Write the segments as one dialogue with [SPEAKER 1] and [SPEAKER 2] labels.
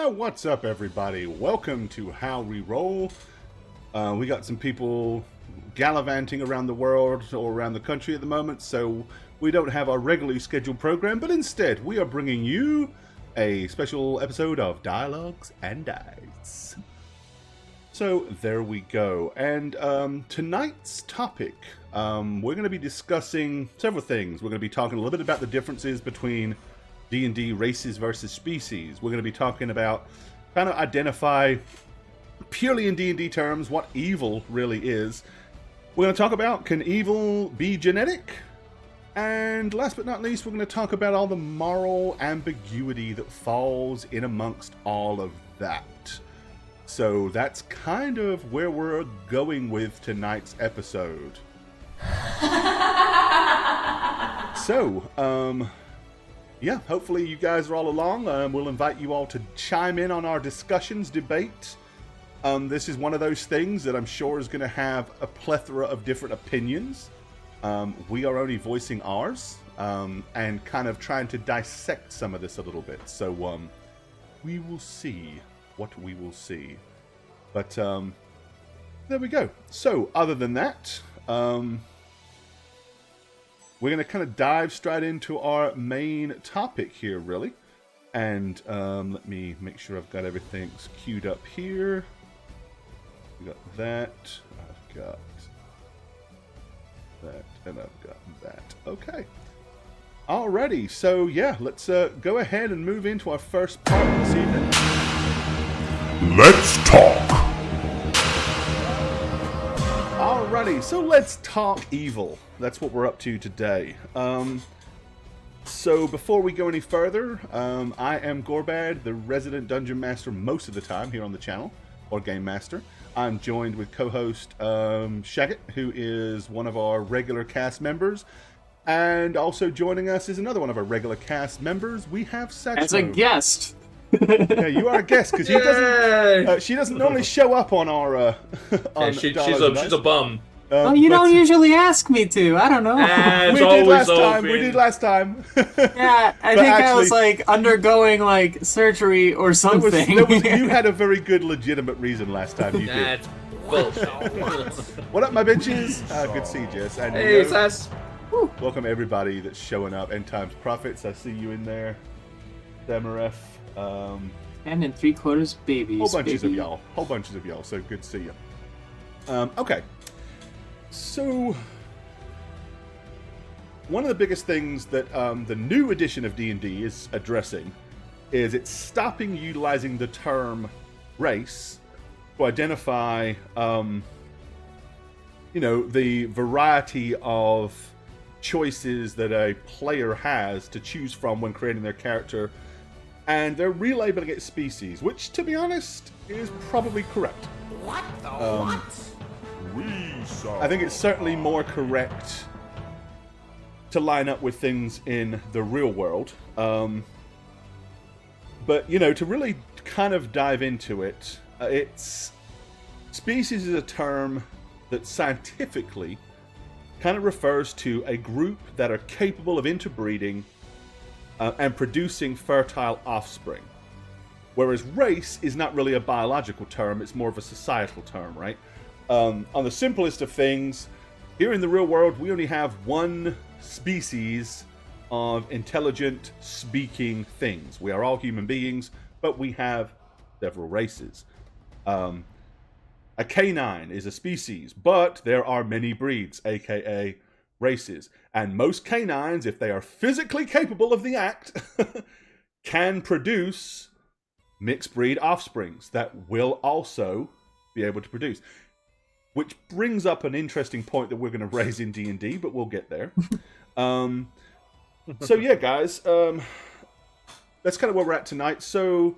[SPEAKER 1] What's up, everybody? Welcome to How We Roll. We got some people gallivanting around the world or around the country at the moment, so we don't have our regularly scheduled program, but instead we are bringing you a special episode of Dialogues and Dice. So there we go. And tonight's topic, we're going to be discussing several things. We're going to be talking a little bit about the differences between D&D races versus species. We're going to be talking about trying to identify, purely in D&D terms, what evil really is. We're going to talk about, can evil be genetic? And last but not least, we're going to talk about all the moral ambiguity that falls in amongst all of that. So that's kind of where we're going with tonight's episode. Yeah, hopefully you guys are all along. We'll invite you all to chime in on our discussions, debate. This is one of those things that I'm sure is going to have a plethora of different opinions. We are only voicing ours and kind of trying to dissect some of this a little bit. So we will see what we will see. But there we go. So other than that, we're going to kind of dive straight into our main topic here, really. And let me make sure I've got everything queued up here. We got that. I've got that. And I've got that. Okay. Alrighty. So, yeah, let's go ahead and move into our first part this evening.
[SPEAKER 2] Let's talk.
[SPEAKER 1] Alrighty, so let's talk evil. That's what we're up to today. So before we go any further, I am Gorbad, the resident dungeon master most of the time here on the channel, or game master. I'm joined with co-host Shagget, who is one of our regular cast members, and also joining us is another one of our regular cast members. We have Satchmo.
[SPEAKER 3] As a guest.
[SPEAKER 1] Yeah, you are a guest because she doesn't normally show up on our. On
[SPEAKER 4] she's a bum.
[SPEAKER 3] Oh, you don't usually ask me to. I don't know.
[SPEAKER 4] We
[SPEAKER 1] did last time.
[SPEAKER 3] Yeah, I think I was like undergoing like surgery or something.
[SPEAKER 1] You had a very good legitimate reason last time. You did.
[SPEAKER 4] That's bullshit.
[SPEAKER 1] What up, my bitches? Good to see you, Jess. And
[SPEAKER 4] Hey, Sass.
[SPEAKER 1] welcome everybody that's showing up. End Times Prophets, I see you in there. Demaref.
[SPEAKER 3] And in 3/4 babies.
[SPEAKER 1] Whole bunches
[SPEAKER 3] baby.
[SPEAKER 1] of y'all. So good to see you. Okay. So, one of the biggest things that the new edition of D&D is addressing is it's stopping utilizing the term race to identify, the variety of choices that a player has to choose from when creating their character, and they're relabeling it species, which, to be honest, is probably correct.
[SPEAKER 2] What the what?
[SPEAKER 1] I think it's certainly more correct to line up with things in the real world. But, to really kind of dive into it, it's species is a term that scientifically kind of refers to a group that are capable of interbreeding and producing fertile offspring. Whereas race is not really a biological term, it's more of a societal term, right? On the simplest of things, here in the real world, we only have one species of intelligent, speaking things. We are all human beings, but we have several races. A canine is a species, but there are many breeds, aka races. And most canines, if they are physically capable of the act, can produce mixed breed offsprings that will also be able to produce. Which brings up an interesting point that we're going to raise in D&D, but we'll get there. So yeah, guys, that's kind of where we're at tonight. So,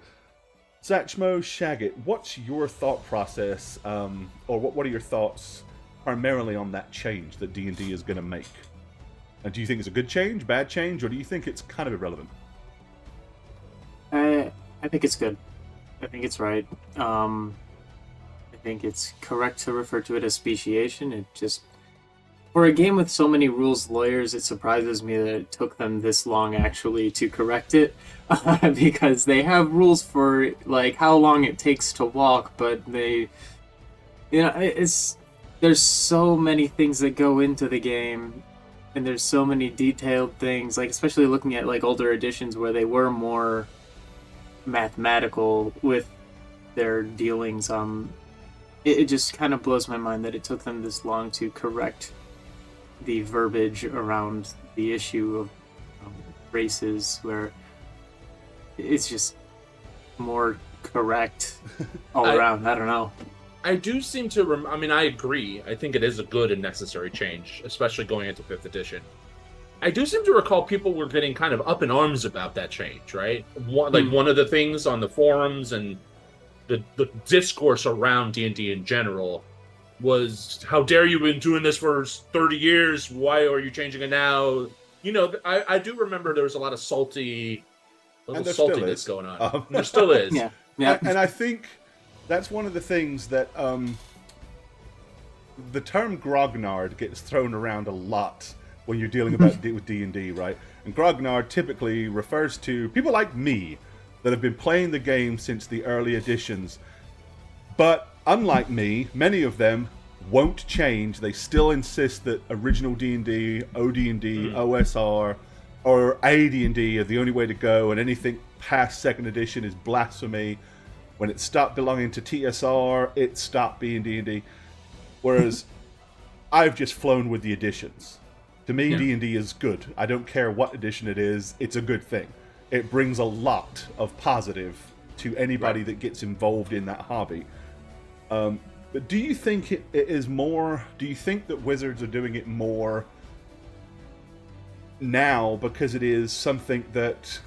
[SPEAKER 1] Satchmo, Shagget, what's your thought process, or what are your thoughts primarily on that change that D&D is going to make? And do you think it's a good change, bad change, or do you think it's kind of irrelevant?
[SPEAKER 3] I think it's good. I think it's right. I think it's correct to refer to it as speciation. It just For a game with so many rules lawyers, it surprises me that it took them this long actually to correct it, because they have rules for like how long it takes to walk, but there's so many things that go into the game, and there's so many detailed things, like especially looking at like older editions where they were more mathematical with their dealings. It just kind of blows my mind that it took them this long to correct the verbiage around the issue of races, where it's just more correct all around. I don't know.
[SPEAKER 4] I do seem to I mean, I agree. I think it is a good and necessary change, especially going into 5th edition. I do seem to recall people were getting kind of up in arms about that change, right? One of the things on the forums and the discourse around D&D in general was, how dare you been doing this for 30 years? Why are you changing it now? You know, I do remember there was a lot of saltiness going on. There still is.
[SPEAKER 3] Yeah.
[SPEAKER 1] And I think that's one of the things that the term grognard gets thrown around a lot when you're dealing with D&D, right? And grognard typically refers to people like me that have been playing the game since the early editions. But unlike me, many of them won't change. They still insist that original D&D, OD&D, OSR, or AD&D are the only way to go, and anything past 2nd edition is blasphemy. When it stopped belonging to TSR, it stopped being D&D. Whereas I've just flown with the editions. To me, D&D is good. I don't care what edition it is. It's a good thing. It brings a lot of positive to anybody that gets involved in that hobby. But do you think it is more... Do you think that Wizards are doing it more now because it is something that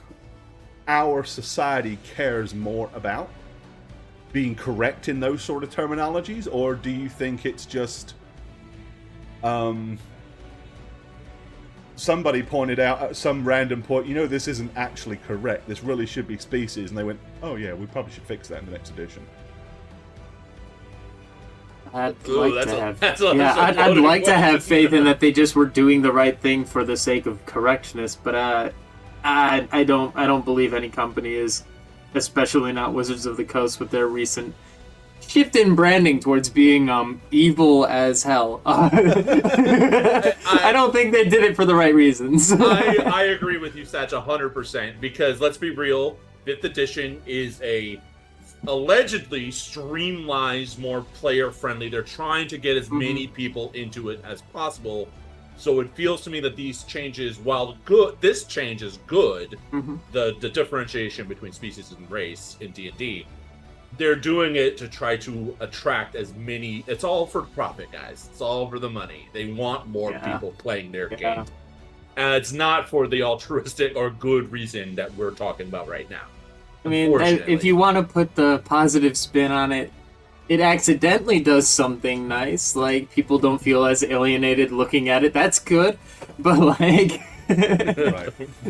[SPEAKER 1] our society cares more about? Being correct in those sort of terminologies? Or do you think it's just... somebody pointed out at some random point, you know, this isn't actually correct. This really should be species. And they went, oh yeah, we probably should fix that in the next edition.
[SPEAKER 3] I'd like to have faith in that they just were doing the right thing for the sake of correctness, but I don't believe any company is, especially not Wizards of the Coast with their recent shift in branding towards being evil as hell. I don't think they did it for the right reasons.
[SPEAKER 4] I agree with you, Satch, 100%, because let's be real, 5th edition is allegedly streamlined, more player-friendly. They're trying to get as many people into it as possible. So it feels to me that these changes, while good, this change is good, the differentiation between species and race in D&D, they're doing it to try to attract as many... It's all for profit, guys. It's all for the money. They want more people playing their game. And it's not for the altruistic or good reason that we're talking about right now.
[SPEAKER 3] I mean, if you want to put the positive spin on it, it accidentally does something nice. Like, people don't feel as alienated looking at it. That's good. But, like...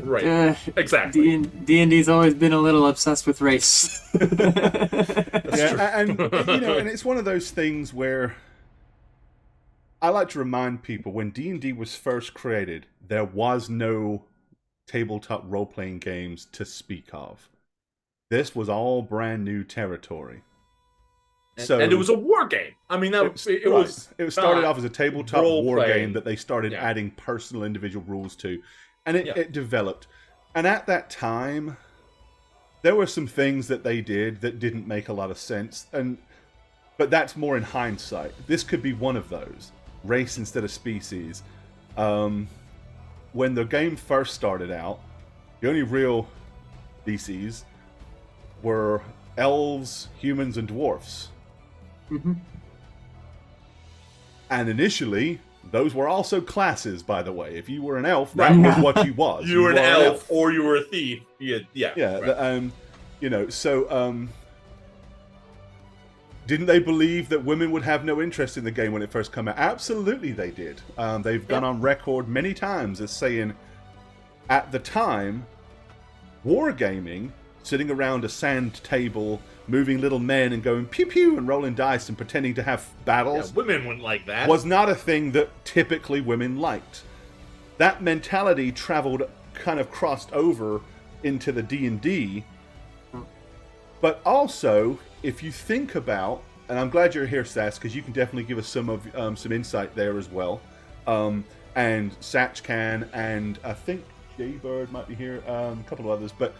[SPEAKER 4] right. Exactly.
[SPEAKER 3] D&D's always been a little obsessed with race.
[SPEAKER 1] And you know, and it's one of those things where I like to remind people, when D&D was first created, there was no tabletop role-playing games to speak of. This was all brand new territory.
[SPEAKER 4] And it was a war game. I mean, it
[SPEAKER 1] started off as a tabletop war game that they started adding personal individual rules to. And it developed. And at that time, there were some things that they did that didn't make a lot of sense. But that's more in hindsight. This could be one of those. Race instead of species. When the game first started out, the only real species were elves, humans, and dwarfs. And initially, those were also classes, by the way. If you were an elf, that was what you was.
[SPEAKER 4] You were an elf, or you were a thief.
[SPEAKER 1] Right. You know, so didn't they believe that women would have no interest in the game when it first came out? Absolutely they did. They've gone on record many times as saying, at the time, wargaming sitting around a sand table, moving little men and going pew pew and rolling dice and pretending to have battles
[SPEAKER 4] women wouldn't like that.
[SPEAKER 1] was not a thing that typically women liked. That mentality traveled, kind of crossed over into the D&D. But also, if you think about, and I'm glad you're here, Sass, because you can definitely give us some insight there as well. And Satch can, and I think Jaybird might be here, a couple of others. But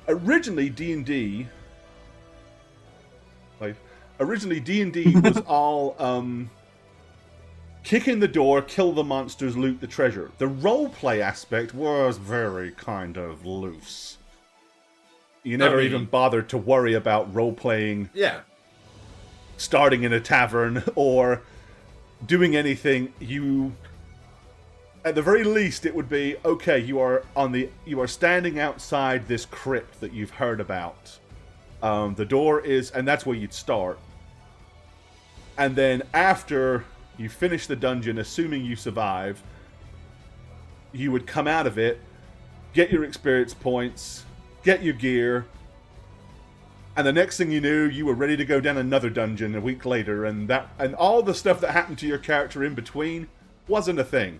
[SPEAKER 1] originally D&D was all kick in the door, kill the monsters, loot the treasure. The roleplay aspect was very kind of loose. You never even bothered to worry about role-playing starting in a tavern or doing anything. You, at the very least, it would be, okay, you are standing outside this crypt that you've heard about. The door is, and that's where you'd start. And then after you finish the dungeon, assuming you survive, you would come out of it, get your experience points, get your gear, and the next thing you knew, you were ready to go down another dungeon a week later, and all the stuff that happened to your character in between wasn't a thing.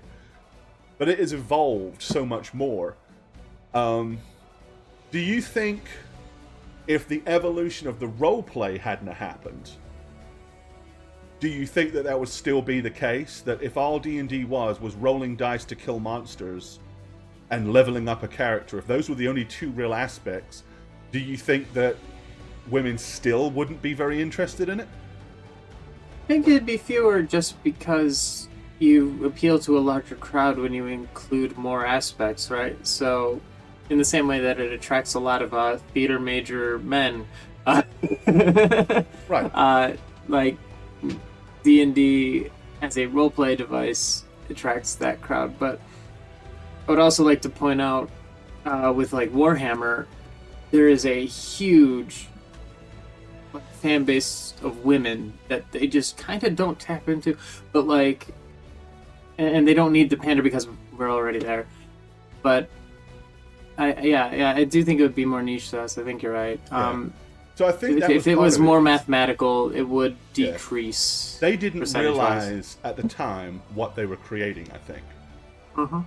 [SPEAKER 1] But it has evolved so much more. Do you think if the evolution of the roleplay hadn't happened, do you think that would still be the case? That if all D&D was rolling dice to kill monsters and leveling up a character, if those were the only two real aspects, do you think that women still wouldn't be very interested in it?
[SPEAKER 3] I think it'd be fewer just because you appeal to a larger crowd when you include more aspects, right? So, in the same way that it attracts a lot of theater major men,
[SPEAKER 1] right?
[SPEAKER 3] Like D&D as a roleplay device attracts that crowd. But I would also like to point out, with like Warhammer, there is a huge fan base of women that they just kind of don't tap into, but like, and they don't need to pander because we're already there. But I do think it would be more niche to us. I think you're right.
[SPEAKER 1] Yeah. So I think
[SPEAKER 3] if it was more mathematical, it would decrease.
[SPEAKER 1] They didn't realize at the time what they were creating, I think.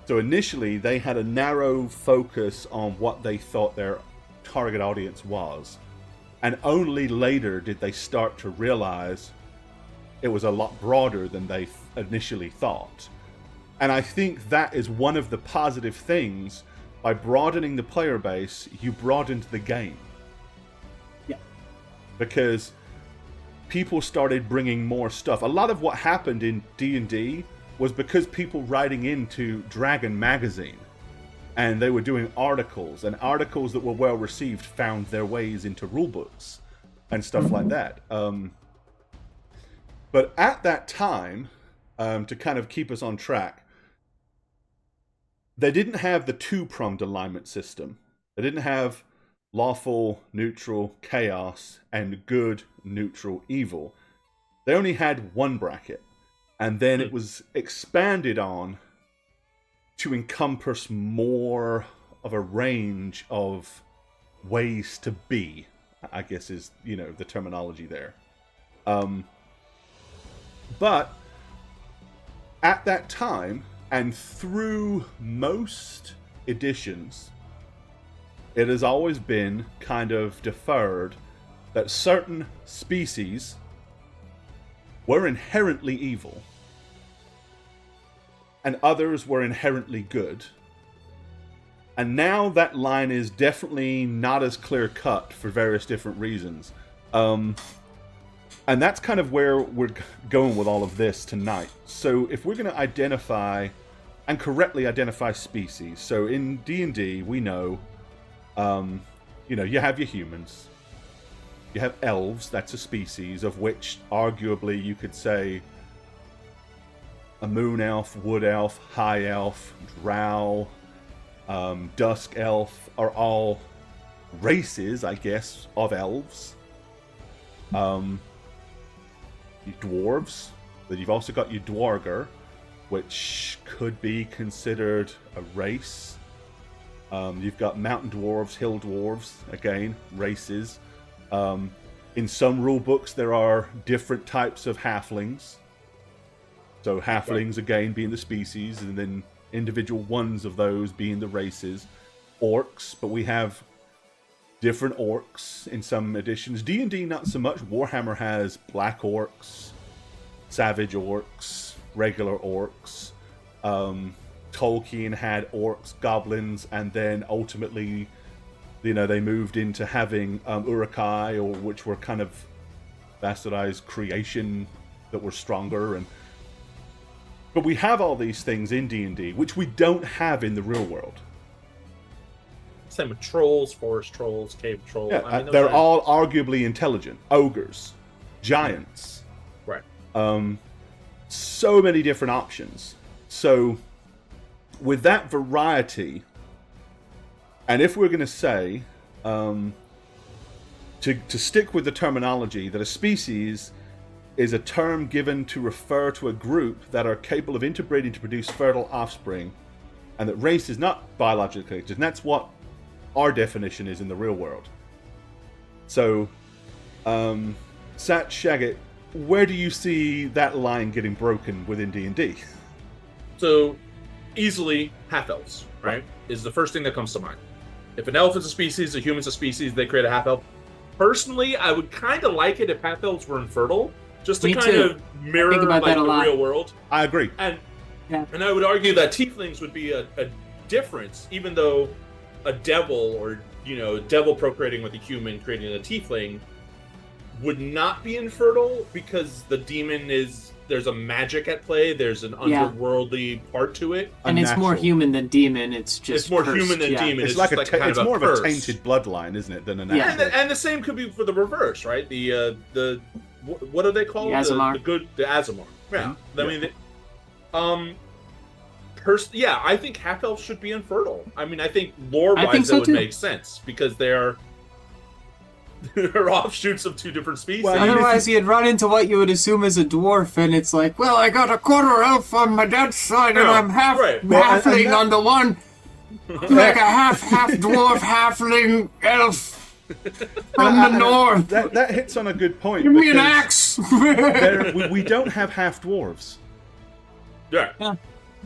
[SPEAKER 1] So initially, they had a narrow focus on what they thought their target audience was. And only later did they start to realize it was a lot broader than they initially thought. And I think that is one of the positive things. By broadening the player base, you broadened the game.
[SPEAKER 3] Yeah.
[SPEAKER 1] Because people started bringing more stuff. A lot of what happened in D&D was because people writing into Dragon Magazine, and they were doing articles, and articles that were well received found their ways into rulebooks and stuff like that. But at that time, to kind of keep us on track, they didn't have the two-pronged alignment system. They didn't have lawful, neutral, chaos, and good, neutral, evil. They only had one bracket. And then it was expanded on to encompass more of a range of ways to be, I guess is, the terminology there. But at that time, and through most editions, it has always been kind of deferred that certain species were inherently evil and others were inherently good. And now that line is definitely not as clear-cut for various different reasons. And that's kind of where we're going with all of this tonight. So if we're going to identify and correctly identify species, so in D&D we know, you have your humans, you have elves, that's a species of which arguably you could say a moon elf, wood elf, high elf, drow, dusk elf are all races, I guess, of elves. Your dwarves, but you've also got your dwarger, which could be considered a race. You've got mountain dwarves, hill dwarves, again, races. In some rule books, there are different types of halflings. So halflings, again, being the species, and then individual ones of those being the races. Orcs, but we have different orcs in some editions. D&D, not so much. Warhammer has black orcs, savage orcs, regular orcs. Tolkien had orcs, goblins, and then ultimately, they moved into having Uruk-hai, or which were kind of bastardized creation that were stronger. But we have all these things in D&D, which we don't have in the real world.
[SPEAKER 4] Same with trolls, forest trolls, cave trolls.
[SPEAKER 1] Yeah,
[SPEAKER 4] I mean,
[SPEAKER 1] they're all arguably intelligent. Ogres, giants.
[SPEAKER 4] right.
[SPEAKER 1] So many different options. So, with that variety, and if we're going to say, to stick with the terminology, that a species is a term given to refer to a group that are capable of interbreeding to produce fertile offspring, and that race is not biologically, and that's what our definition is in the real world. So, Sat Shagget, where do you see that line getting broken within D&D?
[SPEAKER 4] So, easily half-elves, right? Is the first thing that comes to mind. If an elf is a species, a human's a species, they create a half-elf. Personally, I would kind of like it if half-elves were infertile, just to
[SPEAKER 3] Me
[SPEAKER 4] kind
[SPEAKER 3] too.
[SPEAKER 4] of mirror
[SPEAKER 3] Think about
[SPEAKER 4] like
[SPEAKER 3] that a
[SPEAKER 4] the
[SPEAKER 3] lot.
[SPEAKER 4] real world.
[SPEAKER 1] I agree.
[SPEAKER 4] And
[SPEAKER 3] Yeah.
[SPEAKER 4] and I would argue that tieflings would be a difference, even though a devil or devil procreating with a human creating a tiefling would not be infertile, because the demon there's a magic at play, there's an
[SPEAKER 3] Yeah.
[SPEAKER 4] underworldly part to it.
[SPEAKER 3] And it's more
[SPEAKER 1] Unnatural.
[SPEAKER 3] human than demon. It's just
[SPEAKER 4] It's more
[SPEAKER 3] cursed,
[SPEAKER 4] human than
[SPEAKER 3] yeah.
[SPEAKER 4] demon.
[SPEAKER 1] It's like
[SPEAKER 4] just
[SPEAKER 1] it's
[SPEAKER 4] kind
[SPEAKER 1] more of a
[SPEAKER 4] curse.
[SPEAKER 1] tainted bloodline, isn't it, than an
[SPEAKER 3] Yeah.
[SPEAKER 1] actual?
[SPEAKER 4] And the same could be for the reverse, right? What are they called?
[SPEAKER 3] The Azamar.
[SPEAKER 4] The Azamar. Yeah.
[SPEAKER 1] Mhm.
[SPEAKER 4] I mean, I think half elves should be infertile. I mean, I think lore-wise
[SPEAKER 3] I think so
[SPEAKER 4] that would
[SPEAKER 3] too.
[SPEAKER 4] make sense, because they're offshoots of two different species.
[SPEAKER 1] Well, I mean,
[SPEAKER 3] Otherwise, you'd run into what you would assume is a dwarf, and it's like, well, I got a quarter elf on my dad's side, and
[SPEAKER 4] Yeah,
[SPEAKER 3] I'm half
[SPEAKER 4] right.
[SPEAKER 1] Well, and
[SPEAKER 3] halfling
[SPEAKER 1] that-
[SPEAKER 3] on the one, like a half dwarf, halfling elf from the north.
[SPEAKER 1] That hits on a good point.
[SPEAKER 3] Give me an
[SPEAKER 1] because
[SPEAKER 3] axe.
[SPEAKER 1] we don't have half dwarves
[SPEAKER 4] yeah.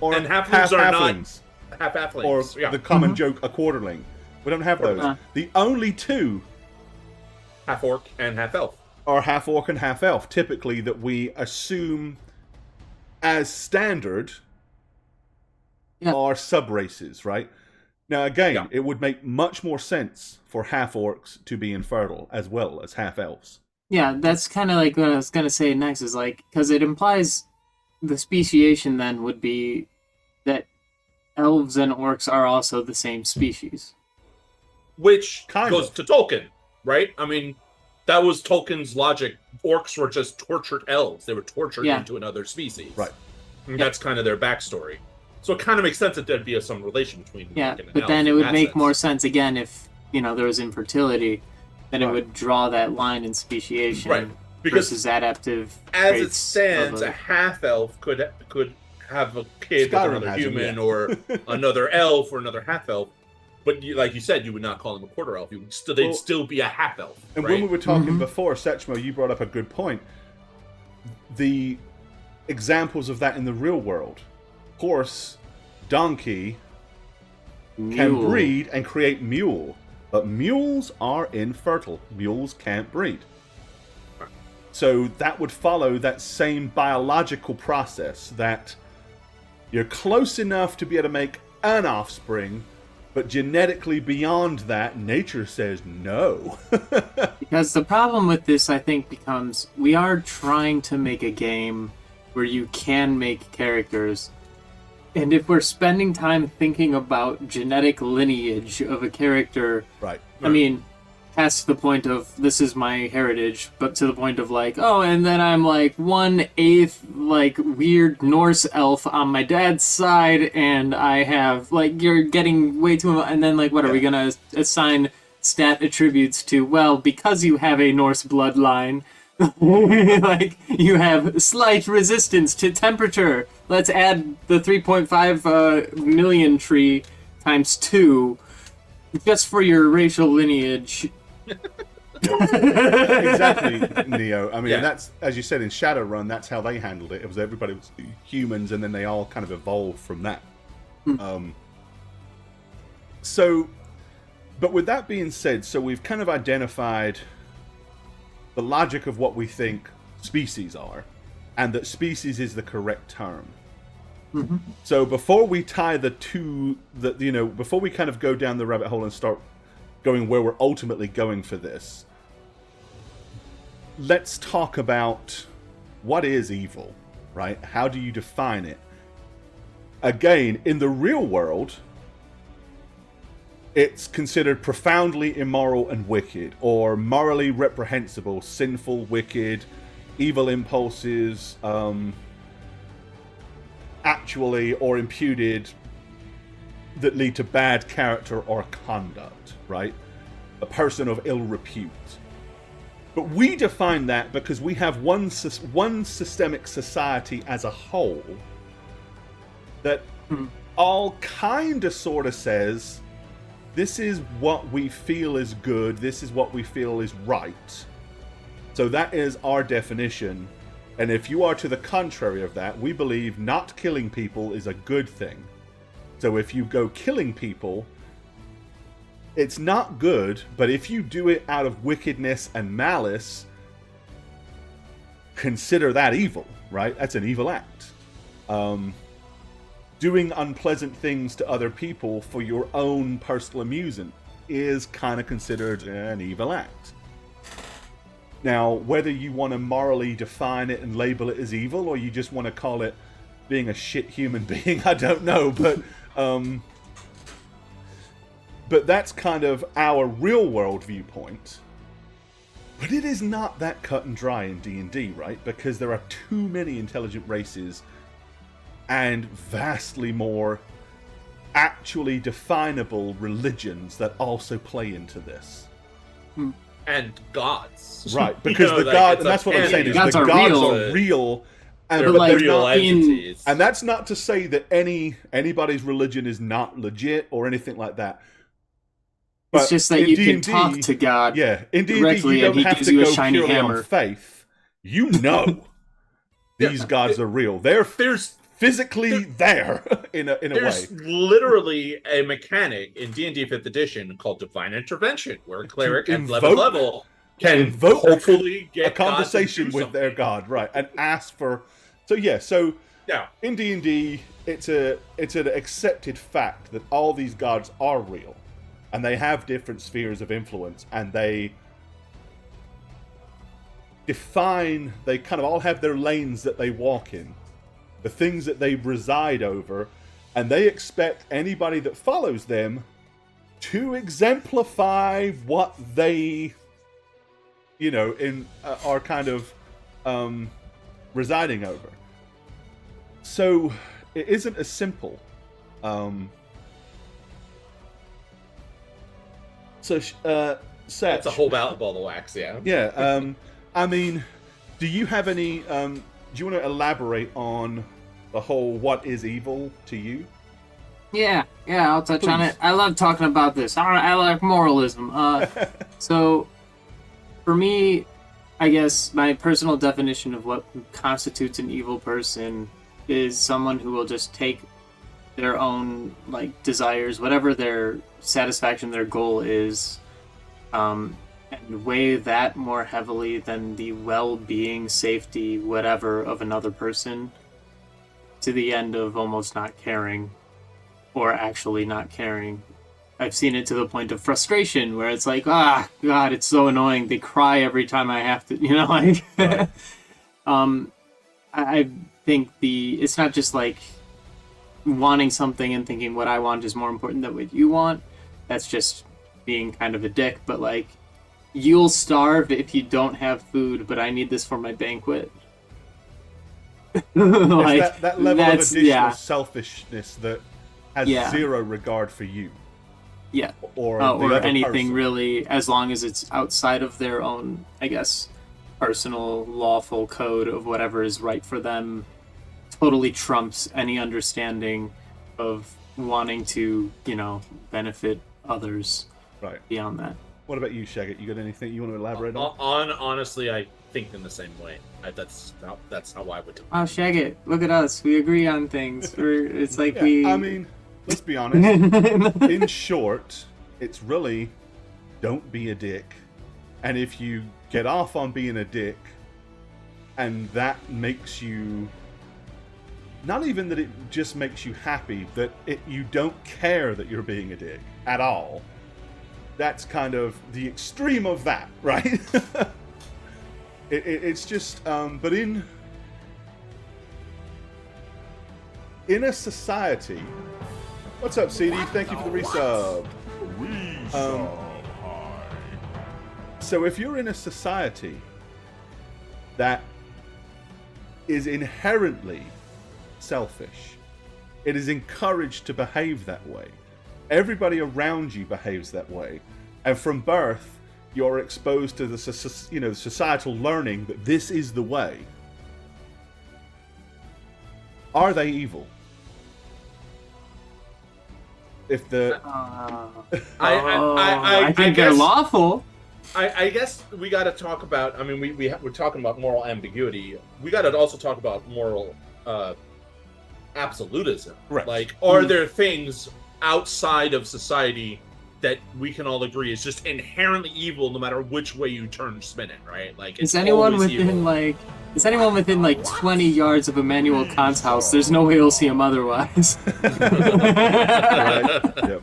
[SPEAKER 1] or
[SPEAKER 4] And halflings
[SPEAKER 1] half
[SPEAKER 4] are not-
[SPEAKER 1] halflings,
[SPEAKER 4] Half
[SPEAKER 1] or
[SPEAKER 4] halflings. Yeah.
[SPEAKER 1] the common joke, a quarterling. We don't have those.
[SPEAKER 3] Uh.
[SPEAKER 1] The only two
[SPEAKER 4] Half orc and half elf.
[SPEAKER 1] are half orc and half elf, typically, that we assume as standard
[SPEAKER 3] Yeah.
[SPEAKER 1] are sub races, right? Now, again,
[SPEAKER 4] Yeah.
[SPEAKER 1] it would make much more sense for half orcs to be infertile as well as half elves.
[SPEAKER 3] Yeah, that's kind of like what I was gonna say next. Is like, because it implies the speciation then would be that elves and orcs are also the same species.
[SPEAKER 4] Which
[SPEAKER 1] Kind
[SPEAKER 4] goes
[SPEAKER 1] of.
[SPEAKER 4] to Tolkien, right? I mean, that was Tolkien's logic. Orcs were just tortured elves. They were tortured
[SPEAKER 3] Yeah.
[SPEAKER 4] into another species.
[SPEAKER 1] Right.
[SPEAKER 4] And that's kind of their backstory. So it kind of makes sense that there'd be some relation between
[SPEAKER 3] Yeah,
[SPEAKER 4] orc and
[SPEAKER 3] but
[SPEAKER 4] elf
[SPEAKER 3] then it
[SPEAKER 4] in
[SPEAKER 3] would
[SPEAKER 4] that
[SPEAKER 3] make
[SPEAKER 4] sense.
[SPEAKER 3] more sense again if there was infertility, then
[SPEAKER 1] Right.
[SPEAKER 3] it would draw that line in speciation
[SPEAKER 4] Right. Because
[SPEAKER 3] versus adaptive.
[SPEAKER 4] as it
[SPEAKER 3] traits
[SPEAKER 4] stands,
[SPEAKER 3] of
[SPEAKER 4] a half elf could have a kid
[SPEAKER 1] Skyrim
[SPEAKER 4] with another
[SPEAKER 1] has 'em,
[SPEAKER 4] human
[SPEAKER 1] yeah.
[SPEAKER 4] or another elf or another half elf. But like you said, you would not call them a quarter elf. They'd
[SPEAKER 1] Well,
[SPEAKER 4] still be a half elf.
[SPEAKER 1] And
[SPEAKER 4] right?
[SPEAKER 1] when we were talking
[SPEAKER 3] Mhm.
[SPEAKER 1] before, Sechmo, you brought up a good point. The examples of that in the real world. Horse, donkey can
[SPEAKER 3] mule.
[SPEAKER 1] breed and create mule, but mules are infertile. Mules can't breed. So that would follow that same biological process, that you're close enough to be able to make an offspring, but genetically beyond that, nature says no.
[SPEAKER 3] Because the problem with this, I think, becomes we are trying to make a game where you can make characters. And if we're spending time thinking about genetic lineage of a character,
[SPEAKER 1] Right.
[SPEAKER 3] I mean, past the point of this is my heritage, but to the point of like, oh, and then I'm like 1/8 like weird Norse elf on my dad's side, and I have like you're getting way too, and then like what are we gonna assign stat attributes to? Well, because you have a Norse bloodline, like you have slight resistance to temperature. Let's add the 3.5 million tree times 2. Just for your racial lineage.
[SPEAKER 1] Exactly, Neo. I mean,
[SPEAKER 4] Yeah.
[SPEAKER 1] that's, as you said in Shadowrun, that's how they handled it. It was everybody was humans, and then they all kind of evolved from that. So, but with that being said, so we've kind of identified the logic of what we think species are, and that species is the correct term. So before we tie the two, before we kind of go down the rabbit hole and start going where we're ultimately going for this, let's talk about what is evil, right? How do you define it? Again, in the real world, it's considered profoundly immoral and wicked, or morally reprehensible, sinful, wicked, evil impulses, actually or imputed, that lead to bad character or conduct, right? A person of ill repute. But we define that because we have one systemic society as a whole that all kind of sort of says, this is what we feel is good, this is what we feel is right. So that is our definition. And if you are to the contrary of that, we believe not killing people is a good thing. So if you go killing people, it's not good, but if you do it out of wickedness and malice, consider that evil, right? That's an evil act. Doing unpleasant things to other people for your own personal amusement is kind of considered an evil act. Now, whether you want to morally define it and label it as evil, or you just want to call it being a shit human being, I don't know, but that's kind of our real world viewpoint. But it is not that cut and dry in D&D, right? Because there are too many intelligent races and vastly more actually definable religions that also play into this.
[SPEAKER 4] And gods.
[SPEAKER 1] Right, because the gods, and that's what I'm saying, is the gods are real, and
[SPEAKER 4] They're
[SPEAKER 1] but
[SPEAKER 4] real
[SPEAKER 1] not,
[SPEAKER 4] entities.
[SPEAKER 1] and that's not to say that anybody's religion is not legit or anything like that. But
[SPEAKER 3] It's just that
[SPEAKER 1] in
[SPEAKER 3] you
[SPEAKER 1] D&D,
[SPEAKER 3] can talk to God
[SPEAKER 1] yeah, in D&D
[SPEAKER 3] directly
[SPEAKER 1] you
[SPEAKER 3] and
[SPEAKER 1] don't
[SPEAKER 3] he
[SPEAKER 1] have
[SPEAKER 3] gives
[SPEAKER 1] to
[SPEAKER 3] you a
[SPEAKER 1] go
[SPEAKER 3] shiny
[SPEAKER 1] purely
[SPEAKER 3] hammer.
[SPEAKER 1] on faith. You know these gods are real. They're physically there in a way.
[SPEAKER 4] There's literally a mechanic in D&D 5th edition called Divine Intervention, where a cleric at level can
[SPEAKER 1] invoke
[SPEAKER 4] hopefully get
[SPEAKER 1] a conversation
[SPEAKER 4] God to do
[SPEAKER 1] with their
[SPEAKER 4] something.
[SPEAKER 1] god, right, and ask for. So
[SPEAKER 4] Yeah.
[SPEAKER 1] in D&D, it's an accepted fact that all these gods are real, and they have different spheres of influence, and they kind of all have their lanes that they walk in, the things that they reside over, and they expect anybody that follows them to exemplify what they, are kind of residing over. So it isn't as simple. Seth,
[SPEAKER 4] That's a whole ball of wax, yeah.
[SPEAKER 1] yeah. I mean, do you have any? Do you want to elaborate on the whole "what is evil" to you?
[SPEAKER 3] Yeah, I'll touch on
[SPEAKER 1] Please.
[SPEAKER 3] it. I love talking about this. I like moralism. So, for me, I guess my personal definition of what constitutes an evil person is someone who will just take their own desires, whatever their satisfaction, their goal is, and weigh that more heavily than the well-being, safety, whatever of another person, to the end of almost not caring. Or actually not caring. I've seen it to the point of frustration where it's like, God, it's so annoying. They cry every time I have to,
[SPEAKER 1] Right.
[SPEAKER 3] I think it's not just wanting something and thinking what I want is more important than what you want. That's just being kind of a dick, but you'll starve if you don't have food, but I need this for my banquet.
[SPEAKER 1] It's that level of additional
[SPEAKER 3] yeah.
[SPEAKER 1] selfishness that has
[SPEAKER 3] Yeah.
[SPEAKER 1] zero regard for you.
[SPEAKER 3] Yeah.
[SPEAKER 1] Or the
[SPEAKER 3] Or
[SPEAKER 1] other
[SPEAKER 3] anything
[SPEAKER 1] person.
[SPEAKER 3] really, as long as it's outside of their own, I guess, personal lawful code of whatever is right for them, totally trumps any understanding of wanting to, benefit others
[SPEAKER 1] Right.
[SPEAKER 3] beyond that.
[SPEAKER 1] What about you, Shagget? You got anything you want to elaborate on?
[SPEAKER 4] Honestly, I think in the same way. That's how I would do it.
[SPEAKER 3] Oh, Shagget, look at us. We agree on things. It's like
[SPEAKER 1] Yeah,
[SPEAKER 3] we.
[SPEAKER 1] I mean, let's be honest. In short, it's really don't be a dick. And if you get off on being a dick, and that makes you, not even that it just makes you happy, that you don't care that you're being a dick at all. That's kind of the extreme of that, right? It's just, but in a society. What's up, CD? Thank you for the resub. So if you're in a society that is inherently selfish, it is encouraged to behave that way. Everybody around you behaves that way, and from birth, you're exposed to the societal learning that this is the way. Are they evil? If the
[SPEAKER 3] I think they're
[SPEAKER 4] guess-
[SPEAKER 3] lawful.
[SPEAKER 4] I guess we got to talk about. I mean, we're talking about moral ambiguity. We got to also talk about moral absolutism.
[SPEAKER 1] Right.
[SPEAKER 4] Like, are there things outside of society that we can all agree is just inherently evil, no matter which way you spin it? Right? Like,
[SPEAKER 3] Is
[SPEAKER 4] it's
[SPEAKER 3] anyone
[SPEAKER 4] always
[SPEAKER 3] within
[SPEAKER 4] evil.
[SPEAKER 3] is anyone within 20 yards of Immanuel Kant's house? There's no way you'll see him otherwise.
[SPEAKER 1] right? Yep.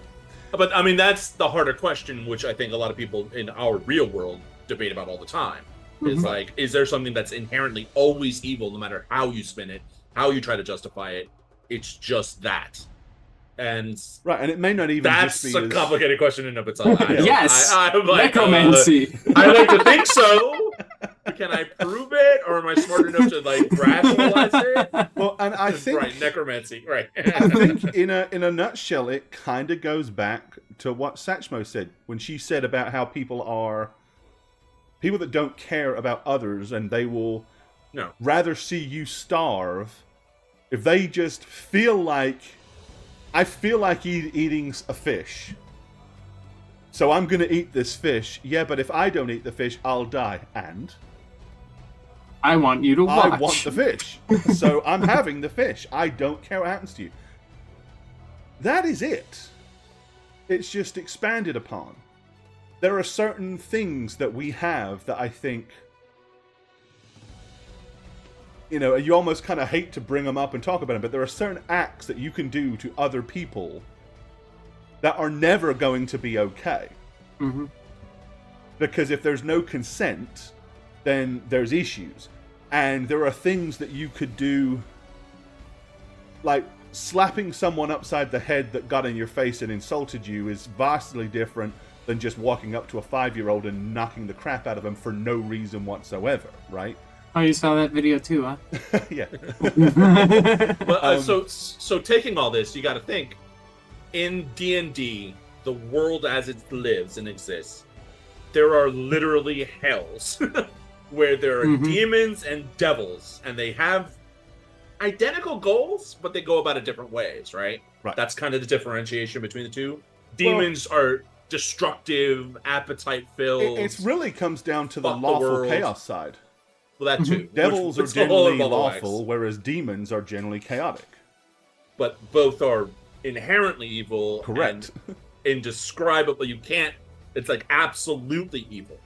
[SPEAKER 4] But I mean, that's the harder question, which I think a lot of people in our real world debate about all the time. Is like, is there something that's inherently always evil, no matter how you spin it, how you try to justify it? It's just that, and
[SPEAKER 1] Right, and it may not even
[SPEAKER 4] that's
[SPEAKER 1] just be
[SPEAKER 4] a complicated question in and of itself.
[SPEAKER 3] Yes,
[SPEAKER 4] I'm like,
[SPEAKER 3] necromancy.
[SPEAKER 4] I like to think so. Can I prove it, or am I smart enough to rationalize it?
[SPEAKER 1] Well, and I think
[SPEAKER 4] Right, necromancy. Right.
[SPEAKER 1] I think in a nutshell, it kind of goes back to what Satchmo said when she said about how people that don't care about others, and they will
[SPEAKER 4] No.
[SPEAKER 1] rather see you starve if they just feel like, I feel like eating a fish, so I'm going to eat this fish. Yeah, but if I don't eat the fish, I'll die. And
[SPEAKER 3] I want you to watch.
[SPEAKER 1] I want the fish, so I'm having the fish. I don't care what happens to you. That is it. It's just expanded upon. There are certain things that we have that I think, you almost kind of hate to bring them up and talk about them, but there are certain acts that you can do to other people that are never going to be okay.
[SPEAKER 3] Mm-hmm.
[SPEAKER 1] Because if there's no consent, then there's issues. And there are things that you could do, like slapping someone upside the head that got in your face and insulted you is vastly different than just walking up to a 5-year-old and knocking the crap out of them for no reason whatsoever, right?
[SPEAKER 3] Oh, you saw that video too, huh?
[SPEAKER 1] Yeah.
[SPEAKER 4] Well, so taking all this, you got to think in D&D, the world as it lives and exists, there are literally hells where there are demons and devils, and they have identical goals, but they go about it different ways, right?
[SPEAKER 1] Right.
[SPEAKER 4] That's kind of the differentiation between the two. Demons are destructive, appetite-filled.
[SPEAKER 1] It really comes down to the
[SPEAKER 4] Fuck the
[SPEAKER 1] lawful
[SPEAKER 4] world.
[SPEAKER 1] chaos side.
[SPEAKER 4] Well, that too.
[SPEAKER 1] Devils
[SPEAKER 4] which
[SPEAKER 1] are
[SPEAKER 4] puts the whole
[SPEAKER 1] generally
[SPEAKER 4] of the
[SPEAKER 1] lawful,
[SPEAKER 4] wax.
[SPEAKER 1] whereas demons are generally chaotic.
[SPEAKER 4] But both are inherently evil.
[SPEAKER 1] Correct.
[SPEAKER 4] And indescribable. You can't. It's like absolutely evil.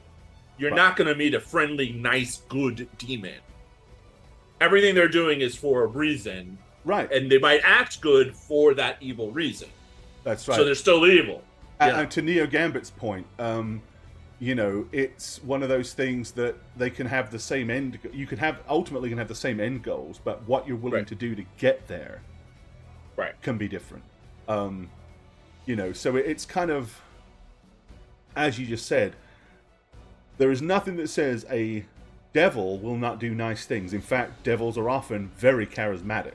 [SPEAKER 4] You're
[SPEAKER 1] Right.
[SPEAKER 4] not going to meet a friendly, nice, good demon. Everything they're doing is for a reason,
[SPEAKER 1] Right.
[SPEAKER 4] and they might act good for that evil reason.
[SPEAKER 1] That's right.
[SPEAKER 4] So they're still evil. Yeah.
[SPEAKER 1] And to Neo Gambit's point, it's one of those things that they can have the same end. You can have ultimately the same end goals, but what you're willing
[SPEAKER 4] Right.
[SPEAKER 1] to do to get there,
[SPEAKER 4] Right.
[SPEAKER 1] can be different. So it's kind of, as you just said, there is nothing that says a devil will not do nice things. In fact, devils are often very charismatic.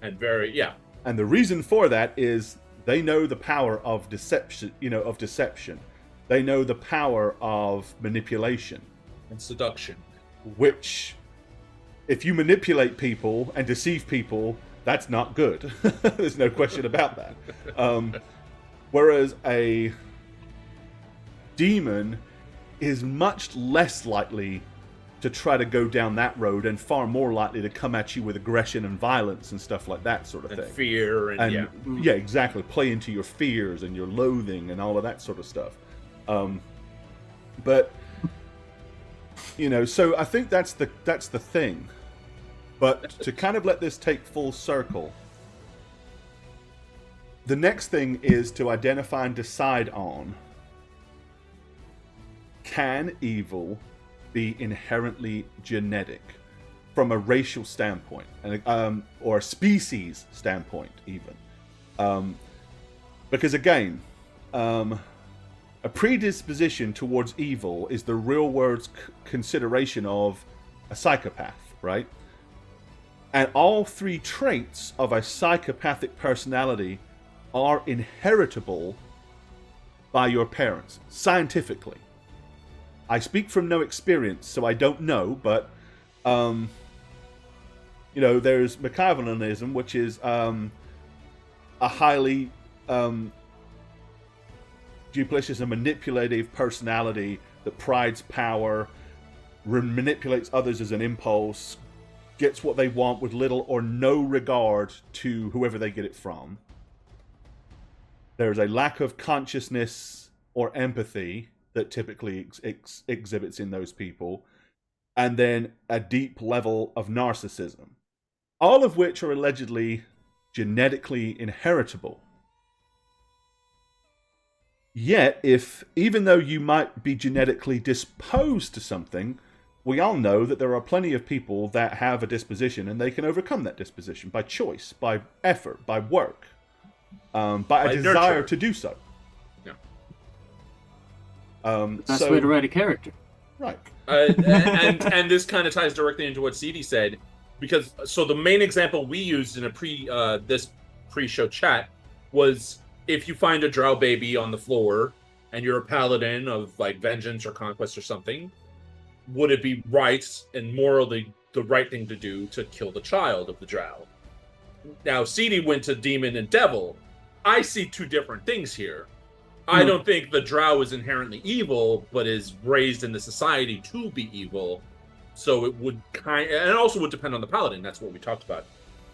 [SPEAKER 4] And very, yeah.
[SPEAKER 1] And the reason for that is they know the power of deception, They know the power of manipulation,
[SPEAKER 4] And seduction.
[SPEAKER 1] which, if you manipulate people and deceive people, that's not good. There's no question about that. Whereas a demon is much less likely to try to go down that road and far more likely to come at you with aggression and violence and stuff like that sort of
[SPEAKER 4] And
[SPEAKER 1] thing.
[SPEAKER 4] fear and
[SPEAKER 1] Yeah, exactly. Play into your fears and your loathing and all of that sort of stuff. But so I think that's the thing. But to kind of let this take full circle, the next thing is to identify and decide on: can evil be inherently genetic from a racial standpoint, and or a species standpoint, even? Because again, a predisposition towards evil is the real world's consideration of a psychopath, right? And all three traits of a psychopathic personality are inheritable by your parents, scientifically. I speak from no experience, so I don't know, but, there's Machiavellianism, which is a highly duplicitous and manipulative personality that prides power, manipulates others as an impulse, gets what they want with little or no regard to whoever they get it from. There's a lack of consciousness or empathy that typically exhibits in those people, and then a deep level of narcissism, all of which are allegedly genetically inheritable. Yet, even though you might be genetically disposed to something, we all know that there are plenty of people that have a disposition and they can overcome that disposition by choice, by effort, by work, by a desire to do so.
[SPEAKER 4] Yeah.
[SPEAKER 3] That's the way to write a character.
[SPEAKER 1] Right.
[SPEAKER 4] And this kind of ties directly into what CD said, because the main example we used in this pre-show chat was, if you find a drow baby on the floor and you're a paladin of like vengeance or conquest or something, would it be right and morally the right thing to do to kill the child of the drow? Now, CD went to demon and devil. I see two different things here. I don't think the drow is inherently evil, but is raised in the society to be evil. So it would and it also would depend on the paladin. That's what we talked about.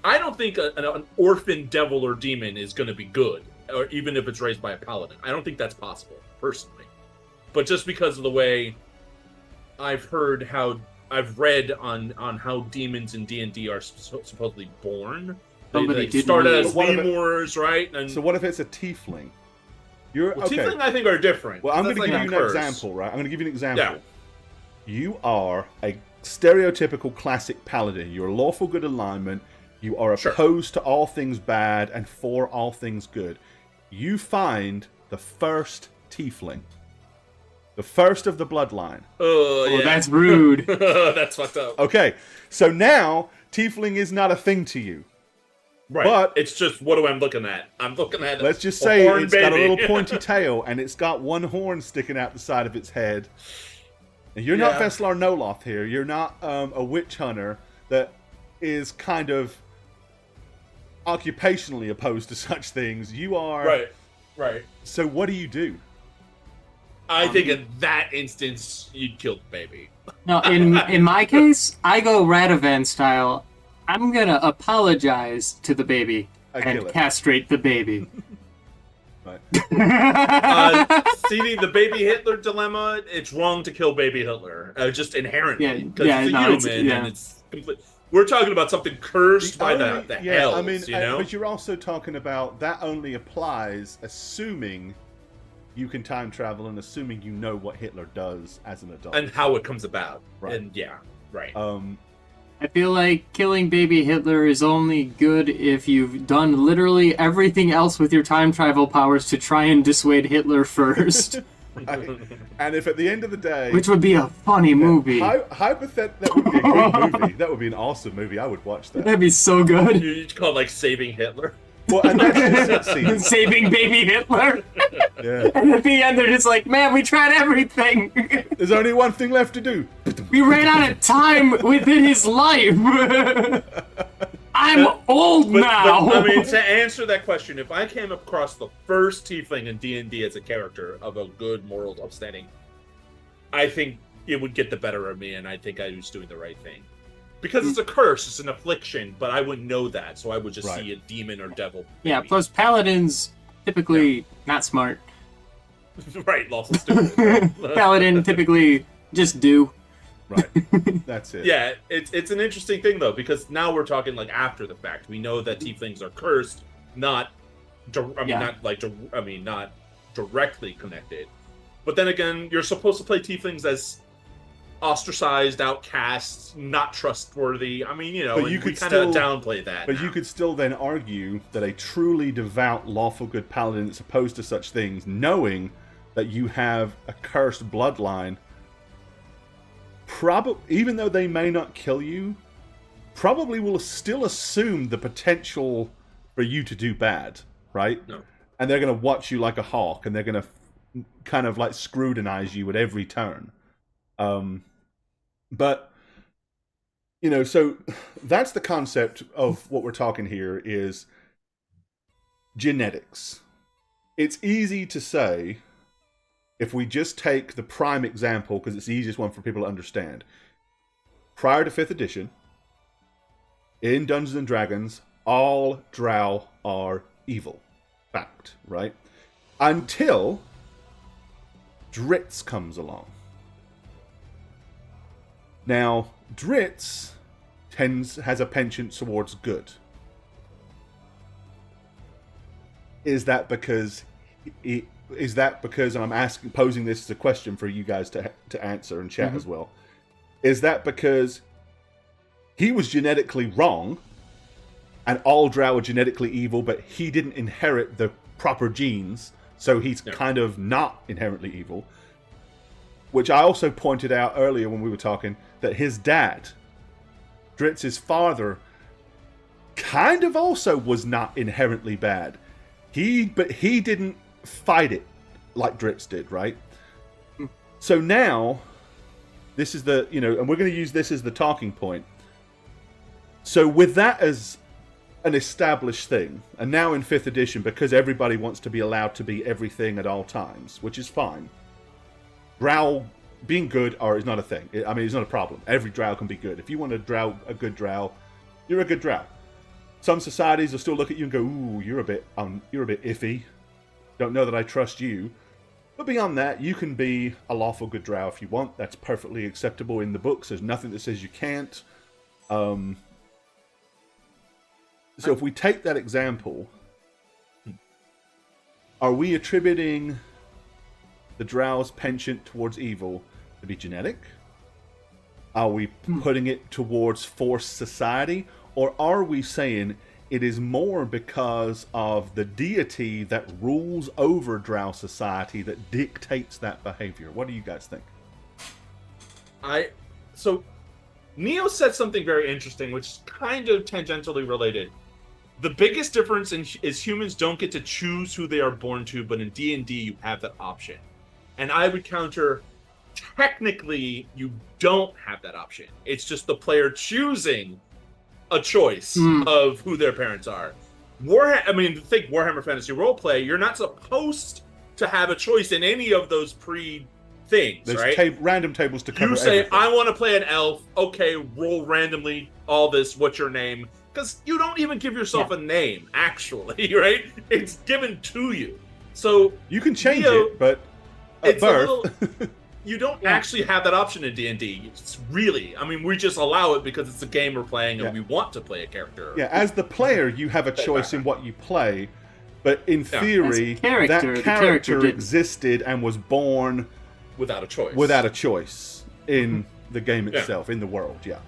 [SPEAKER 4] I don't think an orphan devil or demon is going to be good, or even if it's raised by a paladin. I don't think that's possible, personally. But just because of the way I've read on how demons in D&D are supposedly born. They started as lemurs, right? And
[SPEAKER 1] so what if it's a tiefling?
[SPEAKER 4] Tiefling, I think, are different.
[SPEAKER 1] Well, I'm going to give you an example, right? I'm going to give you an example. Yeah. You are a stereotypical classic paladin. You're a lawful good alignment. You are opposed to all things bad and for all things good. You find the first tiefling. The first of the bloodline.
[SPEAKER 3] Oh, that's rude.
[SPEAKER 4] That's fucked up.
[SPEAKER 1] Okay, so now tiefling is not a thing to you.
[SPEAKER 4] Right. But it's just, what am I looking at? I'm looking at
[SPEAKER 1] let's just say it's got a little pointy tail and it's got one horn sticking out the side of its head. And you're not Veslar Noloth here. You're not a witch hunter that is kind of occupationally opposed to such things. You are...
[SPEAKER 4] Right.
[SPEAKER 1] So what do you do?
[SPEAKER 4] I think in that instance, you'd kill the baby.
[SPEAKER 3] No, in my case, I go Radovan style. I'm gonna apologize to the baby and castrate the baby.
[SPEAKER 1] Right.
[SPEAKER 4] CD, the baby Hitler dilemma, it's wrong to kill baby Hitler. Just inherently. Because it's a human and it's complete. We're talking about something cursed by the hells,
[SPEAKER 1] I mean,
[SPEAKER 4] you know?
[SPEAKER 1] But you're also talking about that only applies assuming you can time travel and assuming you know what Hitler does as an adult.
[SPEAKER 4] And how it comes about.
[SPEAKER 1] Right.
[SPEAKER 4] And right.
[SPEAKER 3] I feel like killing baby Hitler is only good if you've done literally everything else with your time travel powers to try and dissuade Hitler first.
[SPEAKER 1] Right. And if at the end of the day...
[SPEAKER 3] Which would be a funny movie.
[SPEAKER 1] Hypothetically, that would be a great movie. That would be an awesome movie. I would watch that.
[SPEAKER 3] That'd be so good.
[SPEAKER 4] You'd call it like Saving Hitler.
[SPEAKER 1] Well, and that's just
[SPEAKER 3] Saving baby Hitler.
[SPEAKER 1] Yeah.
[SPEAKER 3] And at the end, they're just like, man, we tried everything.
[SPEAKER 1] There's only one thing left to do.
[SPEAKER 3] We ran out of time within his life. I'm old now.
[SPEAKER 4] But, I mean, to answer that question, if I came across the first tiefling in D&D as a character of a good, moral, upstanding, I think it would get the better of me, and I think I was doing the right thing. Because it's a curse, it's an affliction, but I wouldn't know that, so I would just see a demon or devil.
[SPEAKER 3] Yeah,
[SPEAKER 4] maybe.
[SPEAKER 3] plus paladins typically not smart.
[SPEAKER 4] Right, lawful stupid.
[SPEAKER 3] Paladin typically just do.
[SPEAKER 1] Right. That's it.
[SPEAKER 4] Yeah, it's an interesting thing though, because now we're talking like after the fact. We know that tieflings are cursed, not directly connected. But then again, you're supposed to play tieflings as ostracized, outcasts, not trustworthy. I mean,
[SPEAKER 1] But you
[SPEAKER 4] we
[SPEAKER 1] could
[SPEAKER 4] kind of
[SPEAKER 1] still-
[SPEAKER 4] downplay that.
[SPEAKER 1] But
[SPEAKER 4] now.
[SPEAKER 1] you could still then argue that a truly devout, lawful good paladin that's opposed to such things, knowing that you have a cursed bloodline, even though they may not kill you, probably will still assume the potential for you to do bad, right?
[SPEAKER 4] No.
[SPEAKER 1] And they're going to watch you like a hawk, and they're going to kind of like scrutinize you at every turn. But so that's the concept of what we're talking here is genetics. It's easy to say, if we just take the prime example, because it's the easiest one for people to understand. Prior to 5th edition, in Dungeons and Dragons, all drow are evil. Fact, right? Until Dritz comes along. Now, Dritz has a penchant towards good. Is that because and I'm posing this as a question for you guys to answer and chat as well. Is that because he was genetically wrong and all drow are genetically evil, but he didn't inherit the proper genes, so he's kind of not inherently evil? Which I also pointed out earlier when we were talking, that his dad, Dritz's father, kind of also was not inherently bad. But he didn't fight it like Dritz did, right? So now, this is and we're going to use this as the talking point. So with that as an established thing, and now in 5th edition, because everybody wants to be allowed to be everything at all times, which is fine. Drow being good is not a thing. I mean, it's not a problem. Every drow can be good. If you want a good drow, you're a good drow. Some societies will still look at you and go, "Ooh, you're a bit iffy. Don't know that I trust you." But beyond that, you can be a lawful good drow if you want. That's perfectly acceptable in the books. There's nothing that says you can't. So if we take that example, are we attributing the drow's penchant towards evil to be genetic? Are we putting it towards forced society? Or are we saying it is more because of the deity that rules over drow society that dictates that behavior? What do you guys think?
[SPEAKER 4] So Neo said something very interesting, which is kind of tangentially related. The biggest difference is humans don't get to choose who they are born to, but in D&D you have that option. And I would counter, technically, you don't have that option. It's just the player choosing a choice of who their parents are. Think Warhammer Fantasy Roleplay, you're not supposed to have a choice in any of those things,
[SPEAKER 1] There's
[SPEAKER 4] right?
[SPEAKER 1] random tables to cover
[SPEAKER 4] You say,
[SPEAKER 1] everything.
[SPEAKER 4] I want to play an elf. Okay, roll randomly all this. What's your name? Because you don't even give yourself a name, actually, right? It's given to you. So
[SPEAKER 1] You can change
[SPEAKER 4] Neo,
[SPEAKER 1] it, but at
[SPEAKER 4] it's
[SPEAKER 1] birth...
[SPEAKER 4] you don't actually have that option in D&D. It's really, we just allow it because it's a game we're playing and we want to play a character.
[SPEAKER 1] Yeah, as the player, you have a choice in what you play, but in theory, that character existed and was born
[SPEAKER 4] without a choice.
[SPEAKER 1] Without a choice in the game itself, in the world. Yeah.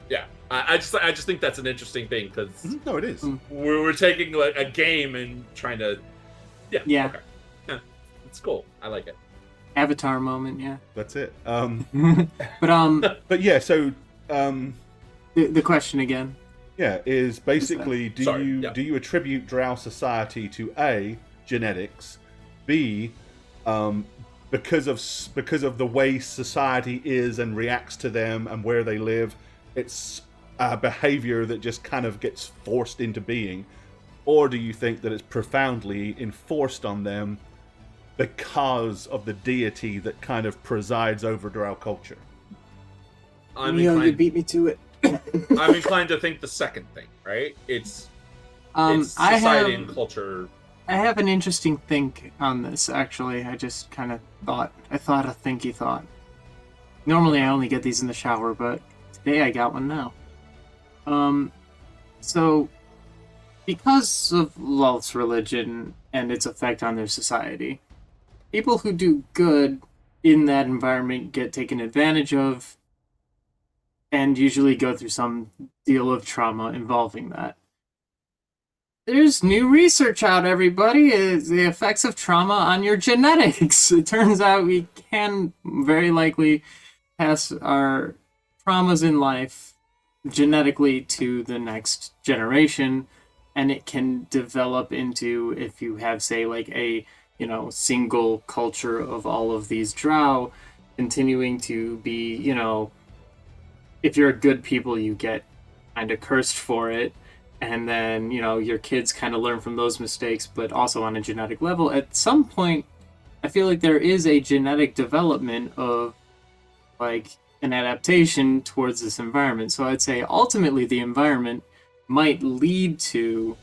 [SPEAKER 4] Yeah, I just think that's an interesting thing because
[SPEAKER 1] no, it is.
[SPEAKER 4] We're taking like a game and trying to, okay. Yeah, it's cool. I like it.
[SPEAKER 3] Avatar moment, yeah.
[SPEAKER 1] That's it.
[SPEAKER 3] But
[SPEAKER 1] yeah. So
[SPEAKER 3] the question again.
[SPEAKER 1] Yeah, is basically do you attribute drow society to A, genetics, B, because of the way society is and reacts to them and where they live, it's a behavior that just kind of gets forced into being? Or do you think that it's profoundly enforced on them because of the deity that kind of presides over Drow culture?
[SPEAKER 3] You beat me to it.
[SPEAKER 4] I'm inclined to think the second thing, right? It's society and culture.
[SPEAKER 3] I have an interesting think on this, actually. I just kind of thought a thinky thought. Normally I only get these in the shower, but today I got one now. So, because of Lolth's religion and its effect on their society, people who do good in that environment get taken advantage of and usually go through some deal of trauma involving that. There's new research out, everybody. It's the effects of trauma on your genetics. It turns out we can very likely pass our traumas in life genetically to the next generation, and it can develop into, if you have, say, like a, single culture of all of these drow continuing to be, if you're a good people, you get kind of cursed for it. And then, your kids kind of learn from those mistakes, but also on a genetic level. At some point, I feel like there is a genetic development of, like, an adaptation towards this environment. So I'd say, ultimately, the environment might lead to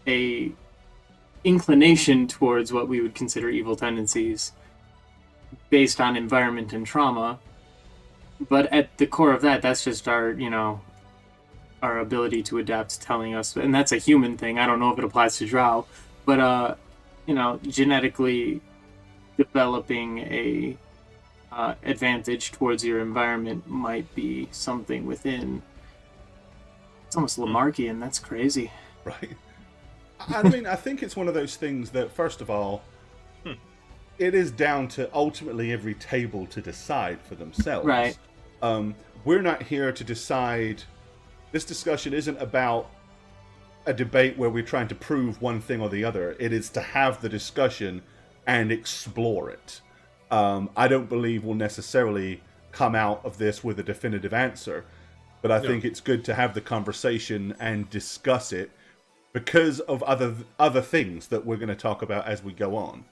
[SPEAKER 3] a inclination towards what we would consider evil tendencies based on environment and trauma. But at the core of that, that's just our, our ability to adapt telling us, and that's a human thing. I don't know if it applies to drow, but genetically developing a advantage towards your environment might be something within. It's almost Lamarckian. That's crazy.
[SPEAKER 1] Right. I mean, I think it's one of those things that, first of all, it is down to ultimately every table to decide for themselves.
[SPEAKER 3] Right.
[SPEAKER 1] We're not here to decide. This discussion isn't about a debate where we're trying to prove one thing or the other. It is to have the discussion and explore it. I don't believe we'll necessarily come out of this with a definitive answer, but I think it's good to have the conversation and discuss it because of other things that we're going to talk about as we go on.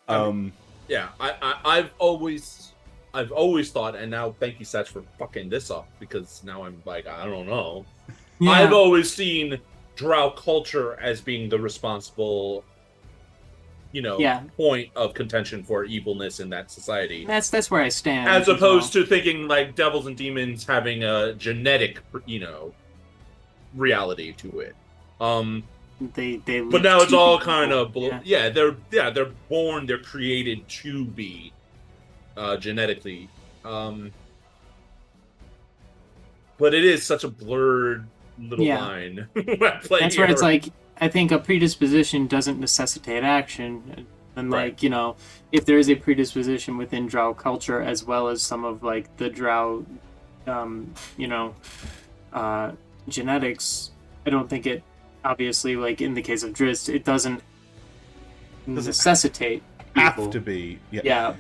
[SPEAKER 4] I've always thought, and now thank you, Satch, for fucking this up, because now I'm like, I don't know. Yeah. I've always seen drow culture as being the responsible, point of contention for evilness in that society.
[SPEAKER 3] That's where I stand.
[SPEAKER 4] As opposed to thinking like devils and demons having a genetic, reality to it.
[SPEAKER 3] They
[SPEAKER 4] but now it's all kind of they're born, they're created to be genetically, but it is such a blurred little line.
[SPEAKER 3] That's where it's like, I think a predisposition doesn't necessitate action, and like if there is a predisposition within drow culture as well as some of like the drow genetics, I don't think it, obviously, like in the case of Drizzt, it doesn't necessitate
[SPEAKER 1] have to be.
[SPEAKER 3] I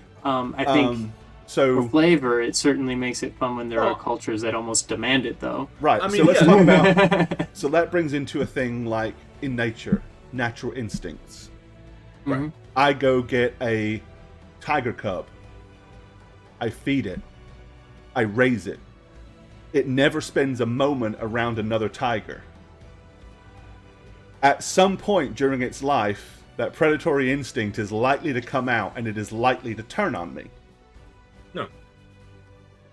[SPEAKER 3] think for flavor, it certainly makes it fun when there are cultures that almost demand it, though.
[SPEAKER 1] Right. I mean, so let's talk about. So that brings into a thing like in nature, natural instincts.
[SPEAKER 3] Mm-hmm.
[SPEAKER 1] I go get a tiger cub. I feed it. I raise it. It never spends a moment around another tiger. At some point during its life, that predatory instinct is likely to come out, and it is likely to turn on me.
[SPEAKER 4] No.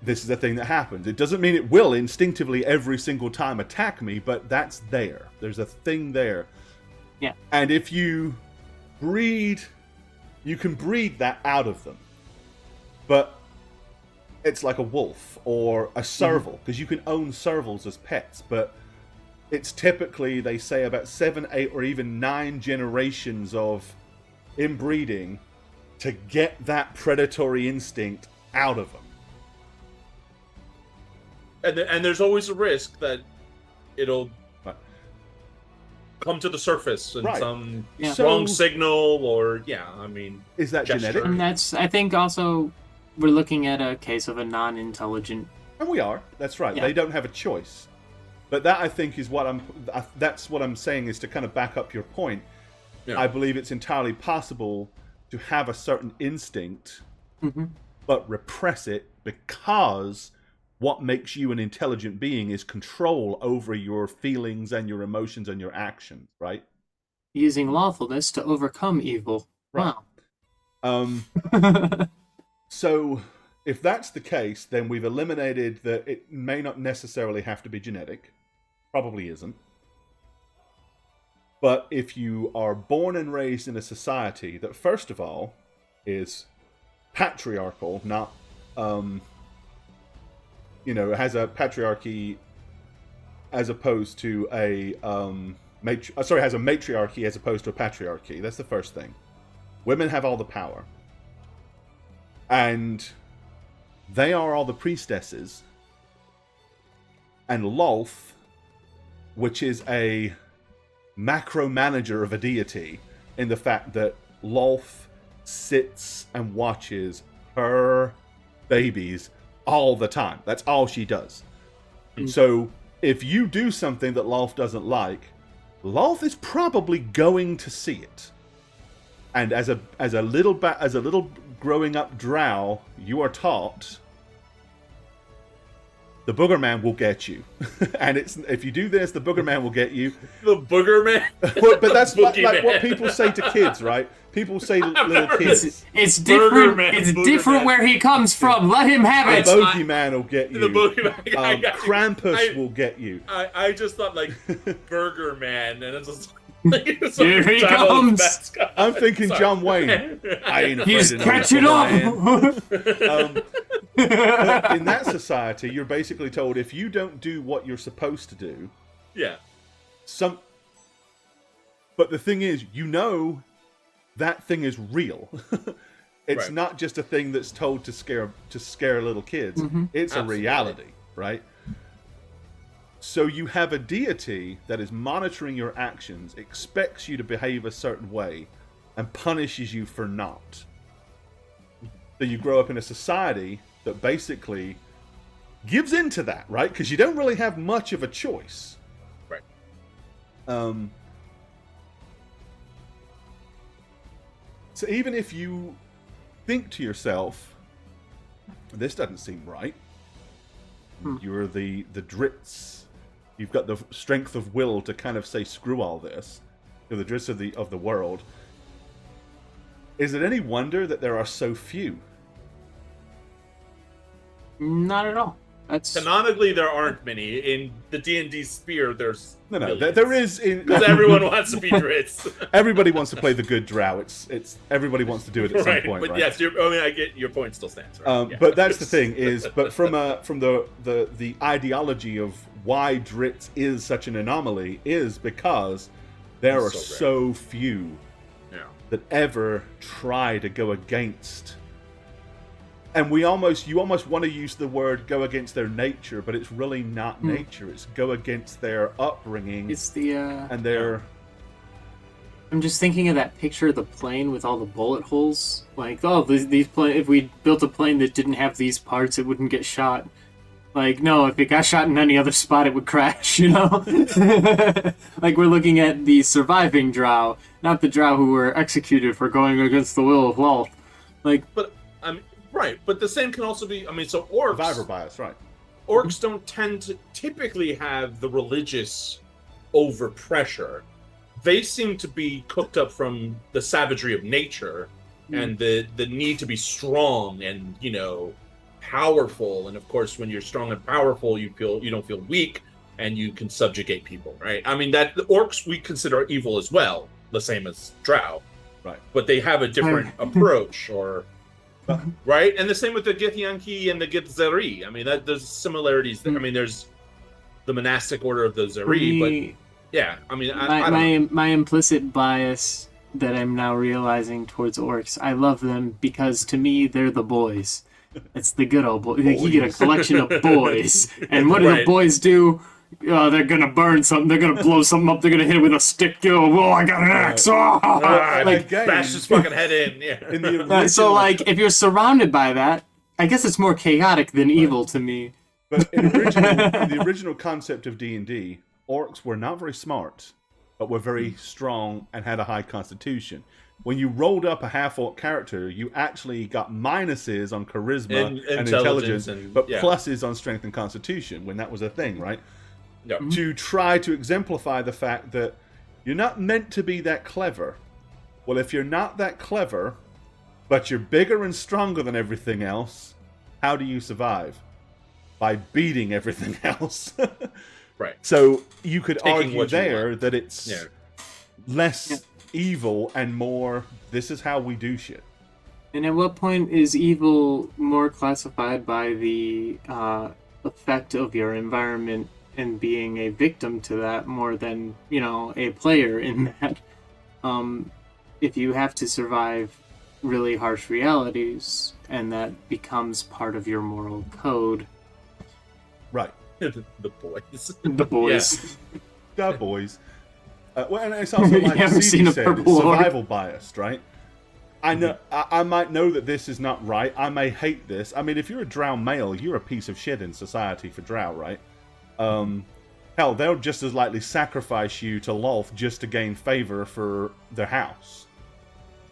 [SPEAKER 1] This is a thing that happens. It doesn't mean it will instinctively every single time attack me, but that's there. There's a thing there.
[SPEAKER 3] Yeah.
[SPEAKER 1] And if you breed, you can breed that out of them. But it's like a wolf or a serval, because you can own servals as pets, but it's typically, they say, about 7, 8, or even 9 generations of inbreeding to get that predatory instinct out of them.
[SPEAKER 4] And there's always a risk that it'll come to the surface in some wrong signal, or
[SPEAKER 1] is that
[SPEAKER 4] gesture.
[SPEAKER 1] genetic?
[SPEAKER 3] And that's, I think, also we're looking at a case of a non-intelligent.
[SPEAKER 1] And we are. That's right.
[SPEAKER 3] Yeah.
[SPEAKER 1] They don't have a choice. But that, I think, is what that's what I'm saying, is to kind of back up your point.
[SPEAKER 4] Yeah.
[SPEAKER 1] I believe it's entirely possible to have a certain instinct, but repress it, because what makes you an intelligent being is control over your feelings and your emotions and your actions, right?
[SPEAKER 3] Using lawfulness to overcome evil.
[SPEAKER 1] Right.
[SPEAKER 3] Wow.
[SPEAKER 1] So if that's the case, then we've eliminated that it may not necessarily have to be genetic. Probably isn't. But if you are born and raised in a society that, first of all, is patriarchal, not, has a patriarchy as opposed to a, has a matriarchy as opposed to a patriarchy. That's the first thing. Women have all the power. And they are all the priestesses. And Lolth, which is a macro manager of a deity, in the fact that Lolth sits and watches her babies all the time. That's all she does. So if you do something that Lolth doesn't like, Lolth is probably going to see it. And as a little growing up drow, you are taught the Booger Man will get you. And if you do this, the Booger Man will get you.
[SPEAKER 4] The Booger Man?
[SPEAKER 1] But that's like what people say to kids, right? People say to little kids.
[SPEAKER 3] It's different.
[SPEAKER 4] Man,
[SPEAKER 3] it's
[SPEAKER 4] Booger
[SPEAKER 3] different
[SPEAKER 4] Man.
[SPEAKER 3] where he comes from. Let him have
[SPEAKER 1] The
[SPEAKER 3] it.
[SPEAKER 1] Bogeyman will get you.
[SPEAKER 4] The Boogeyman. I got you.
[SPEAKER 1] Krampus will get you.
[SPEAKER 4] I just thought like Burger Man, and it's just
[SPEAKER 3] Here he comes.
[SPEAKER 1] I'm thinking John Wayne. I ain't afraid
[SPEAKER 3] He's
[SPEAKER 1] of no
[SPEAKER 3] catching
[SPEAKER 1] Booger Man.
[SPEAKER 3] up.
[SPEAKER 1] But in that society, you're basically told if you don't do what you're supposed to do,
[SPEAKER 4] Yeah.
[SPEAKER 1] But the thing is, that thing is real. It's
[SPEAKER 4] Right.
[SPEAKER 1] not just a thing that's told to scare little kids. It's
[SPEAKER 4] Absolutely.
[SPEAKER 1] a reality, right? So you have a deity that is monitoring your actions, expects you to behave a certain way, and punishes you for not. So you grow up in a society that basically gives into that, right? Because you don't really have much of a choice.
[SPEAKER 4] Right.
[SPEAKER 1] So even if you think to yourself, this doesn't seem right. You're the Dritz. You've got the strength of will to kind of say, screw all this. You're the Dritz of the world. Is it any wonder that there are so few?
[SPEAKER 3] Not at all. That's
[SPEAKER 4] Canonically, there aren't many. In the D&D sphere, there's
[SPEAKER 1] No,
[SPEAKER 4] millions.
[SPEAKER 1] there is.
[SPEAKER 4] Because everyone wants to be Dritz.
[SPEAKER 1] Everybody wants to play the good drow. It's everybody wants to do it at some
[SPEAKER 4] Right,
[SPEAKER 1] point,
[SPEAKER 4] but
[SPEAKER 1] right?
[SPEAKER 4] yes, I get your point still stands. Right? Yeah.
[SPEAKER 1] But that's the thing but from the ideology of why Dritz is such an anomaly is because there are
[SPEAKER 4] So
[SPEAKER 1] so few
[SPEAKER 4] Yeah.
[SPEAKER 1] that ever try to go against. And you almost want to use the word go against their nature, but it's really not nature. It's go against their upbringing
[SPEAKER 3] it's the.
[SPEAKER 1] and their.
[SPEAKER 3] I'm just thinking of that picture of the plane with all the bullet holes. Like, oh, these plane. If we built a plane that didn't have these parts, it wouldn't get shot. Like, no, if it got shot in any other spot, it would crash. You know, like we're looking at the surviving drow, not the drow who were executed for going against the will of Lolth. Like,
[SPEAKER 4] But right. But the same can also be. So orcs.
[SPEAKER 1] Survivor bias, right?
[SPEAKER 4] Orcs don't tend to typically have the religious overpressure. They seem to be cooked up from the savagery of nature and the need to be strong and powerful. And of course, when you're strong and powerful, you don't feel weak and you can subjugate people, right? That the orcs we consider evil as well, the same as drow,
[SPEAKER 1] Right.
[SPEAKER 4] but they have a different approach, right? And the same with the Githyanki and the Githzeri. There's similarities. There's the monastic order of the Zeri, but yeah, I don't
[SPEAKER 3] my implicit bias that I'm now realizing towards orcs, I love them because to me they're the boys. It's the good old boys. Like, you get a collection of boys, and what do the
[SPEAKER 4] Right.
[SPEAKER 3] boys do? Oh, they're gonna burn something. They're gonna blow something up. They're gonna hit it with a stick. Oh, I got an axe. Oh,
[SPEAKER 1] Like,
[SPEAKER 4] bash his fucking head in. Yeah.
[SPEAKER 1] in the original,
[SPEAKER 3] so like, if you're surrounded by that, I guess it's more chaotic than evil to me.
[SPEAKER 1] But in the original concept of D&D, orcs were not very smart, but were very strong and had a high constitution. When you rolled up a half-orc character, you actually got minuses on charisma and intelligence, but pluses on strength and constitution, when that was a thing, right?
[SPEAKER 4] Yeah.
[SPEAKER 1] To try to exemplify the fact that you're not meant to be that clever. Well, if you're not that clever, but you're bigger and stronger than everything else, how do you survive? By beating everything else.
[SPEAKER 4] Right.
[SPEAKER 1] So you could
[SPEAKER 4] Taking
[SPEAKER 1] argue
[SPEAKER 4] what you
[SPEAKER 1] there
[SPEAKER 4] want.
[SPEAKER 1] that it's less evil and more, this is how we do shit.
[SPEAKER 3] And at what point is evil more classified by the effect of your environment and being a victim to that more than, a player in that? If you have to survive really harsh realities and that becomes part of your moral code.
[SPEAKER 1] Right.
[SPEAKER 4] The boys.
[SPEAKER 3] The boys.
[SPEAKER 1] The boys. Well, and it's also like
[SPEAKER 3] You ever seen
[SPEAKER 1] CD
[SPEAKER 3] a
[SPEAKER 1] said,
[SPEAKER 3] Purple Orb?
[SPEAKER 1] survival biased, right? I know. I might know that this is not right. I may hate this. I mean, if you're a drow male, you're a piece of shit in society for drow, right? Hell, they'll just as likely sacrifice you to Lolth just to gain favor for their house.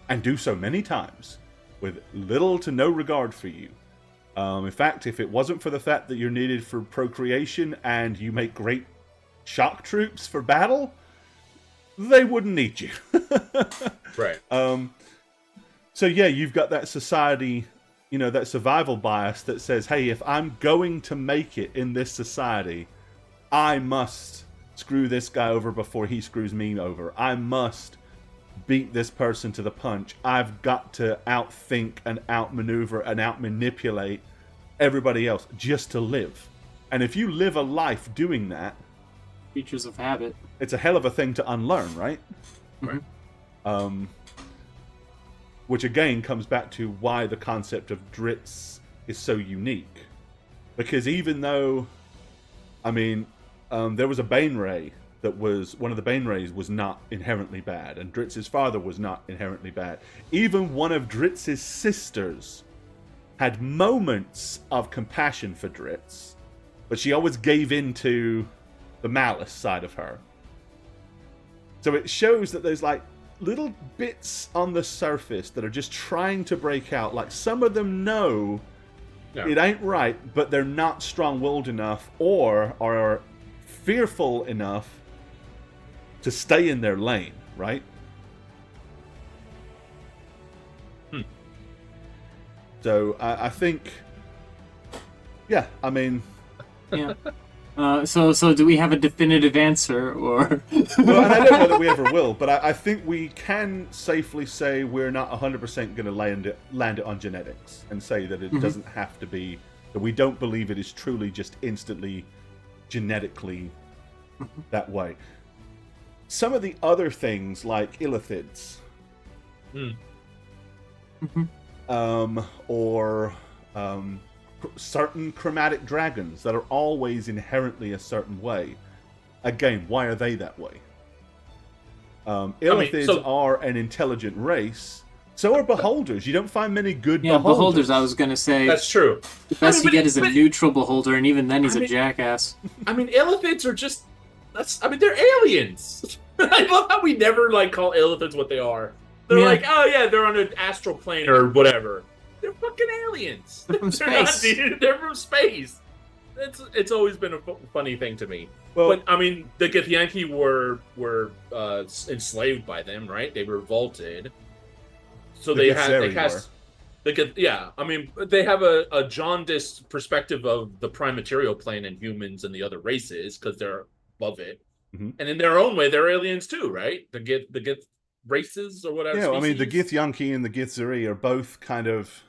[SPEAKER 1] And do so many times, with little to no regard for you. In fact, if it wasn't for the fact that you're needed for procreation and you make great shock troops for battle, they wouldn't need you.
[SPEAKER 4] Right.
[SPEAKER 1] So yeah, you've got that society, that survival bias that says, hey, if I'm going to make it in this society, I must screw this guy over before he screws me over. I must beat this person to the punch. I've got to outthink and outmaneuver and outmanipulate everybody else just to live. And if you live a life doing that,
[SPEAKER 3] Creatures of habit.
[SPEAKER 1] it's a hell of a thing to unlearn, right?
[SPEAKER 3] Right.
[SPEAKER 1] Which again comes back to why the concept of Dritz is so unique. Because even though, there was a Bane Ray that was, one of the Bane Rays was not inherently bad, and Dritz's father was not inherently bad. Even one of Dritz's sisters had moments of compassion for Dritz, but she always gave in to the malice side of her. So it shows that there's like little bits on the surface that are just trying to break out. Like some of them know it ain't right, but they're not strong-willed enough or are fearful enough to stay in their lane, right? So I think,
[SPEAKER 3] Yeah. So do we have a definitive answer, or?
[SPEAKER 1] well, and I don't know that we ever will, but I think we can safely say we're not 100% going to land it on genetics and say that it doesn't have to be, that we don't believe it is truly just instantly genetically that way. Some of the other things, like illithids, or certain chromatic dragons that are always inherently a certain way. Again, why are they that way? Illithids are an intelligent race. So are beholders. You don't find many good beholders.
[SPEAKER 3] I was gonna say
[SPEAKER 4] That's true.
[SPEAKER 3] the best you get is a neutral beholder, and even then he's a jackass.
[SPEAKER 4] Illithids are just they're aliens. I love how we never call illithids what they are. They're they're on an astral plane or whatever. They're fucking aliens.
[SPEAKER 3] They're from space.
[SPEAKER 4] They're from space. It's always been a funny thing to me.
[SPEAKER 1] Well,
[SPEAKER 4] But the Githyanki were enslaved by them, right? They revolted. So they have a jaundiced perspective of the prime material plane and humans and the other races because they're above it. And in their own way, they're aliens too, right? The Gith races or whatever.
[SPEAKER 1] Yeah,
[SPEAKER 4] species.
[SPEAKER 1] the Githyanki and the Githzari are both kind of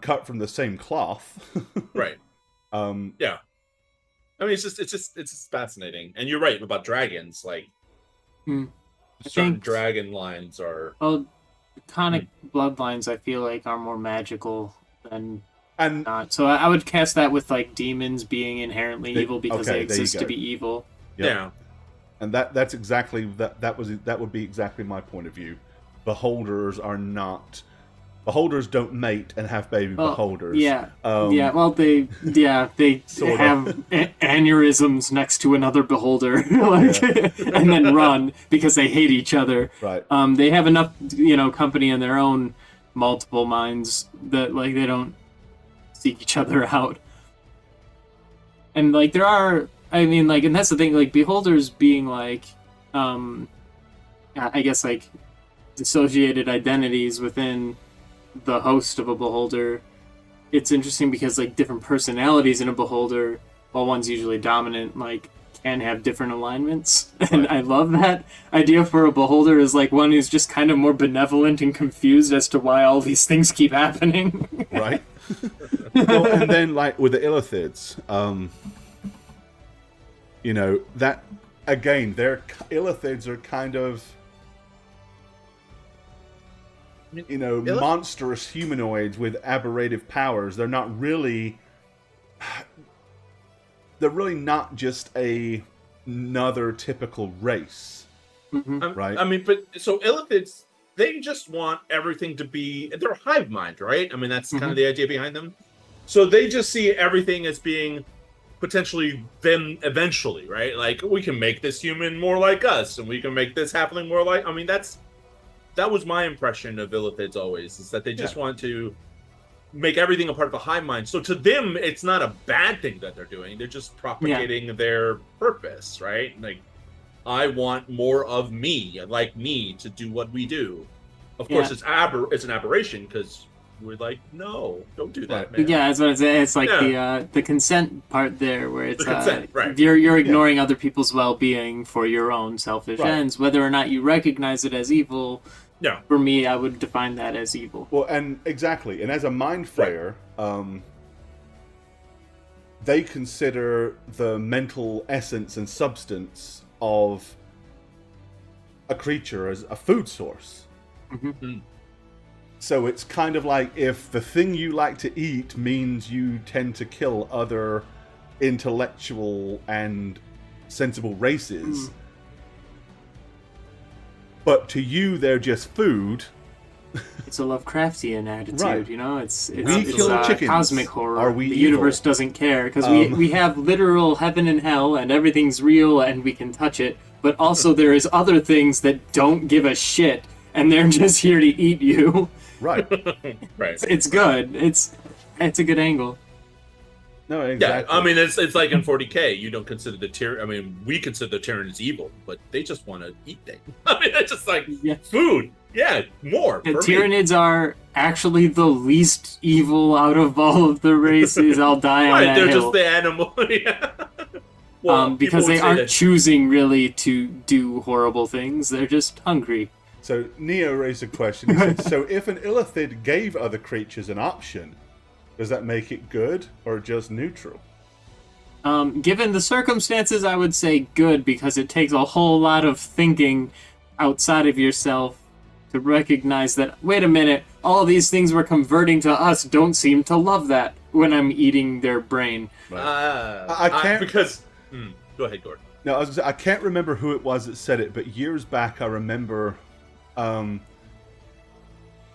[SPEAKER 1] cut from the same cloth.
[SPEAKER 4] Right. Yeah. It's just fascinating. And you're right about dragons. Certain dragon lines are.
[SPEAKER 3] Well, iconic bloodlines, I feel like, are more magical than not. So I would cast that with demons being inherently evil because they exist to be evil.
[SPEAKER 1] Yep.
[SPEAKER 4] Yeah.
[SPEAKER 1] And that's exactly that would be exactly my point of view. Beholders are not beholders don't mate and have baby beholders.
[SPEAKER 3] Yeah.
[SPEAKER 1] Um,
[SPEAKER 3] They
[SPEAKER 1] Sort
[SPEAKER 3] have aneurysms next to another beholder, and then run because they hate each other.
[SPEAKER 1] Right.
[SPEAKER 3] They have enough, company in their own multiple minds that they don't seek each other out. And there are, and that's the thing, beholders being I guess dissociated identities within the host of a beholder. It's interesting because different personalities in a beholder, while one's usually dominant, can have different alignments. And I love that idea for a beholder is one who's just kind of more benevolent and confused as to why all these things keep happening.
[SPEAKER 1] Right. Well, and then with the Illithids, that again, their Illithids are kind of monstrous humanoids with aberrative powers. They're really not just another typical race, right?
[SPEAKER 4] But so Illithids, they just want everything to be, they're a hive mind, right? That's kind of the idea behind them. So they just see everything as being potentially them eventually, right? We can make this human more like us, and we can make this halfling more like. That was my impression of Illithids always, is that they just want to make everything a part of a hive mind. So to them, it's not a bad thing that they're doing. They're just propagating their purpose, right? I want more of me, like me, to do what we do. Of course, it's an aberration because we're no, don't do that, man.
[SPEAKER 3] Yeah, that's what I'm saying. It's the consent part there, where it's
[SPEAKER 4] the consent, right?
[SPEAKER 3] You're ignoring other people's well-being for your own selfish ends, whether or not you recognize it as evil.
[SPEAKER 4] Yeah.
[SPEAKER 3] For me, I would define that as evil.
[SPEAKER 1] Well, and exactly, and as a mind flayer, they consider the mental essence and substance of a creature as a food source.
[SPEAKER 3] Mm-hmm.
[SPEAKER 1] So it's kind of like if the thing you like to eat means you tend to kill other intellectual and sensible races, but to you they're just food.
[SPEAKER 3] It's a Lovecraftian attitude,
[SPEAKER 1] right.
[SPEAKER 3] It's
[SPEAKER 1] kill chickens.
[SPEAKER 3] Cosmic horror.
[SPEAKER 1] Are we
[SPEAKER 3] the
[SPEAKER 1] evil?
[SPEAKER 3] Universe doesn't care because we have literal heaven and hell, and everything's real, and we can touch it. But also there is other things that don't give a shit, and they're just here to eat you.
[SPEAKER 1] Right.
[SPEAKER 4] Right.
[SPEAKER 3] It's good. It's a good angle.
[SPEAKER 1] No, exactly.
[SPEAKER 4] Yeah, it's like in 40K, you don't consider the Tyranid. We consider the Tyranids evil, but they just want to eat things. It's just food. Yeah, more.
[SPEAKER 3] The Tyranids are actually the least evil out of all of the races. I'll die on that
[SPEAKER 4] they're
[SPEAKER 3] hill.
[SPEAKER 4] just the animal. Yeah. Well,
[SPEAKER 3] because they aren't choosing really to do horrible things. They're just hungry.
[SPEAKER 1] So Neo raised a question. He said, so if an Illithid gave other creatures an option, does that make it good or just neutral?
[SPEAKER 3] Given the circumstances, I would say good, because it takes a whole lot of thinking outside of yourself to recognize that, wait a minute, all these things we're converting to us don't seem to love that when I'm eating their brain.
[SPEAKER 1] Right. I can't...
[SPEAKER 4] Go ahead, Gordon.
[SPEAKER 1] No, I can't remember who it was that said it, but years back I remember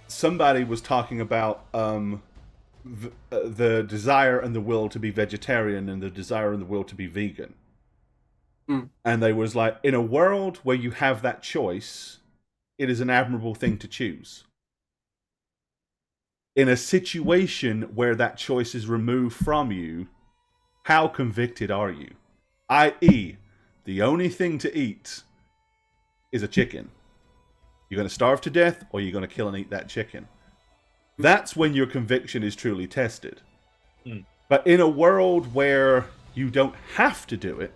[SPEAKER 1] somebody was talking about the desire and the will to be vegetarian and the desire and the will to be vegan. And they was like, in a world where you have that choice, it is an admirable thing to choose. In a situation where that choice is removed from you, how convicted are you? I.e., the only thing to eat is a chicken. You're going to starve to death, or you're going to kill and eat that chicken. That's when your conviction is truly tested. But in a world where you don't have to do it,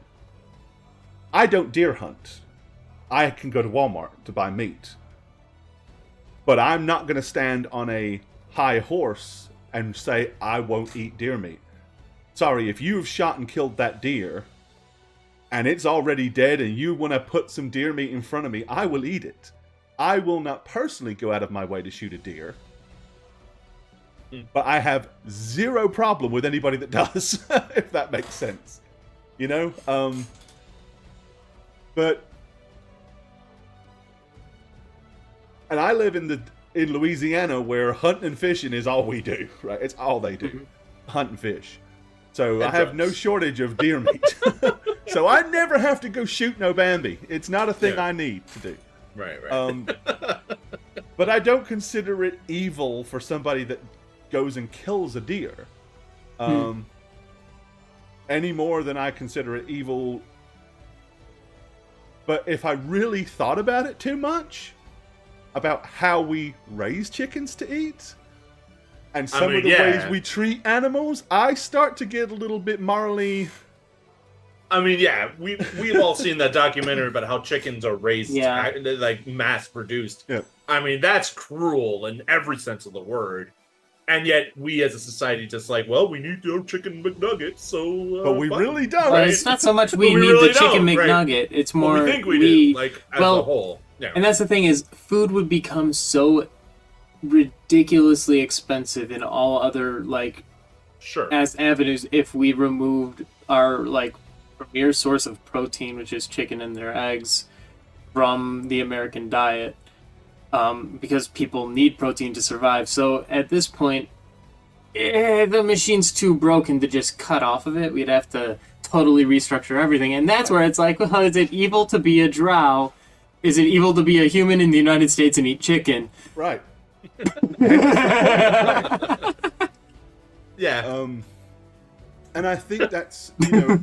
[SPEAKER 1] I don't deer hunt. I can go to Walmart to buy meat. But I'm not going to stand on a high horse and say, I won't eat deer meat. Sorry, if you've shot and killed that deer, and it's already dead, and you want to put some deer meat in front of me, I will eat it. I will not personally go out of my way to shoot a deer. But I have zero problem with anybody that does, if that makes sense. But... And I live in in Louisiana where hunting and fishing is all we do, right? It's all they do, hunt and fish. So
[SPEAKER 4] And
[SPEAKER 1] I have no
[SPEAKER 4] drugs.
[SPEAKER 1] shortage of deer meat. So I never have to go shoot no Bambi. It's not a thing
[SPEAKER 4] Yeah.
[SPEAKER 1] I need to do.
[SPEAKER 4] Right.
[SPEAKER 1] But I don't consider it evil for somebody that goes and kills a deer. Any more than I consider it evil. But if I really thought about it too much, about how we raise chickens to eat, and some
[SPEAKER 4] mean,
[SPEAKER 1] of the
[SPEAKER 4] yeah.
[SPEAKER 1] ways we treat animals, I start to get a little bit morally...
[SPEAKER 4] I mean, yeah, we've all seen that documentary about how chickens are raised,
[SPEAKER 3] Yeah.
[SPEAKER 4] like mass produced.
[SPEAKER 1] Yeah.
[SPEAKER 4] I mean, that's cruel in every sense of the word. And yet, we as a society just like, well, we need our chicken McNuggets, so.
[SPEAKER 1] But we
[SPEAKER 4] fine.
[SPEAKER 1] really don't.
[SPEAKER 3] Well, it's not so much we
[SPEAKER 4] But we
[SPEAKER 3] need
[SPEAKER 4] really
[SPEAKER 3] the chicken
[SPEAKER 4] don't, right.
[SPEAKER 3] McNugget. It's
[SPEAKER 4] Well,
[SPEAKER 3] more
[SPEAKER 4] we think we do, like as
[SPEAKER 3] well,
[SPEAKER 4] a whole. Yeah.
[SPEAKER 3] And that's the thing is, food would become so ridiculously expensive in all other like
[SPEAKER 4] Sure.
[SPEAKER 3] as avenues if we removed our like premier source of protein, which is chicken and their eggs, from the American diet, because people need protein to survive. So at this point, the machine's too broken to just cut off of it. We'd have to totally restructure everything, and that's where it's like, well, is it evil to be a drow? Is it evil to be a human in the United States and eat chicken?
[SPEAKER 1] Right.
[SPEAKER 4] Yeah.
[SPEAKER 1] And I think that's, you know,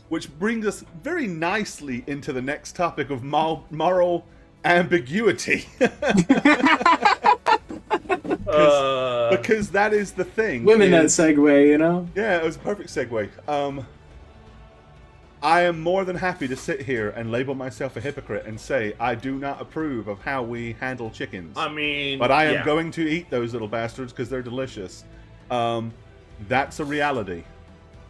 [SPEAKER 1] which brings us very nicely into the next topic of moral ambiguity. Because that is the thing.
[SPEAKER 3] Women that
[SPEAKER 1] is-
[SPEAKER 3] segue, you know?
[SPEAKER 1] Yeah, it was a perfect segue. I am more than happy to sit here and label myself a hypocrite and say I do not approve of how we handle chickens.
[SPEAKER 4] I mean,
[SPEAKER 1] But I am
[SPEAKER 4] yeah.
[SPEAKER 1] going to eat those little bastards because they're delicious. That's a reality.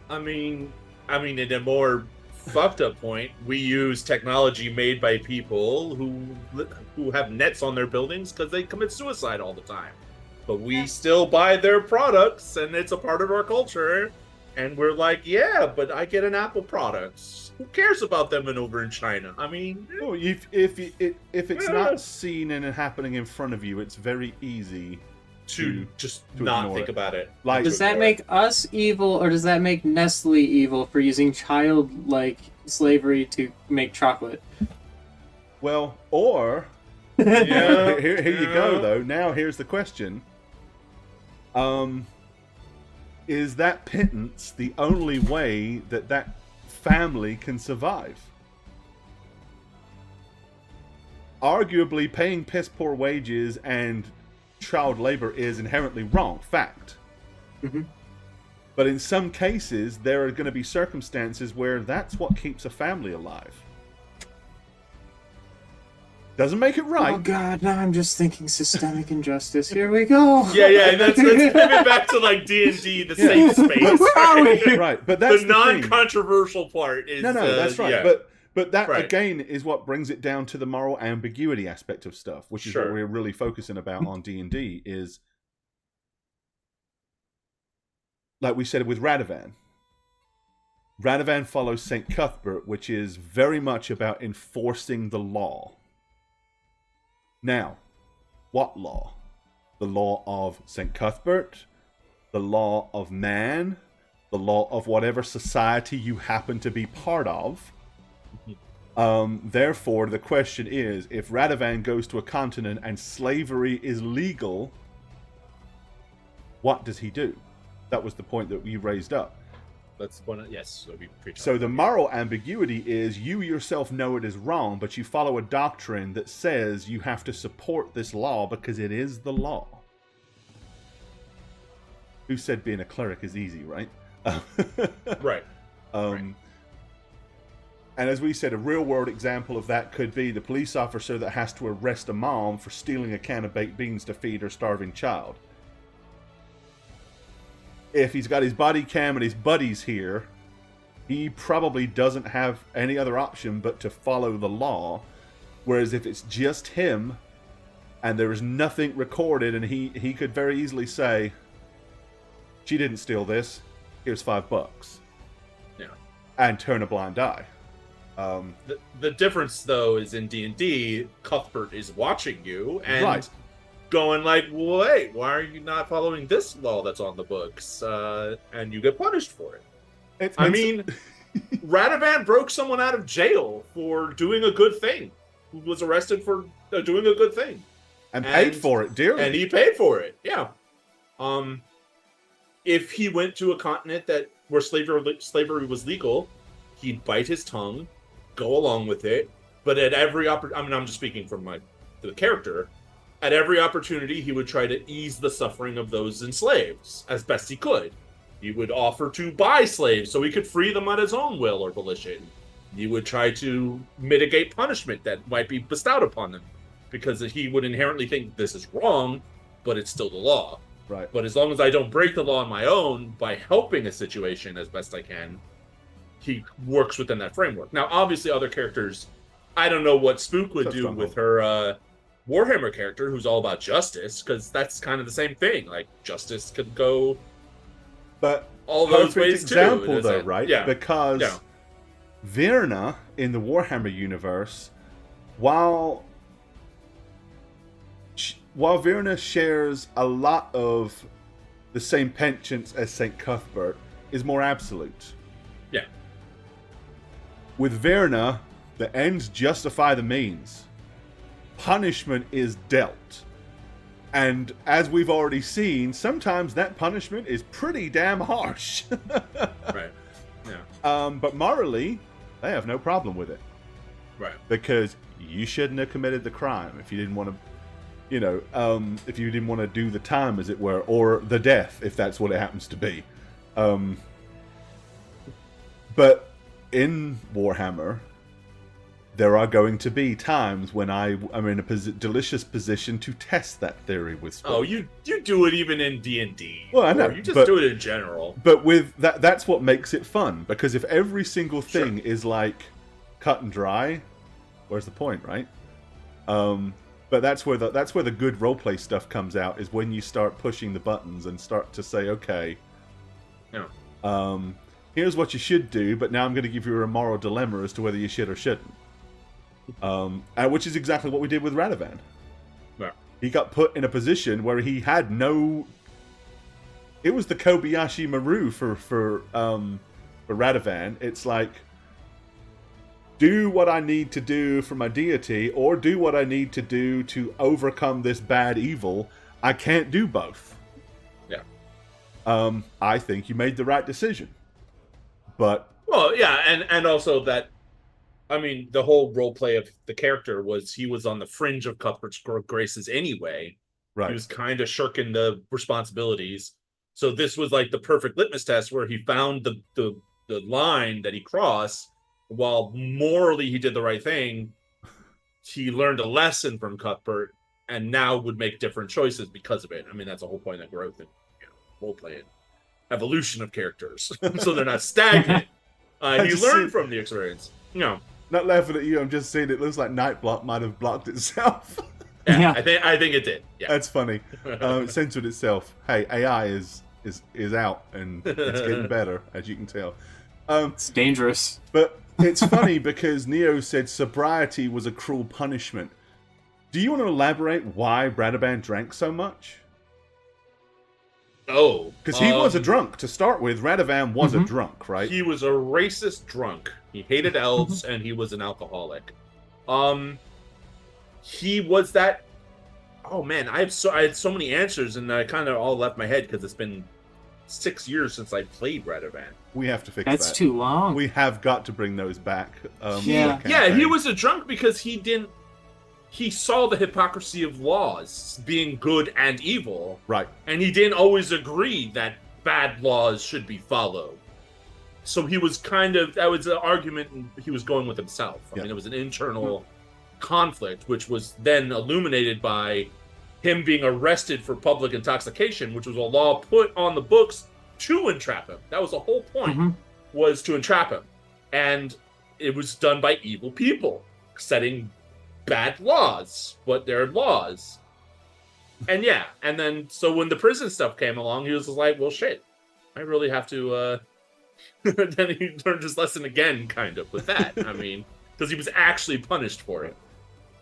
[SPEAKER 4] I mean, in a more fucked up point, we use technology made by people who have nets on their buildings because they commit suicide all the time. But we still buy their products, and it's a part of our culture. And we're like, yeah, but I get an Apple products. Who cares about them over in China? I mean,
[SPEAKER 1] Oh, if it's
[SPEAKER 4] Yeah.
[SPEAKER 1] not seen and happening in front of you, it's very easy.
[SPEAKER 4] to just
[SPEAKER 1] to
[SPEAKER 4] not
[SPEAKER 1] ignore
[SPEAKER 4] think
[SPEAKER 1] it.
[SPEAKER 4] about it.
[SPEAKER 1] Like,
[SPEAKER 3] Does that make us evil, or does that make Nestle evil for using child-like slavery to make chocolate?
[SPEAKER 1] well, or
[SPEAKER 4] Yeah,
[SPEAKER 1] here you go
[SPEAKER 4] yeah.
[SPEAKER 1] though. Now here's the question. Is that pittance the only way that family can survive? Arguably, paying piss poor wages and child labor is inherently wrong. Fact.
[SPEAKER 3] Mhm.
[SPEAKER 1] But in some cases, there are going to be circumstances where that's what keeps a family alive. Doesn't make it right.
[SPEAKER 3] Oh god, now I'm just thinking systemic injustice. Here we go.
[SPEAKER 4] Yeah, that's pivot back to like D&D, the safe space.
[SPEAKER 3] Where are we?
[SPEAKER 1] Right, but that's
[SPEAKER 4] The
[SPEAKER 1] the thing.
[SPEAKER 4] non-controversial part is
[SPEAKER 1] No, that's right.
[SPEAKER 4] yeah.
[SPEAKER 1] But that
[SPEAKER 4] Right.
[SPEAKER 1] again is what brings it down to the moral ambiguity aspect of stuff, which is what
[SPEAKER 4] Sure.
[SPEAKER 1] we're really focusing about on D&D. Is like we said with Radovan. Radovan follows Saint Cuthbert, which is very much about enforcing the law. Now, what law? The law of Saint Cuthbert, the law of man, the law of whatever society you happen to be part of. Therefore, the question is, if Radovan goes to a continent and slavery is legal, what does he do? That was the point that you raised up.
[SPEAKER 4] That's one. Yes.
[SPEAKER 1] So the moral ambiguity is you yourself know it is wrong, but you follow a doctrine that says you have to support this law because it is the law. Who said being a cleric is easy, right?
[SPEAKER 4] Right.
[SPEAKER 1] And as we said, a real world example of that could be the police officer that has to arrest a mom for stealing a can of baked beans to feed her starving child. If he's got his body cam and his buddies here, he probably doesn't have any other option but to follow the law. Whereas if it's just him and there is nothing recorded, and he could very easily say, she didn't steal this, here's $5.
[SPEAKER 4] Yeah.
[SPEAKER 1] And turn a blind eye.
[SPEAKER 4] The difference, though, is in D&D, Cuthbert is watching you, and
[SPEAKER 1] Right.
[SPEAKER 4] going like, wait, why are you not following this law that's on the books? And you get punished for it. I mean, Radovan broke someone out of jail for doing a good thing. Who was arrested for doing a good thing.
[SPEAKER 1] And paid for it dearly.
[SPEAKER 4] And he paid for it, yeah. If he went to a continent where slavery was legal, he'd bite his tongue, go along with it, but at every opportunity, I'm just speaking from the character, at every opportunity he would try to ease the suffering of those enslaved as best he could. He would offer to buy slaves so he could free them on his own will or volition. He would try to mitigate punishment that might be bestowed upon them, because he would inherently think this is wrong, but it's still the law.
[SPEAKER 1] Right.
[SPEAKER 4] But as long as I don't break the law on my own by helping a situation as best I can, he works within that framework. Now, obviously, other characters, I don't know what Spook would do with her Warhammer character, who's all about justice, because that's kind of the same thing. Like, justice could go all those ways too.
[SPEAKER 1] Example, though, right?
[SPEAKER 4] Yeah.
[SPEAKER 1] Because Virna in the Warhammer universe, while Virna shares a lot of the same penchants as St. Cuthbert, is more absolute.
[SPEAKER 4] Yeah.
[SPEAKER 1] With Virna, the ends justify the means. Punishment is dealt. And as we've already seen, sometimes that punishment is pretty damn harsh.
[SPEAKER 4] Right. Yeah.
[SPEAKER 1] But morally, they have no problem with it.
[SPEAKER 4] Right.
[SPEAKER 1] Because you shouldn't have committed the crime if you didn't want to, if you didn't want to do the time, as it were, or the death, if that's what it happens to be. But in Warhammer, there are going to be times when I am in a delicious position to test that theory with Spook.
[SPEAKER 4] Oh, you do it even in D&D.
[SPEAKER 1] Well, I know.
[SPEAKER 4] You just do it in general.
[SPEAKER 1] But with that's what makes it fun. Because if every single thing is like cut and dry, where's the point, right? But that's where the good roleplay stuff comes out, is when you start pushing the buttons and start to say, okay, here's what you should do, but now I'm going to give you a moral dilemma as to whether you should or shouldn't. Which is exactly what we did with Radovan.
[SPEAKER 4] Yeah.
[SPEAKER 1] He got put in a position where he had no. It was the Kobayashi Maru for Radovan. It's like, do what I need to do for my deity, or do what I need to do to overcome this bad evil. I can't do both.
[SPEAKER 4] Yeah.
[SPEAKER 1] I think you made the right decision. But
[SPEAKER 4] well, yeah, and also that, I mean, the whole role play of the character was he was on the fringe of Cuthbert's graces anyway.
[SPEAKER 1] Right.
[SPEAKER 4] He was kind of shirking the responsibilities. So this was like the perfect litmus test where he found the line that he crossed. While morally he did the right thing, he learned a lesson from Cuthbert and now would make different choices because of it. I mean, that's the whole point of growth and role playing. Evolution of characters. So they're not stagnant. He learned from the experience.
[SPEAKER 1] Not laughing at you, I'm just saying it looks like Nightblock might have blocked itself.
[SPEAKER 4] Yeah. I think it did. Yeah.
[SPEAKER 1] That's funny. It censored itself. Hey, AI is out and it's getting better, as you can tell.
[SPEAKER 3] It's dangerous.
[SPEAKER 1] But it's funny because Neo said sobriety was a cruel punishment. Do you want to elaborate why Radovan drank so much?
[SPEAKER 4] Oh.
[SPEAKER 1] Because he was a drunk. To start with, Radovan was a drunk, right?
[SPEAKER 4] He was a racist drunk. He hated elves, and he was an alcoholic. He was that... Oh, man, I had so many answers, and I kind of all left my head because it's been 6 years since I played Radovan.
[SPEAKER 1] We have to fix that.
[SPEAKER 3] That's too long.
[SPEAKER 1] We have got to bring those back.
[SPEAKER 4] Yeah, he was a drunk because he saw the hypocrisy of laws being good and evil.
[SPEAKER 1] Right.
[SPEAKER 4] And he didn't always agree that bad laws should be followed. So he was that was an argument he was going with himself. I mean, it was an internal conflict, which was then illuminated by him being arrested for public intoxication, which was a law put on the books to entrap him. That was the whole point, was to entrap him. And it was done by evil people, setting bad laws, but they're laws. And and then, so when the prison stuff came along, he was like, well, shit, I really have to, then he learned his lesson again, kind of, with that. I mean, because he was actually punished for it.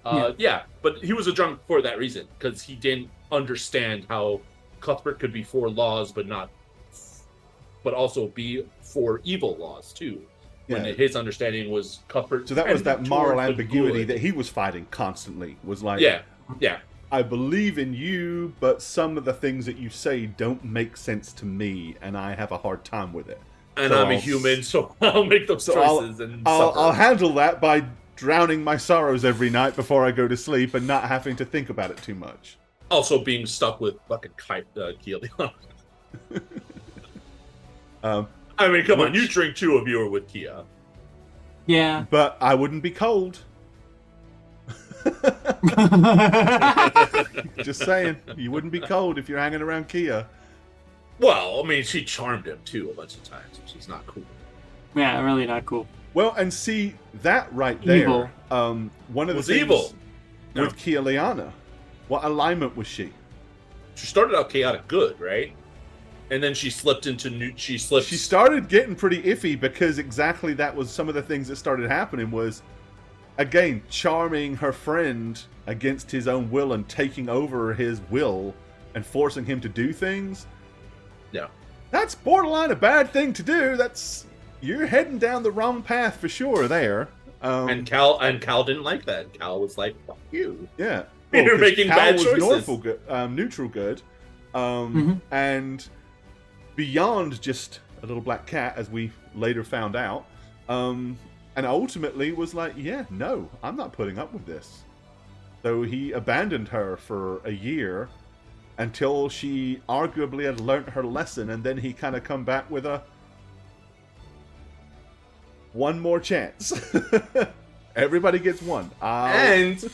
[SPEAKER 4] Yeah, but he was a drunk for that reason, because he didn't understand how Cuthbert could be for laws, but also be for evil laws too. When
[SPEAKER 1] Yeah.
[SPEAKER 4] his understanding was Cuthbert.
[SPEAKER 1] So that was that
[SPEAKER 4] tended
[SPEAKER 1] moral
[SPEAKER 4] toward the
[SPEAKER 1] ambiguity
[SPEAKER 4] good.
[SPEAKER 1] that he was fighting constantly. Was like,
[SPEAKER 4] Yeah.
[SPEAKER 1] I believe in you, but some of the things that you say don't make sense to me, and I have a hard time with it.
[SPEAKER 4] And
[SPEAKER 1] So
[SPEAKER 4] I'm a human, so I'll make those choices and suffer.
[SPEAKER 1] I'll handle that by drowning my sorrows every night before I go to sleep and not having to think about it too much.
[SPEAKER 4] Also being stuck with fucking Kia. I mean, come on, you drink too if you were with Kia.
[SPEAKER 3] Yeah.
[SPEAKER 1] But I wouldn't be cold. Just saying, you wouldn't be cold if you're hanging around Kia.
[SPEAKER 4] Well, I mean, she charmed him too a bunch of times. She's not cool.
[SPEAKER 3] Yeah, really not cool.
[SPEAKER 1] Well, and see that right there.
[SPEAKER 3] Evil.
[SPEAKER 1] One of the
[SPEAKER 4] Was
[SPEAKER 1] things
[SPEAKER 4] evil.
[SPEAKER 1] with
[SPEAKER 4] No.
[SPEAKER 1] Kialiana, what alignment was she?
[SPEAKER 4] She started out chaotic good, right? And then she slipped into She
[SPEAKER 1] started getting pretty iffy because exactly that was some of the things that started happening was, again, charming her friend against his own will and taking over his will and forcing him to do things.
[SPEAKER 4] Yeah.
[SPEAKER 1] That's borderline a bad thing to do. You're heading down the wrong path for sure there.
[SPEAKER 4] And Cal didn't like that. Cal was like, "Fuck you."
[SPEAKER 1] Yeah.
[SPEAKER 4] You're
[SPEAKER 1] 'cause
[SPEAKER 4] making
[SPEAKER 1] Cal
[SPEAKER 4] bad
[SPEAKER 1] was
[SPEAKER 4] choices.
[SPEAKER 1] Neutral good.
[SPEAKER 3] Mhm.
[SPEAKER 1] And beyond just a little black cat, as we later found out, and ultimately was like, yeah, no, I'm not putting up with this. So he abandoned her for a year until she arguably had learnt her lesson, and then he kind of come back with one more chance. Everybody gets one.
[SPEAKER 4] And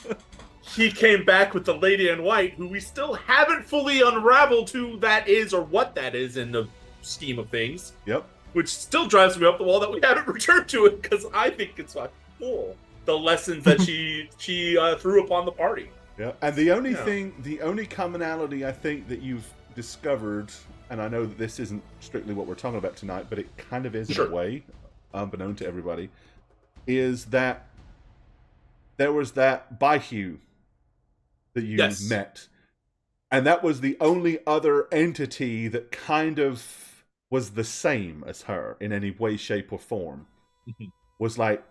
[SPEAKER 4] he came back with the Lady in White, who we still haven't fully unraveled who that is or what that is in the scheme of things.
[SPEAKER 1] Yep.
[SPEAKER 4] Which still drives me up the wall that we haven't returned to it, because I think it's fucking cool. The lessons that she threw upon the party.
[SPEAKER 1] Yeah, and the only
[SPEAKER 4] Yeah.
[SPEAKER 1] the only commonality I think that you've discovered, and I know that this isn't strictly what we're talking about tonight, but it kind of is in
[SPEAKER 4] Sure.
[SPEAKER 1] a way, unbeknown to everybody, is that there was that Baihu that you
[SPEAKER 4] Yes.
[SPEAKER 1] met, and that was the only other entity that kind of was the same as her in any way, shape, or form.
[SPEAKER 4] Mhm.
[SPEAKER 1] Was like,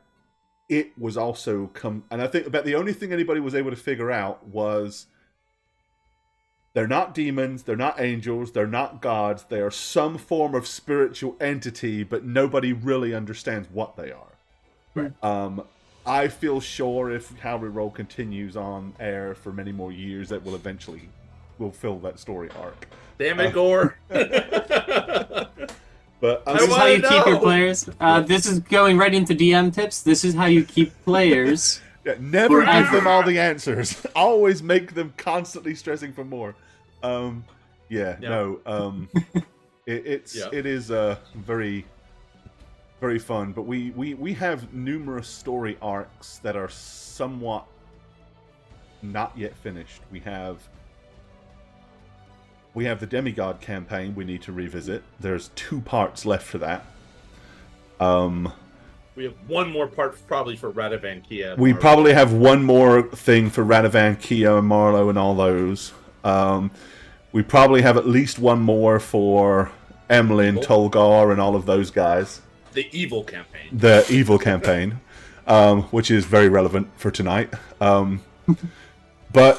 [SPEAKER 1] it was also and I think about the only thing anybody was able to figure out was they're not demons, they're not angels, they're not gods, they are some form of spiritual entity, but nobody really understands what they are.
[SPEAKER 3] Right.
[SPEAKER 1] I feel sure if How We Roll continues on air for many more years, that will eventually fill that story arc.
[SPEAKER 4] Damn it, Gore.
[SPEAKER 1] But
[SPEAKER 3] This is how you keep your
[SPEAKER 4] know.
[SPEAKER 3] players. This is going right into DM tips. This is how you keep players.
[SPEAKER 1] yeah, never give
[SPEAKER 3] Forever.
[SPEAKER 1] them all the answers. Always make them constantly stressing for more.
[SPEAKER 4] Yeah.
[SPEAKER 1] It
[SPEAKER 4] Yeah.
[SPEAKER 1] is very, very fun. But we have numerous story arcs that are somewhat not yet finished. We have the Demigod campaign we need to revisit. There's 2 parts left for that.
[SPEAKER 4] We have one more part probably for Radovan Kia.
[SPEAKER 1] We probably have one more thing for Radovan, Kia, and Marlowe and all those. We probably have at least one more for Emlyn, Tolgar, and all of those guys.
[SPEAKER 4] the evil campaign.
[SPEAKER 1] The evil campaign, which is very relevant for tonight. But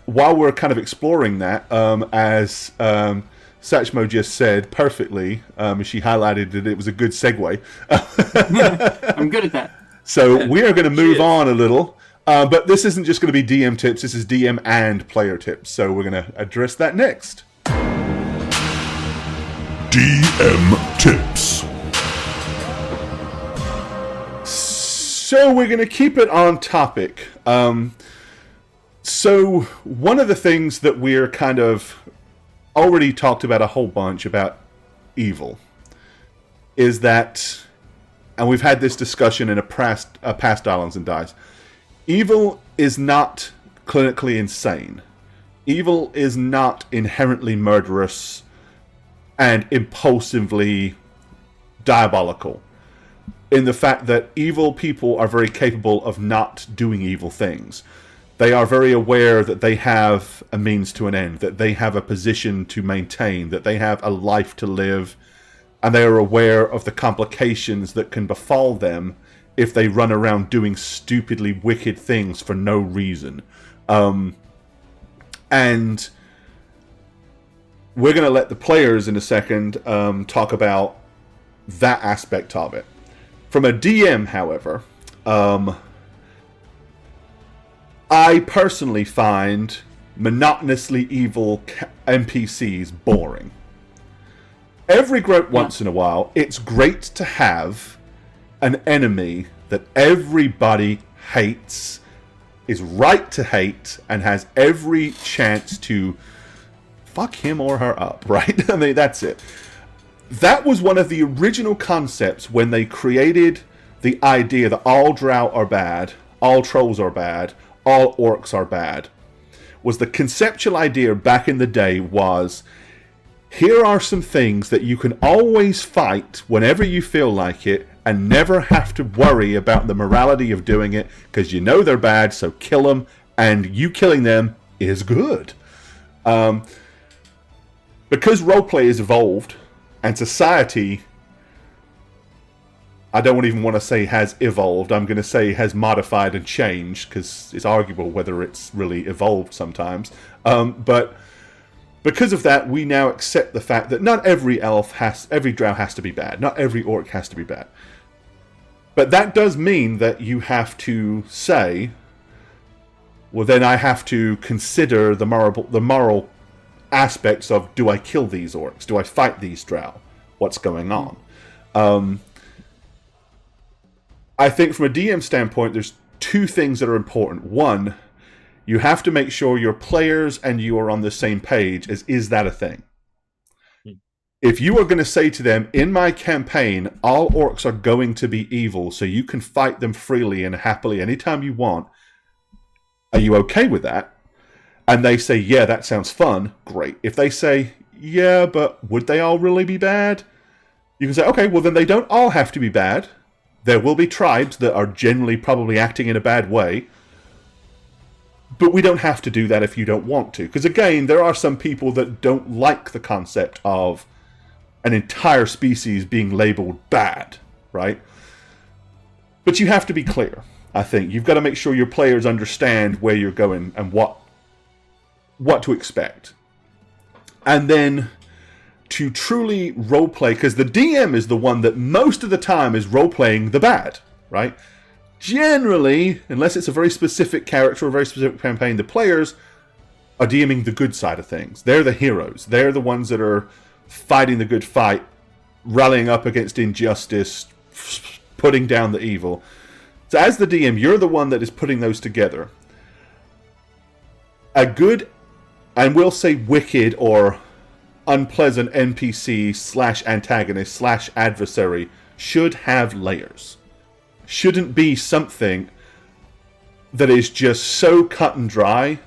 [SPEAKER 1] while we're kind of exploring that, as Satchmo just said perfectly, she highlighted that it was a good segue.
[SPEAKER 3] I'm good at that.
[SPEAKER 1] So we are going to move
[SPEAKER 4] is.
[SPEAKER 1] on a little. But this isn't just going to be DM tips. This is DM and player tips. So we're going to address that next.
[SPEAKER 2] DM tips.
[SPEAKER 1] So we're going to keep it on topic. So one of the things that we're kind of already talked about a whole bunch about evil is that, and we've had this discussion in a past Islands and Dice, evil is not clinically insane. Evil is not inherently murderous and impulsively diabolical, in the fact that evil people are very capable of not doing evil things. They are very aware that they have a means to an end, that they have a position to maintain, that they have a life to live, and they are aware of the complications that can befall them if they run around doing stupidly wicked things for no reason. And we're going to let the players in a second talk about that aspect of it. From a DM, however, I personally find monotonously evil NPCs boring. Every once in a while, it's great to have an enemy that everybody hates, is right to hate, and has every chance to fuck him or her up, right? I mean, that's it. That was one of the original concepts when they created the idea that all drow are bad, all trolls are bad, all orcs are bad. Was the conceptual idea back in the day was, here are some things that you can always fight whenever you feel like it and never have to worry about the morality of doing it because you know they're bad, so kill them, and you killing them is good. Because roleplay has evolved and society, I don't even want to say has evolved, I'm going to say has modified and changed, because it's arguable whether it's really evolved sometimes. But because of that, we now accept the fact that not every every drow has to be bad. Not every orc has to be bad. But that does mean that you have to say, well, then I have to consider the moral aspects of, do I kill these orcs? Do I fight these drow? What's going on? I think from a DM standpoint, there's two things that are important. One, you have to make sure your players and you are on the same page as, is that a thing? If you are going to say to them, in my campaign, all orcs are going to be evil, so you can fight them freely and happily anytime you want, are you okay with that? And they say, yeah, that sounds fun, great. If they say, yeah, but would they all really be bad? You can say, okay, well then they don't all have to be bad. There will be tribes that are generally probably acting in a bad way. But we don't have to do that if you don't want to. Because again, there are some people that don't like the concept of an entire species being labeled bad, right? But you have to be clear, I think. You've got to make sure your players understand where you're going and what to expect. And then to truly roleplay, because the DM is the one that most of the time is roleplaying the bad, right? Generally, unless it's a very specific character or a very specific campaign, the players are DMing the good side of things. They're the heroes. They're the ones that are fighting the good fight, rallying up against injustice, putting down the evil. So as the DM, you're the one that is putting those together. A good, and we'll say wicked or unpleasant NPC / antagonist / adversary should have layers. Shouldn't be something that is just so cut and dry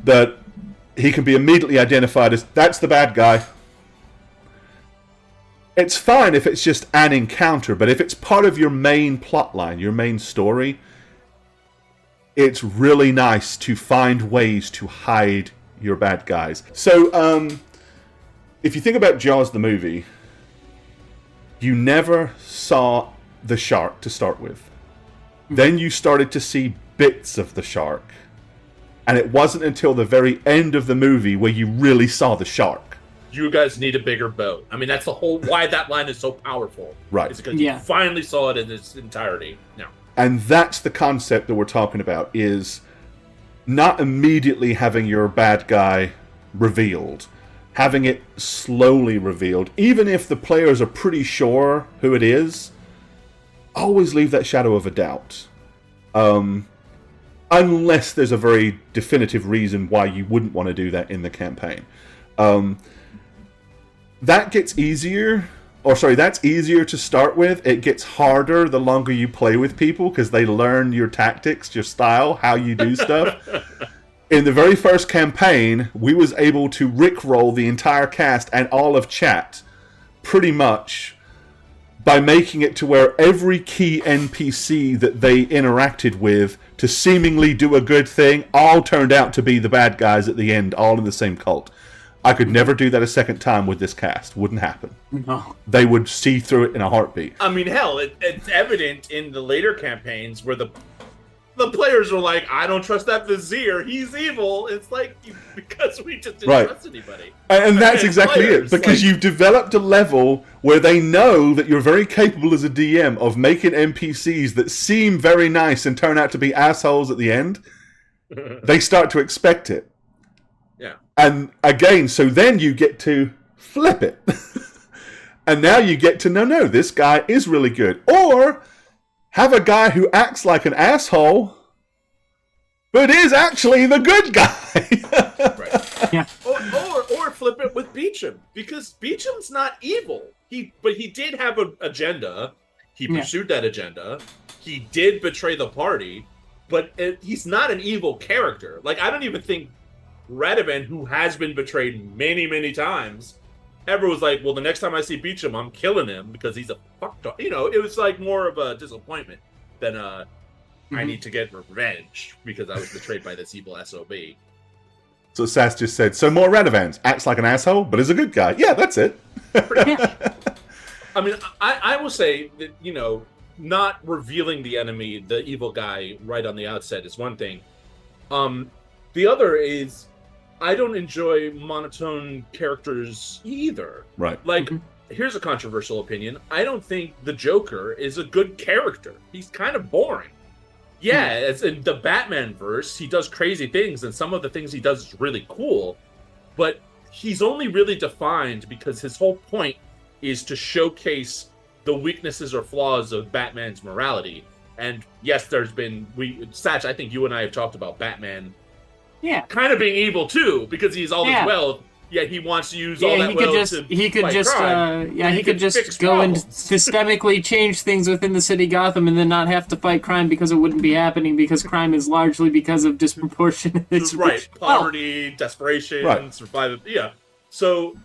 [SPEAKER 1] that he can be immediately identified as, that's the bad guy. It's fine if it's just an encounter, but if it's part of your main plotline, your main story, it's really nice to find ways to hide your bad guys. So, if you think about Jaws the movie, you never saw the shark to start with. Then you started to see bits of the shark. And it wasn't until the very end of the movie where you really saw the shark.
[SPEAKER 4] You guys need a bigger boat. I mean, that's the whole why that line is so powerful.
[SPEAKER 1] Right.
[SPEAKER 4] It's because you finally saw it in its entirety. Now.
[SPEAKER 1] And that's the concept that we're talking about, is not immediately having your bad guy revealed. Having it slowly revealed. Even if the players are pretty sure who it is, always leave that shadow of a doubt. Unless there's a very definitive reason why you wouldn't want to do that in the campaign. That gets easier, that's easier to start with. It gets harder the longer you play with people, because they learn your tactics, your style, how you do stuff. In the very first campaign, we was able to rickroll the entire cast and all of chat, pretty much, by making it to where every key NPC that they interacted with to seemingly do a good thing all turned out to be the bad guys at the end, all in the same cult. I could never do that a second time with this cast. Wouldn't happen.
[SPEAKER 3] No.
[SPEAKER 1] They would see through it in a heartbeat.
[SPEAKER 4] I mean, hell, it's evident in the later campaigns where the players are like, I don't trust that Vizier. He's evil. It's like, because we just didn't trust anybody.
[SPEAKER 1] And that's exactly
[SPEAKER 4] players,
[SPEAKER 1] it. Because you've developed a level where they know that you're very capable as a DM of making NPCs that seem very nice and turn out to be assholes at the end. They start to expect it.
[SPEAKER 4] Yeah.
[SPEAKER 1] And again, so then you get to flip it. And now you get to no, this guy is really good. Or have a guy who acts like an asshole, but is actually the good guy.
[SPEAKER 4] Right.
[SPEAKER 3] Yeah.
[SPEAKER 4] Or flip it with Beecham, because Beecham's not evil. But he did have an agenda. He pursued that agenda. He did betray the party, but he's not an evil character. Like, I don't even think Radovan, who has been betrayed many, many times, ever was like, well, the next time I see Beecham, I'm killing him because he's a fucked. You know, it was like more of a disappointment than I need to get revenge because I was betrayed by this evil SOB.
[SPEAKER 1] So Sass just said, so more Radovans. Acts like an asshole, but is a good guy. Yeah, that's it.
[SPEAKER 4] I mean, I will say that, you know, not revealing the enemy, the evil guy, right on the outset is one thing. The other is, I don't enjoy monotone characters either.
[SPEAKER 1] Right.
[SPEAKER 4] Like, here's a controversial opinion. I don't think the Joker is a good character. He's kind of boring. Yeah, as in the Batman verse, he does crazy things, and some of the things he does is really cool, but he's only really defined because his whole point is to showcase the weaknesses or flaws of Batman's morality. And yes, there's been Satch, I think you and I have talked about Batman kind of being evil too, because he's all this wealth, yet he wants to use all that wealth to
[SPEAKER 3] he could just go and systemically change things within the city Gotham and then not have to fight crime because it wouldn't be happening because crime is largely because of disproportionate
[SPEAKER 4] poverty, desperation, survival. Yeah. So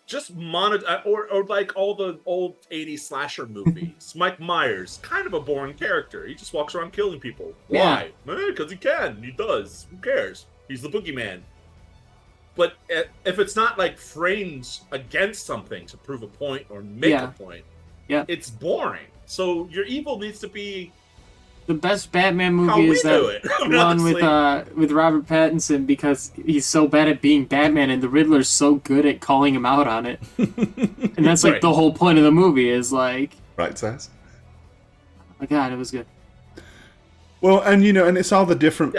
[SPEAKER 4] just or like all the old 80s slasher movies. Mike Myers, kind of a boring character. He just walks around killing people. Why? Because he can. He does. Who cares? He's the boogeyman. But if it's not like framed against something to prove a point or make a point, it's boring. So your evil needs to be.
[SPEAKER 3] The best Batman movie is that one with Robert Pattinson because he's so bad at being Batman and the Riddler's so good at calling him out on it. And that's like the whole point of the movie is like.
[SPEAKER 1] Right, Sass?
[SPEAKER 3] Oh my god, it was good.
[SPEAKER 1] Well, and you know, and it's all the different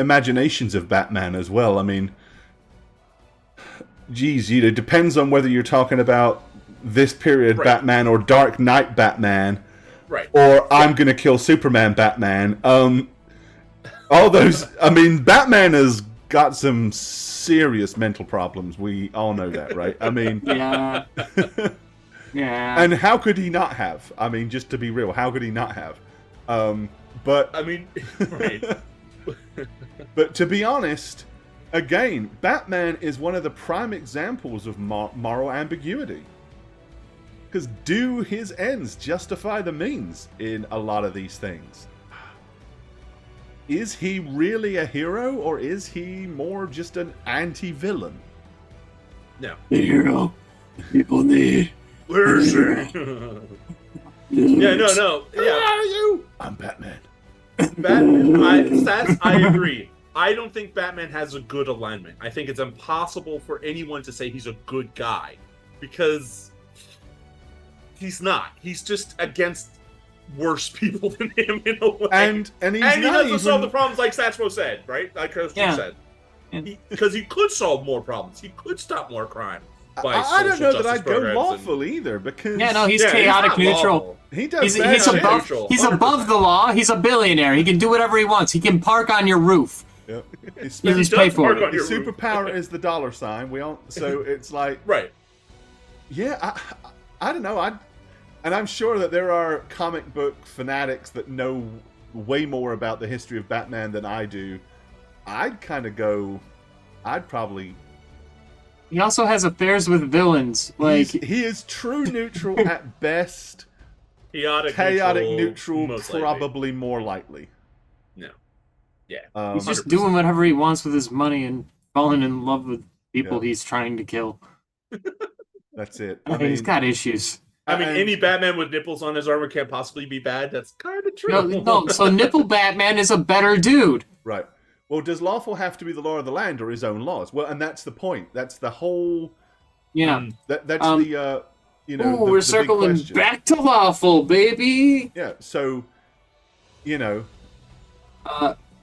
[SPEAKER 1] imaginations of Batman as well. I mean, geez, you know, it depends on whether you're talking about this period Batman or Dark Knight Batman.
[SPEAKER 4] Right.
[SPEAKER 1] Or I'm going to kill Superman Batman. All those... I mean, Batman has got some serious mental problems. We all know that, right? I mean...
[SPEAKER 3] Yeah.
[SPEAKER 1] And how could he not have? I mean, just to be real, how could he not have? But...
[SPEAKER 4] I mean, right.
[SPEAKER 1] But to be honest, again, Batman is one of the prime examples of moral ambiguity. Because do his ends justify the means in a lot of these things? Is he really a hero, or is he more just an anti-villain?
[SPEAKER 4] No.
[SPEAKER 3] The hero people need.
[SPEAKER 4] Where is he? No.
[SPEAKER 1] Who are you? I'm Batman.
[SPEAKER 4] I agree. I don't think Batman has a good alignment. I think it's impossible for anyone to say he's a good guy. Because... he's not. He's just against worse people than him in a way.
[SPEAKER 1] And he
[SPEAKER 4] doesn't solve the problems like Satchmo said, right? Like Coach said. Because he could solve more problems. He could stop more crime.
[SPEAKER 1] I don't know that I'd go lawful either, because...
[SPEAKER 3] he's chaotic neutral.
[SPEAKER 1] He does
[SPEAKER 3] he's above the law. He's a billionaire. He can do whatever he wants. He can park on your roof.
[SPEAKER 1] Yep.
[SPEAKER 3] You just pay for it.
[SPEAKER 1] His superpower is the dollar sign. So it's like...
[SPEAKER 4] Right.
[SPEAKER 1] Yeah, I don't know. And I'm sure that there are comic book fanatics that know way more about the history of Batman than I do. I'd kind of go... I'd probably
[SPEAKER 3] He also has affairs with villains. Like,
[SPEAKER 1] He is true neutral at best.
[SPEAKER 4] Chaotic
[SPEAKER 1] Neutral
[SPEAKER 4] most likely.
[SPEAKER 1] probably more likely.
[SPEAKER 4] No. Yeah.
[SPEAKER 3] he's just
[SPEAKER 4] 100%.
[SPEAKER 3] doing whatever he wants with his money and falling in love with people
[SPEAKER 1] Yeah.
[SPEAKER 3] he's trying to kill.
[SPEAKER 1] That's it.
[SPEAKER 3] I mean, he's got issues.
[SPEAKER 4] I mean,
[SPEAKER 1] and-
[SPEAKER 4] any Batman with nipples on his armor can't possibly be bad. That's kind of true.
[SPEAKER 3] No, so Nipple Batman is a better dude.
[SPEAKER 1] Right. Well, does lawful have to be the law of the land or his own laws? Well, and that's the point. That's the whole.
[SPEAKER 3] Yeah.
[SPEAKER 1] That's the
[SPEAKER 3] Ooh,
[SPEAKER 1] the
[SPEAKER 3] we're
[SPEAKER 1] big
[SPEAKER 3] circling
[SPEAKER 1] question.
[SPEAKER 3] back to lawful, baby.
[SPEAKER 1] Yeah. So,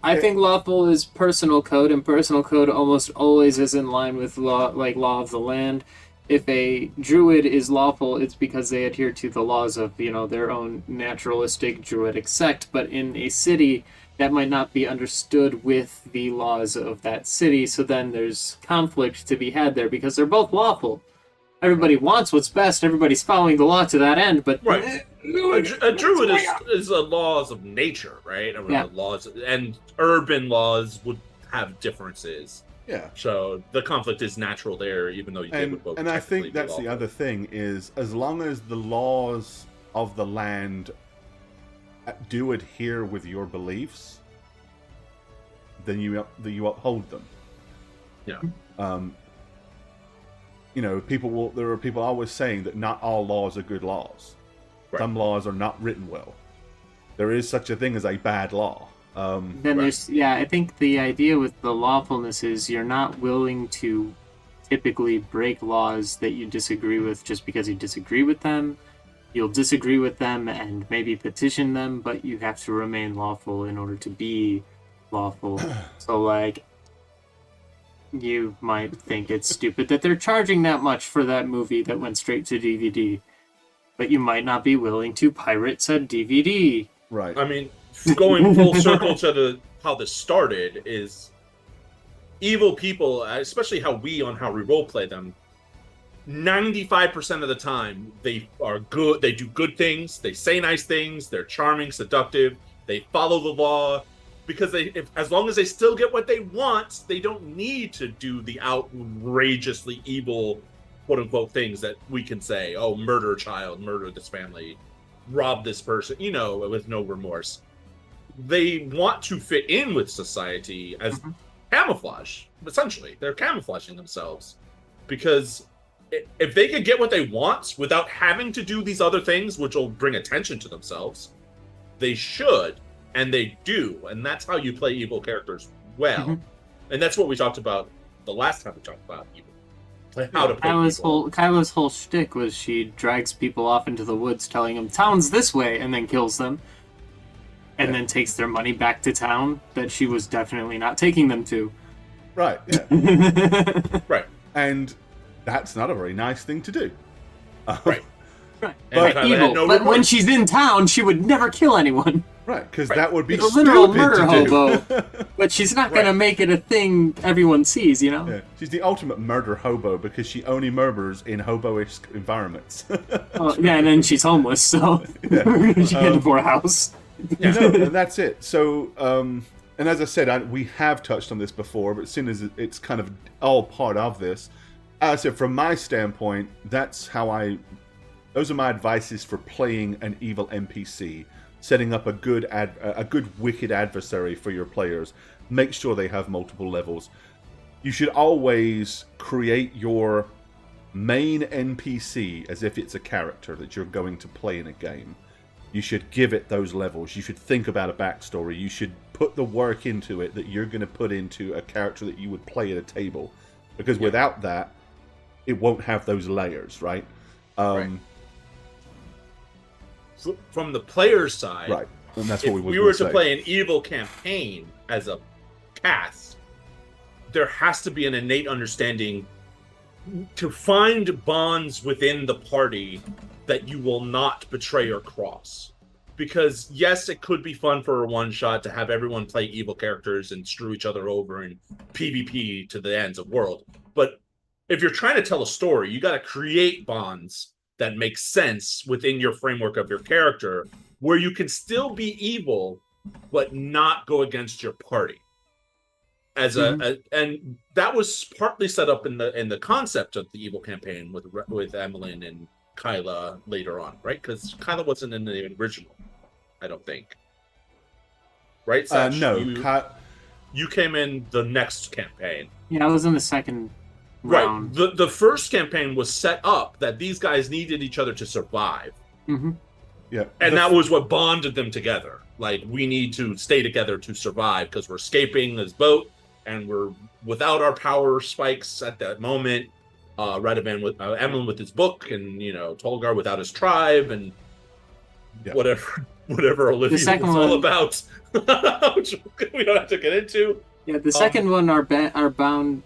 [SPEAKER 3] I think lawful is personal code, and personal code almost always is in line with law of the land. If a druid is lawful, it's because they adhere to the laws of, their own naturalistic druidic sect. But in a city, that might not be understood with the laws of that city. So then there's conflict to be had there because they're both lawful. Everybody wants what's best. Everybody's following the law to that end. But
[SPEAKER 4] Right. A druid is a laws of nature, right? I mean,
[SPEAKER 3] Yeah.
[SPEAKER 4] laws and urban laws would have differences.
[SPEAKER 1] yeah.
[SPEAKER 4] So the conflict is natural there, even though you did with both.
[SPEAKER 1] And I
[SPEAKER 4] technically
[SPEAKER 1] think
[SPEAKER 4] be
[SPEAKER 1] that's the
[SPEAKER 4] lawful.
[SPEAKER 1] other thing is as long as the laws of the land do adhere with your beliefs, then you uphold them.
[SPEAKER 4] Yeah.
[SPEAKER 1] There are people always saying that not all laws are good laws.
[SPEAKER 4] Right.
[SPEAKER 1] Some laws are not written well. There is such a thing as a bad law.
[SPEAKER 3] Then
[SPEAKER 4] Right.
[SPEAKER 3] there's I think the idea with the lawfulness is you're not willing to typically break laws that you disagree with just because you disagree with them. You'll disagree with them and maybe petition them, but you have to remain lawful in order to be lawful. So like you might think it's stupid that they're charging that much for that movie that went straight to DVD, but you might not be willing to pirate said DVD.
[SPEAKER 1] Right.
[SPEAKER 4] I mean, going full circle to how this started is evil people, especially how we role play them. 95% of the time, they are good. They do good things. They say nice things. They're charming, seductive. They follow the law because as long as they still get what they want, they don't need to do the outrageously evil, quote unquote, things that we can say. Oh, murder a child, murder this family, rob this person. With no remorse. They want to fit in with society as camouflage. Essentially, they're camouflaging themselves because if they can get what they want without having to do these other things, which will bring attention to themselves, they should, and they do, and that's how you play evil characters well. And that's what we talked about the last time we talked about evil. How to play evil.
[SPEAKER 3] Kyla's whole shtick was she drags people off into the woods telling them, town's this way, and then kills them. And then takes their money back to town that she was definitely not taking them to.
[SPEAKER 1] Right. Yeah.
[SPEAKER 4] Right.
[SPEAKER 1] And that's not a very nice thing to do.
[SPEAKER 4] Right.
[SPEAKER 3] Right.
[SPEAKER 4] And
[SPEAKER 1] But-
[SPEAKER 4] Kyla had
[SPEAKER 3] Evil.
[SPEAKER 4] no
[SPEAKER 3] But when
[SPEAKER 4] remorse.
[SPEAKER 3] she's in town, she would never kill anyone.
[SPEAKER 1] Right, because
[SPEAKER 4] Right.
[SPEAKER 1] that would be
[SPEAKER 3] A literal
[SPEAKER 1] stupid
[SPEAKER 3] murder
[SPEAKER 1] to do.
[SPEAKER 3] hobo. But she's not going to
[SPEAKER 4] Right.
[SPEAKER 3] make it a thing everyone sees, you know?
[SPEAKER 1] Yeah, she's the ultimate murder hobo because she only murders in hobo-ish environments.
[SPEAKER 3] Yeah, and then she's homeless, so she can afford a house.
[SPEAKER 1] No, and that's it. So, and as I said, we have touched on this before, but as soon as it's kind of all part of this, as I said, from my standpoint, those are my advices for playing an evil NPC, setting up a good wicked adversary for your players. Make sure they have multiple levels. You should always create your main NPC as if it's a character that you're going to play in a game. You should give it those levels. You should think about a backstory. You should put the work into it that you're going to put into a character that you would play at a table. Because without that, it won't have those layers, right?
[SPEAKER 4] Right. From the player's side,
[SPEAKER 1] Right. And that's
[SPEAKER 4] if
[SPEAKER 1] what
[SPEAKER 4] we
[SPEAKER 1] were
[SPEAKER 4] were to play an evil campaign as a cast, there has to be an innate understanding to find bonds within the party that you will not betray or cross. Because yes, it could be fun for a one shot to have everyone play evil characters and screw each other over in PvP to the ends of world. But if you're trying to tell a story, you got to create bonds that make sense within your framework of your character, where you can still be evil, but not go against your party. as and that was partly set up in the concept of the evil campaign with Emlyn and Kyla later on, right? Because Kyla wasn't in the original, I don't think. Right? Satch?
[SPEAKER 1] No,
[SPEAKER 4] you came in the next campaign.
[SPEAKER 3] Yeah, I was in the second round.
[SPEAKER 4] Right. The first campaign was set up that these guys needed each other to survive.
[SPEAKER 3] Mm-hmm.
[SPEAKER 1] Yeah,
[SPEAKER 4] and that was what bonded them together. Like, we need to stay together to survive because we're escaping this boat and we're without our power spikes at that moment. Radovan with Emlyn with his book, and Tolgar without his tribe, and whatever Olivia was all about, which we don't have to get into.
[SPEAKER 3] Yeah, the second one,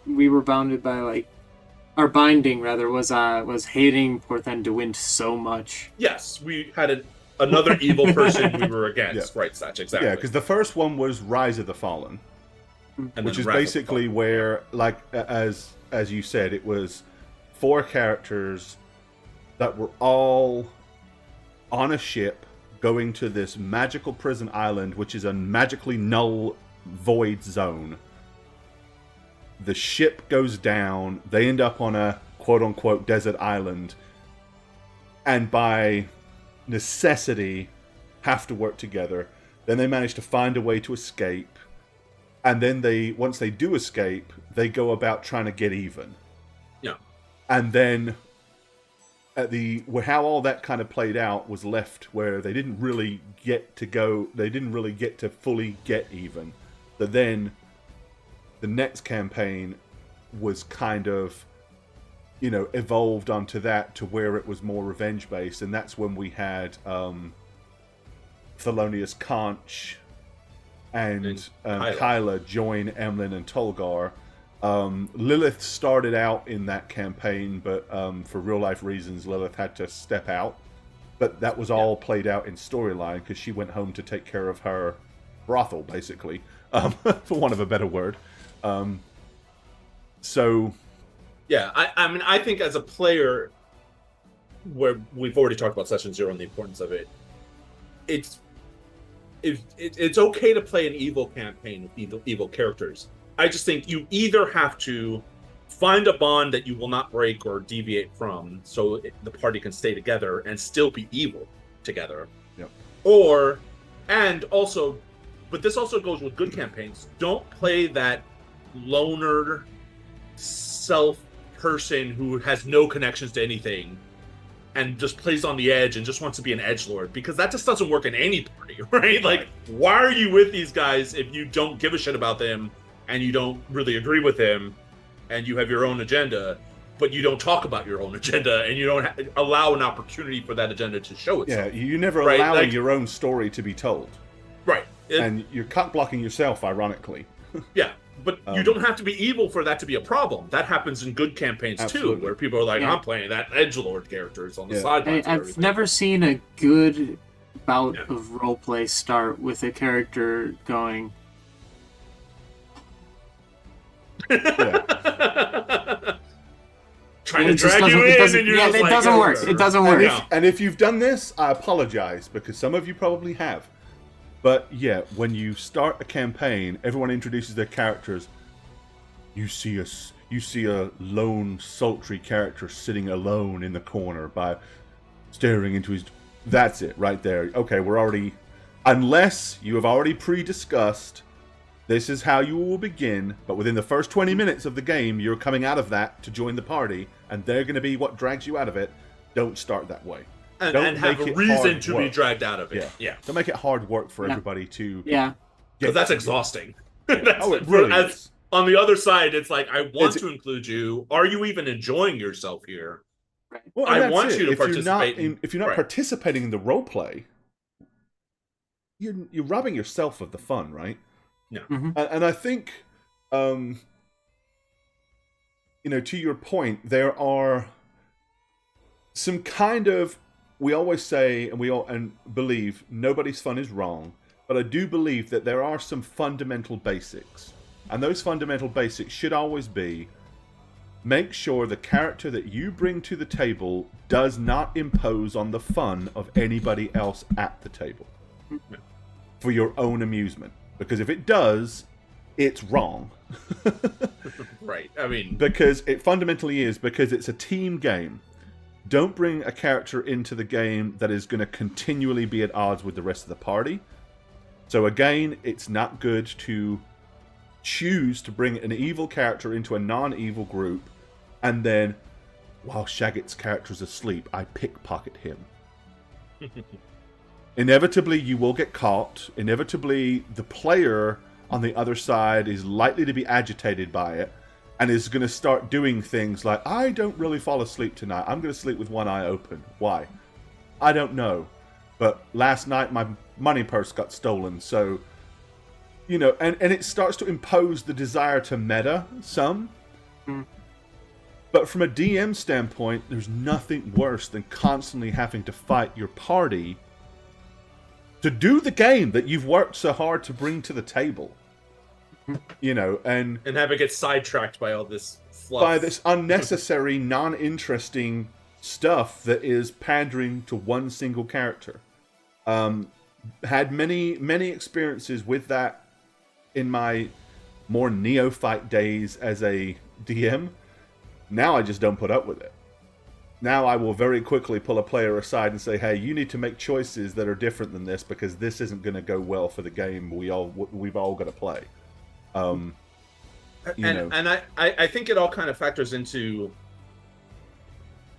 [SPEAKER 3] we were bounded by our binding rather was hating Porthen de Wint so much.
[SPEAKER 4] Yes, we had another evil person we were against, right, Satch? Exactly.
[SPEAKER 1] Yeah, because the first one was Rise of the Fallen, which is basically where, like, as you said, it was 4 characters that were all on a ship going to this magical prison island, which is a magically null void zone. The ship goes down, they end up on a quote-unquote desert island, and by necessity have to work together. Then they manage to find a way to escape, and then once they do escape, they go about trying to get even.
[SPEAKER 4] Yeah.
[SPEAKER 1] And then how all that kind of played out was left where they didn't really get to fully get even. But then the next campaign was kind of, evolved onto that to where it was more revenge based, and that's when we had Thelonious Conch and Kyla join Emlyn and Tolgar. Lilith started out in that campaign, but for real life reasons, Lilith had to step out. But that was all played out in storyline because she went home to take care of her brothel, basically, for want of a better word.
[SPEAKER 4] Yeah, I mean, I think as a player, where we've already talked about Session Zero and the importance of it, it's okay to play an evil campaign with evil characters. I just think you either have to find a bond that you will not break or deviate from, so the party can stay together and still be evil together.
[SPEAKER 1] Yep.
[SPEAKER 4] But this also goes with good campaigns. Don't play that loner self person who has no connections to anything and just plays on the edge and just wants to be an edgelord, because that just doesn't work in any party, right? Like, why are you with these guys if you don't give a shit about them and you don't really agree with them and you have your own agenda, but you don't talk about your own agenda and you don't allow an opportunity for that agenda to show itself?
[SPEAKER 1] Yeah, you never allow your own story to be told.
[SPEAKER 4] Right.
[SPEAKER 1] And you're cut blocking yourself, ironically.
[SPEAKER 4] Yeah, but you don't have to be evil for that to be a problem. That happens in good campaigns too, where people are like, I'm playing that edgelord characters on the sidelines.
[SPEAKER 3] I've never seen a good bout of roleplay start with a character going...
[SPEAKER 4] Trying to drag you in, and you're just like...
[SPEAKER 3] It doesn't work. It doesn't work.
[SPEAKER 1] And if you've done this, I apologize, because some of you probably have. But yeah, when you start a campaign, everyone introduces their characters. You see a lone, sultry character sitting alone in the corner by staring into his... That's it, right there. Okay, we're already... Unless you have already pre-discussed, this is how you will begin, but within the first 20 minutes of the game, you're coming out of that to join the party, and they're going to be what drags you out of it. Don't start that way.
[SPEAKER 4] And have a reason to be dragged out of it.
[SPEAKER 1] Yeah. Don't make it hard work for everybody to...
[SPEAKER 3] Yeah.
[SPEAKER 4] Because that's exhausting.
[SPEAKER 1] It really is.
[SPEAKER 4] On the other side, it's like, I want to include you. Are you even enjoying yourself here?
[SPEAKER 3] Right.
[SPEAKER 1] Well,
[SPEAKER 4] I want you to participate.
[SPEAKER 1] If you're not participating in the role play, you're robbing yourself of the fun, right?
[SPEAKER 4] Yeah.
[SPEAKER 3] Mm-hmm.
[SPEAKER 1] And I think, to your point, there are some kind of... We always say, and believe, nobody's fun is wrong, but I do believe that there are some fundamental basics. And those fundamental basics should always be, make sure the character that you bring to the table does not impose on the fun of anybody else at the table. For your own amusement. Because if it does, it's wrong.
[SPEAKER 4] Right. I mean,
[SPEAKER 1] Because it fundamentally is, because it's a team game. Don't bring a character into the game that is going to continually be at odds with the rest of the party. So again, it's not good to choose to bring an evil character into a non-evil group, and then, while Shaggott's character's asleep, I pickpocket him. Inevitably, you will get caught. Inevitably, the player on the other side is likely to be agitated by it, and is going to start doing things like, I don't really fall asleep tonight. I'm going to sleep with one eye open. Why? I don't know. But last night, my money purse got stolen, so... You know, and it starts to impose the desire to meta some. But from a DM standpoint, there's nothing worse than constantly having to fight your party to do the game that you've worked so hard to bring to the table. You know, and
[SPEAKER 4] have it get sidetracked by all this fluff.
[SPEAKER 1] by this unnecessary, non-interesting stuff that is pandering to one single character. Had many experiences with that in my more neophyte days as a DM. Now I just don't put up with it. Now I will very quickly pull a player aside and say, hey, you need to make choices that are different than this, because this isn't going to go well for the game we've all got to play.
[SPEAKER 4] And I think it all kind of factors into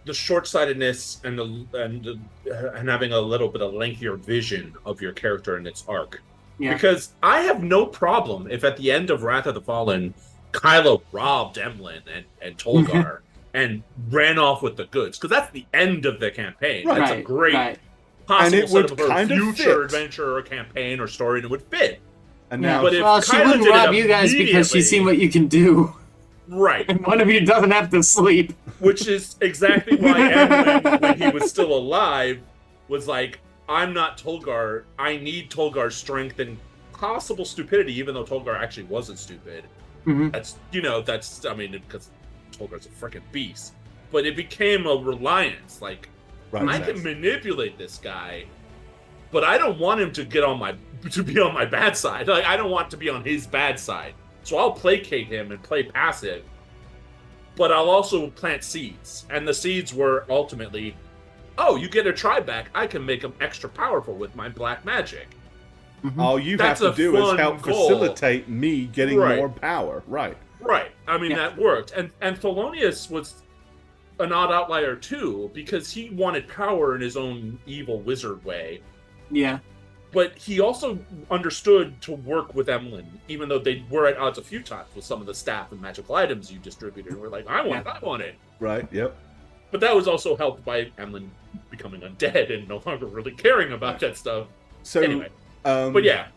[SPEAKER 4] the short-sightedness and having a little bit of lengthier vision of your character and its arc.
[SPEAKER 3] Yeah.
[SPEAKER 4] Because I have no problem if at the end of Wrath of the Fallen, Kylo robbed Emlyn and Tolgar and ran off with the goods, because that's the end of the campaign.
[SPEAKER 1] Right.
[SPEAKER 4] That's a great possible
[SPEAKER 1] And it would
[SPEAKER 4] setup for a
[SPEAKER 1] kind of
[SPEAKER 4] future
[SPEAKER 1] fit.
[SPEAKER 4] adventure or campaign or story, and it would fit.
[SPEAKER 1] And
[SPEAKER 3] Yeah.
[SPEAKER 1] now,
[SPEAKER 4] But if
[SPEAKER 3] Well, she
[SPEAKER 4] Kylo
[SPEAKER 3] wouldn't
[SPEAKER 4] did it
[SPEAKER 3] rob you guys because she's seen what you can do,
[SPEAKER 4] Right.
[SPEAKER 3] and one of you doesn't have to sleep.
[SPEAKER 4] Which is exactly why Emlyn, when he was still alive, was like, I'm not Tolgar. I need Tolgar's strength and possible stupidity, even though Tolgar actually wasn't stupid.
[SPEAKER 3] Mhm.
[SPEAKER 4] Because Tolgar's a freaking beast. But it became a reliance. Like,
[SPEAKER 1] right,
[SPEAKER 4] I can manipulate this guy, but I don't want him to be on my bad side. Like, I don't want to be on his bad side. So I'll placate him and play passive, but I'll also plant seeds. And the seeds were ultimately, oh, you get a tribe back. I can make them extra powerful with my black magic.
[SPEAKER 1] all you
[SPEAKER 4] That's
[SPEAKER 1] have to
[SPEAKER 4] a
[SPEAKER 1] do is
[SPEAKER 4] fun
[SPEAKER 1] help
[SPEAKER 4] goal.
[SPEAKER 1] facilitate me getting
[SPEAKER 4] Right.
[SPEAKER 1] more power. Right.
[SPEAKER 4] Right. I mean, that worked. And Thelonious was an odd outlier too, because he wanted power in his own evil wizard way.
[SPEAKER 3] Yeah.
[SPEAKER 4] But he also understood to work with Emlyn, even though they were at odds a few times with some of the staff and magical items you distributed. And we're like, I want it.
[SPEAKER 1] Right. Yep.
[SPEAKER 4] But that was also helped by Emlyn becoming undead and no longer really caring about that stuff.
[SPEAKER 1] So,
[SPEAKER 4] Anyway, but yeah.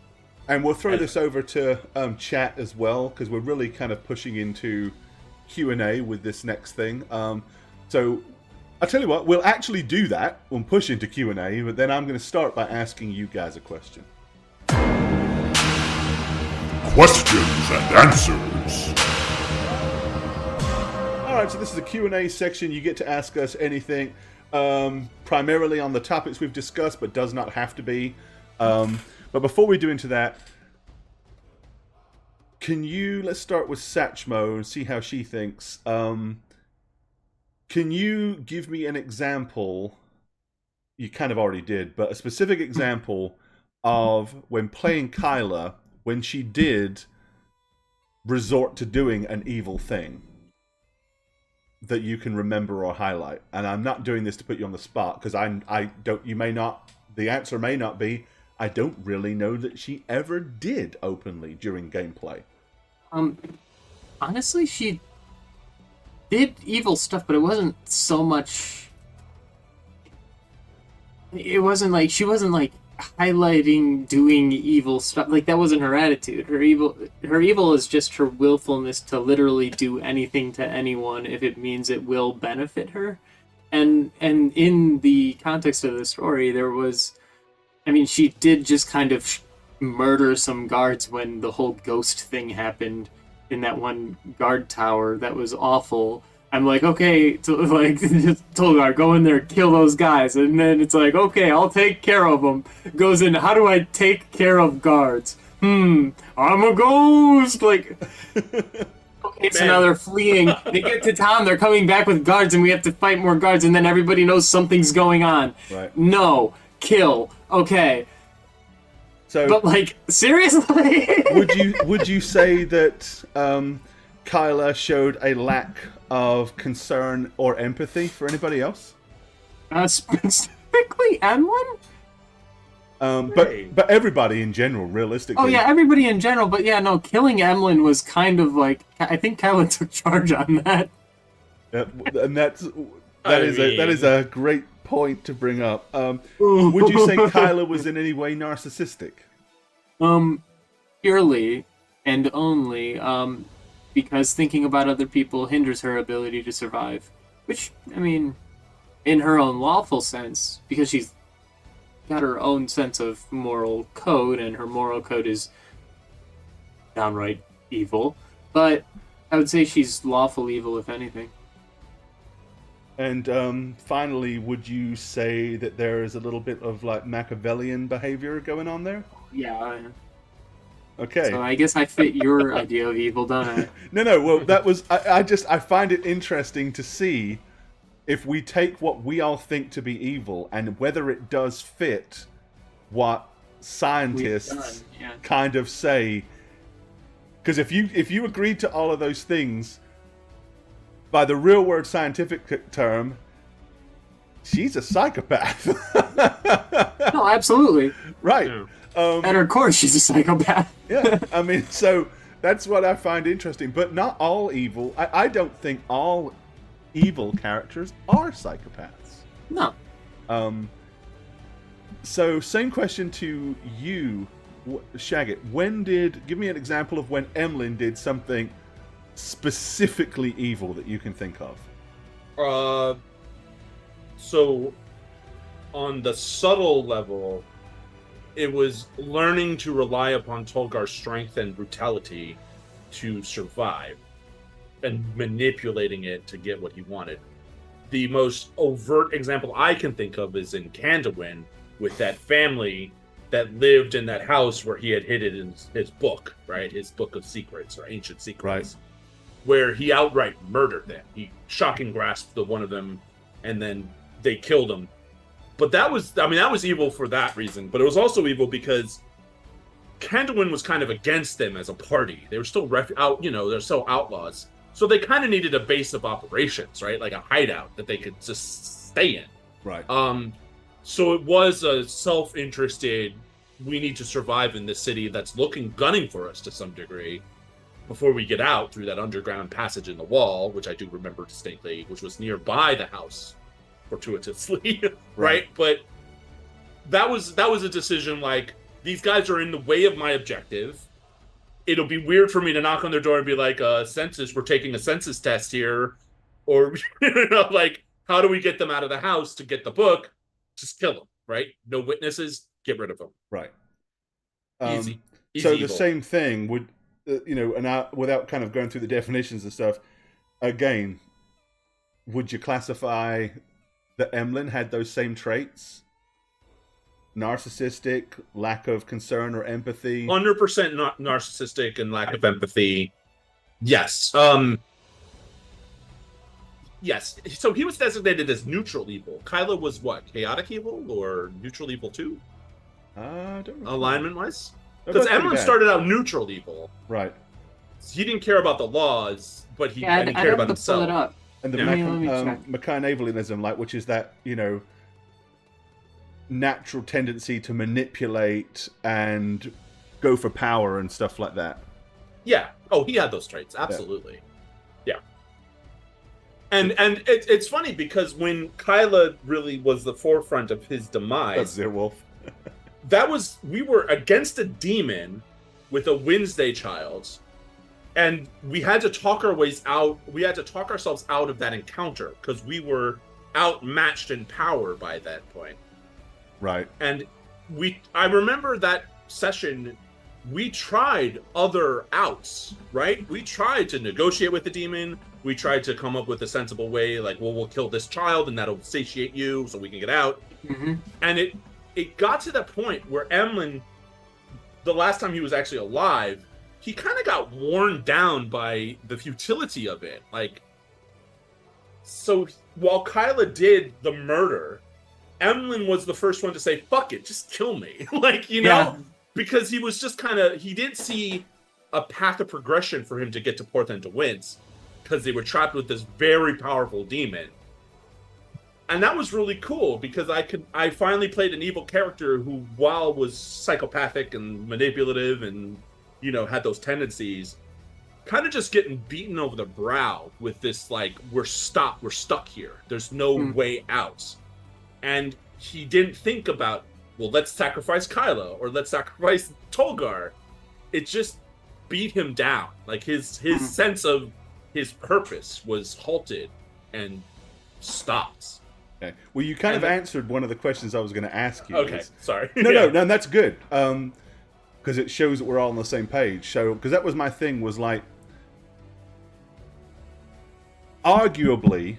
[SPEAKER 1] And we'll throw this over to chat as well, because we're really kind of pushing into Q&A with this next thing. So I'll tell you what, we'll actually do that. We'll push into Q&A, but then I'm going to start by asking you guys a question.
[SPEAKER 2] Questions and answers.
[SPEAKER 1] All right, so this is a Q&A section. You get to ask us anything, primarily on the topics we've discussed, but does not have to be. But before we do into that, let's start with Satchmo and see how she thinks. Can you give me an example? You kind of already did, but a specific example of when playing Kyla, when she did resort to doing an evil thing that you can remember or highlight. And I'm not doing this to put you on the spot, because I don't. You may not. The answer may not be, I don't really know that she ever did openly during gameplay.
[SPEAKER 3] Honestly, she did evil stuff, but it wasn't so much. It wasn't like she wasn't like highlighting doing evil stuff. Like, that wasn't her attitude. Her evil is just her willfulness to literally do anything to anyone if it means it will benefit her. And in the context of the story, there was, I mean, she did just kind of murder some guards when the whole ghost thing happened in that one guard tower. That was awful. I'm like, okay, Tolgar, go in there, kill those guys. And then it's like, okay, I'll take care of them. Goes in, how do I take care of guards? I'm a ghost. Like, okay, so now they're fleeing. They get to town. They're coming back with guards, and we have to fight more guards. And then everybody knows something's going on.
[SPEAKER 1] Right.
[SPEAKER 3] No, kill. Okay.
[SPEAKER 1] So,
[SPEAKER 3] But like, seriously?
[SPEAKER 1] would you say that Kyla showed a lack of concern or empathy for anybody else?
[SPEAKER 3] Specifically, Emlyn?
[SPEAKER 1] But everybody in general, realistically.
[SPEAKER 3] Oh yeah, everybody in general. But yeah, no, killing Emlyn was kind of like, I think Kyla took charge on that.
[SPEAKER 1] And that is a great point to bring up. Would you say Kyla was in any way narcissistic?
[SPEAKER 3] Purely and only because thinking about other people hinders her ability to survive. Which, I mean, in her own lawful sense, because she's got her own sense of moral code, and her moral code is downright evil. But I would say she's lawful evil, if anything.
[SPEAKER 1] And finally, would you say that there is a little bit of like Machiavellian behavior going on there?
[SPEAKER 3] Yeah.
[SPEAKER 1] Okay.
[SPEAKER 3] So I guess I fit your idea of evil, don't I?
[SPEAKER 1] No. Well, that was I find it interesting to see if we take what we all think to be evil and whether it does fit what scientists kind of say. Because if you agreed to all of those things, by the real word scientific term, she's a psychopath.
[SPEAKER 3] No, absolutely.
[SPEAKER 1] Right.
[SPEAKER 4] Yeah.
[SPEAKER 3] At her core, she's a psychopath.
[SPEAKER 1] Yeah, I mean, so that's what I find interesting. But not all evil. I don't think all evil characters are psychopaths.
[SPEAKER 3] No.
[SPEAKER 1] So same question to you, Shagget. Give me an example of when Emlyn did something specifically evil that you can think of.
[SPEAKER 4] So on the subtle level, it was learning to rely upon Tolgar's strength and brutality to survive, and manipulating it to get what he wanted. The most overt example I can think of is in Candlewind, with that family that lived in that house where he had hidden his book, right? His book of secrets, or ancient secrets. Right. Where he outright murdered them. He shocking grasped the one of them, and then they killed him. But that was evil for that reason. But it was also evil because Candlewind was kind of against them as a party. They were still they're still outlaws. So they kind of needed a base of operations, right? Like a hideout that they could just stay in.
[SPEAKER 1] Right.
[SPEAKER 4] So it was a self-interested, we need to survive in this city that's gunning for us to some degree before we get out through that underground passage in the wall, which I do remember distinctly, which was nearby the house, fortuitously, right? But that was a decision like, these guys are in the way of my objective. It'll be weird for me to knock on their door and be like, census, we're taking a census test here. Or, like, how do we get them out of the house to get the book? Just kill them, right? No witnesses, get rid of them.
[SPEAKER 1] Right.
[SPEAKER 4] Easy
[SPEAKER 1] so
[SPEAKER 4] evil.
[SPEAKER 1] The same thing would, without kind of going through the definitions and stuff, again, would you classify that Emlyn had those same traits? Narcissistic, lack of concern or empathy?
[SPEAKER 4] 100% narcissistic and lack of empathy. Yes. Yes. So he was designated as neutral evil. Kyla was what? Chaotic evil or neutral evil too?
[SPEAKER 1] I don't know.
[SPEAKER 4] Alignment-wise? Because Emlyn started out neutral evil.
[SPEAKER 1] Right.
[SPEAKER 4] He didn't care about the laws, but he cared about himself.
[SPEAKER 3] Pull it up.
[SPEAKER 1] And the Machiavellianism, like, which is that, natural tendency to manipulate and go for power and stuff like that.
[SPEAKER 4] Yeah. Oh, he had those traits. Absolutely. Yeah. And it's funny because when Kyla really was the forefront of his demise,
[SPEAKER 1] that's Zerwolf.
[SPEAKER 4] we were against a demon with a Wednesday child, and we had to talk our ways out. We had to talk ourselves out of that encounter because we were outmatched in power by that point.
[SPEAKER 1] Right.
[SPEAKER 4] And I remember that session, we tried other outs, right? We tried to negotiate with the demon. We tried to come up with a sensible way, like, well, we'll kill this child and that'll satiate you so we can get out.
[SPEAKER 3] Mm-hmm.
[SPEAKER 4] And it got to that point where Emlyn the last time he was actually alive, he kind of got worn down by the futility of it. Like, so while Kyla did the murder, Emlyn was the first one to say, fuck it, just kill me. Like, you know,
[SPEAKER 3] Yeah.
[SPEAKER 4] because he was just kind of, he didn't see a path of progression for him to get to Portland to Wince, because they were trapped with this very powerful demon. And that was really cool, because I finally played an evil character who, while was psychopathic and manipulative and, you know, had those tendencies, kind of just getting beaten over the brow with this, like, we're stuck here. There's no way out. And he didn't think about, well, let's sacrifice Kyla or let's sacrifice Tolgar. It just beat him down. Like, his sense of his purpose was halted and stopped.
[SPEAKER 1] Okay. Well, you kind of answered one of the questions I was going to ask you.
[SPEAKER 4] Okay, sorry.
[SPEAKER 1] No, that's good. Because it shows that we're all on the same page. So, because that was my thing, was like, arguably,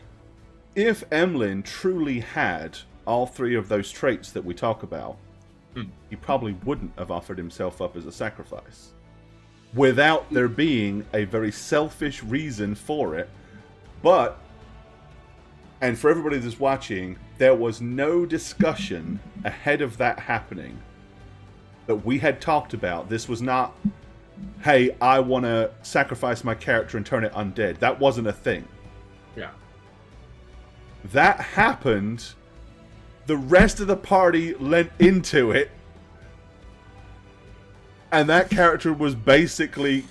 [SPEAKER 1] if Emlyn truly had all three of those traits that we talk about, he probably wouldn't have offered himself up as a sacrifice. Without there being a very selfish reason for it. But, and for everybody that's watching, there was no discussion ahead of that happening that we had talked about. This was not, hey, I want to sacrifice my character and turn it undead. That wasn't a thing.
[SPEAKER 4] Yeah.
[SPEAKER 1] That happened. The rest of the party lent into it. And that character was basically...